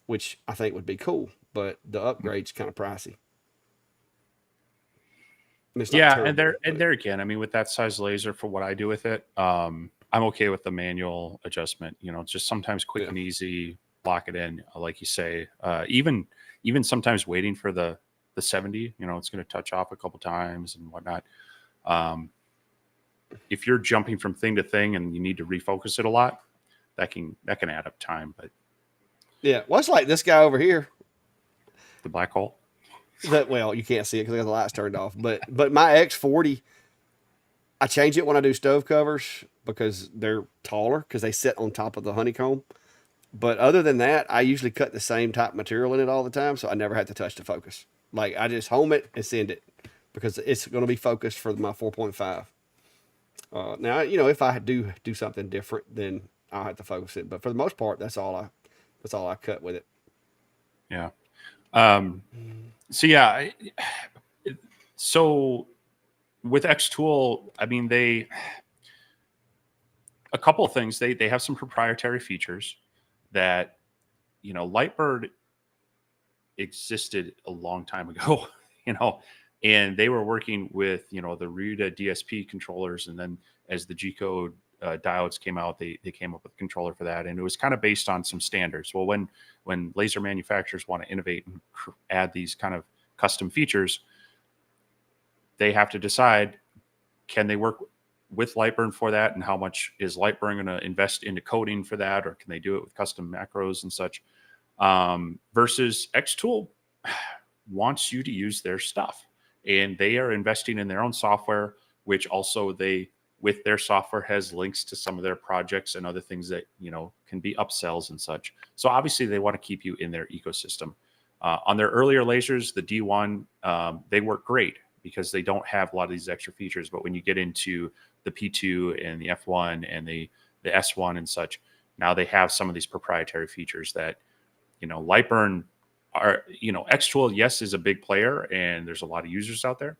which I think would be cool, but the upgrade's kind of pricey. I mean, it's not yeah, terrible, and there again, I mean, with that size laser, for what I do with it, I'm okay with the manual adjustment. It's just sometimes quick and easy, lock it in, like you say. Even sometimes waiting for the 70, it's going to touch off a couple times and whatnot. If you're jumping from thing to thing and you need to refocus it a lot, that can add up time. But yeah, well, it's like this guy over here. The black hole. Well, you can't see it because I got the lights turned off. But my X40, I change it when I do stove covers because they're taller because they sit on top of the honeycomb. But other than that, I usually cut the same type material in it all the time, so I never have to touch the focus. Like I just home it and send it because it's going to be focused for my 4.5. Now, if I do something different, then I'll have to focus it. But for the most part, that's all I cut with it. Yeah. So yeah. So with Xtool, I mean, a couple of things. They have some proprietary features that, Lightbird existed a long time ago, and they were working with, the Ruta DSP controllers. And then as the G-code diodes came out, they came up with a controller for that. And it was kind of based on some standards. Well, when laser manufacturers want to innovate and add these kind of custom features, they have to decide, can they work with Lightburn for that? And how much is Lightburn going to invest into coding for that? Or can they do it with custom macros and such? Versus Xtool wants you to use their stuff, and they are investing in their own software, which also with their software has links to some of their projects and other things that, can be upsells and such. So obviously they want to keep you in their ecosystem. On their earlier lasers, the D1, they work great because they don't have a lot of these extra features. But when you get into the P2 and the F1 and the S1 and such, now they have some of these proprietary features that, Lightburn are, Xtool, yes, is a big player and there's a lot of users out there.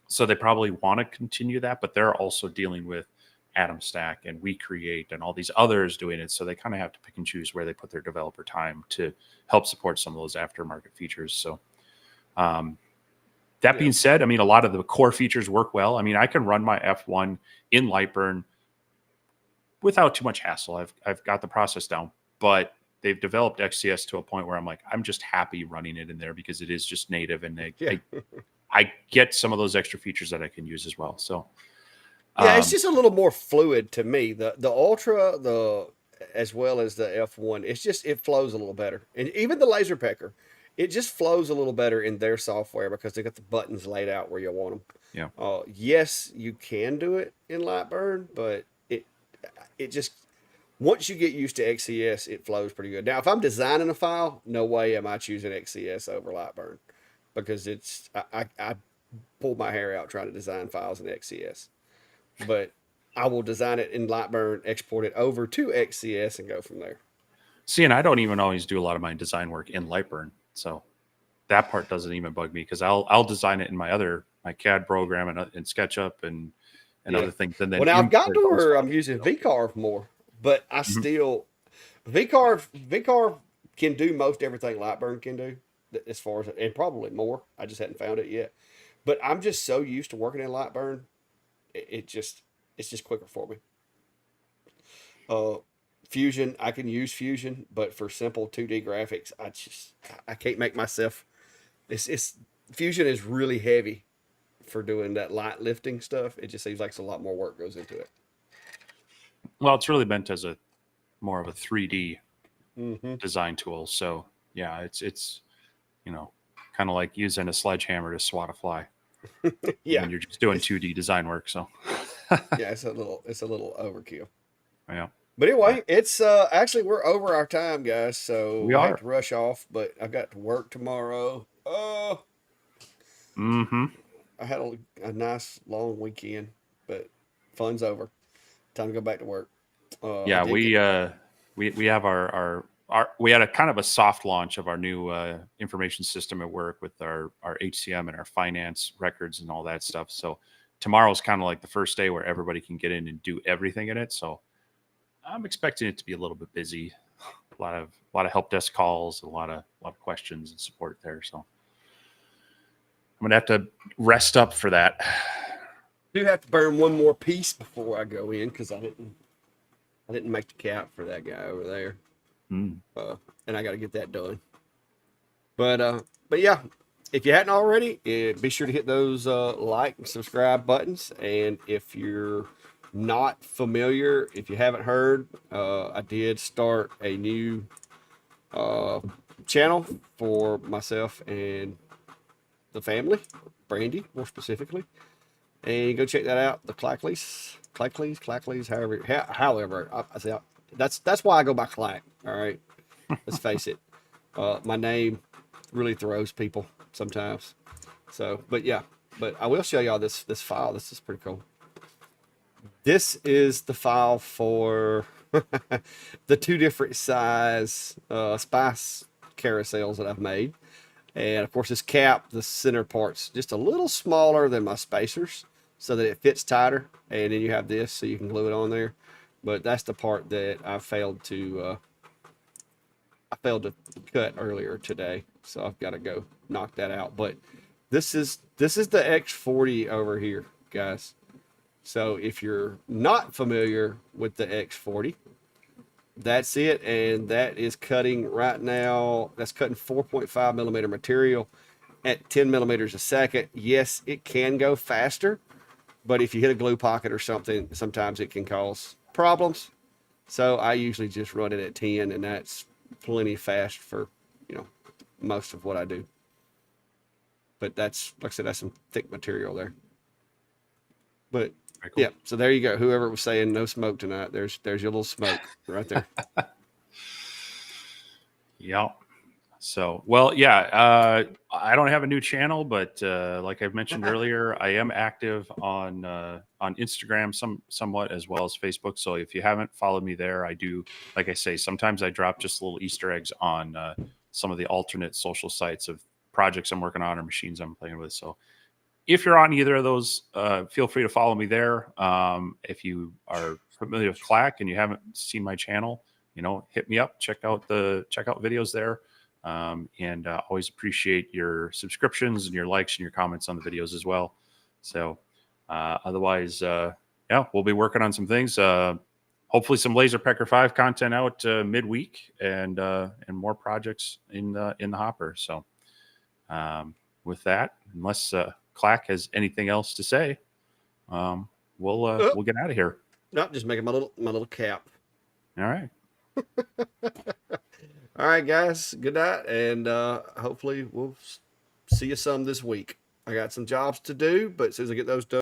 So they probably want to continue that, but they're also dealing with Atom Stack and We Create and all these others doing it. So they kind of have to pick and choose where they put their developer time to help support some of those aftermarket features. So that being said, I mean, a lot of the core features work well. I mean, I can run my F1 in Lightburn without too much hassle. I've got the process down, but they've developed XCS to a point where I'm like, I'm just happy running it in there because it is just native, and I get some of those extra features that I can use as well. So it's just a little more fluid to me. The Ultra, as well as the F1, it flows a little better. And even the Laser Pecker, it just flows a little better in their software because they got the buttons laid out where you want them. Yeah. Yes, you can do it in Lightburn, but it just, once you get used to XCS, it flows pretty good. Now, if I'm designing a file, no way am I choosing XCS over Lightburn, because I pull my hair out trying to design files in XCS. But I will design it in Lightburn, export it over to XCS, and go from there. See, and I don't even always do a lot of my design work in Lightburn, so that part doesn't even bug me, because I'll design it in my CAD program and SketchUp and other things. And then now I've got to where I'm using VCarve more, but I still VCarve can do most everything Lightburn can do, as far as, and probably more. I just hadn't found it yet. But I'm just so used to working in Lightburn, it's just quicker for me. Fusion, I can use Fusion, but for simple 2D graphics, I can't make myself. Fusion is really heavy for doing that light lifting stuff. It just seems like a lot more work goes into it. Well, it's really meant as more of a 3D design tool. So yeah, it's kind of like using a sledgehammer to swat a fly. Yeah, when you're just doing 2D design work. So yeah, it's a little overkill. Yeah. But anyway, it's actually, we're over our time, guys. So we have to rush off, but I've got to work tomorrow. I had a nice long weekend, but fun's over. Time to go back to work. Yeah, we have we had a kind of a soft launch of our new information system at work with our HCM and our finance records and all that stuff. So tomorrow's kind of like the first day where everybody can get in and do everything in it. So I'm expecting it to be a little bit busy. A lot of help desk calls, a lot of questions and support there. So I'm gonna have to rest up for that. I do have to burn one more piece before I go in, because I didn't make the cap for that guy over there. And I got to get that done. But yeah, if you hadn't already, be sure to hit those like and subscribe buttons. And if you're not familiar, if you haven't heard, I did start a new channel for myself and the family, Brandy more specifically. And go check that out. The Clackleys, however I say, that's why I go by Clack. All right, let's face it. My name really throws people sometimes. So, but I will show y'all this file. This is pretty cool. This is the file for the two different size spice carousels that I've made. And of course, this cap, the center part's just a little smaller than my spacers, so that it fits tighter. And then you have this, so you can glue it on there. But that's the part that I failed to I failed to cut earlier today, so I've got to go knock that out. But this is the X40 over here, guys. So if you're not familiar with the X40, that's it, and that is cutting right now. That's cutting 4.5 millimeter material at 10 millimeters a second. Yes, it can go faster, but if you hit a glue pocket or something, sometimes it can cause problems. So I usually just run it at 10, and that's plenty fast for, most of what I do. But that's, like I said, that's some thick material there. But Very cool. yeah, so there you go. Whoever was saying no smoke tonight, there's your little smoke right there. Yeah. So, well, yeah, I don't have a new channel, but like I've mentioned earlier, I am active on Instagram somewhat, as well as Facebook. So if you haven't followed me there, I do, like I say, sometimes I drop just little Easter eggs on some of the alternate social sites of projects I'm working on or machines I'm playing with. So if you're on either of those, feel free to follow me there. If you are familiar with Clack and you haven't seen my channel, hit me up, check out videos there. And always appreciate your subscriptions and your likes and your comments on the videos as well. So otherwise, yeah, we'll be working on some things. Hopefully some Laser Pecker 5 content out midweek, and more projects in the hopper. So with that, unless Clack has anything else to say, we'll get out of here. No, just making my little cap. All right. All right, guys. Good night, and hopefully we'll see you some this week. I got some jobs to do, but as soon as I get those done.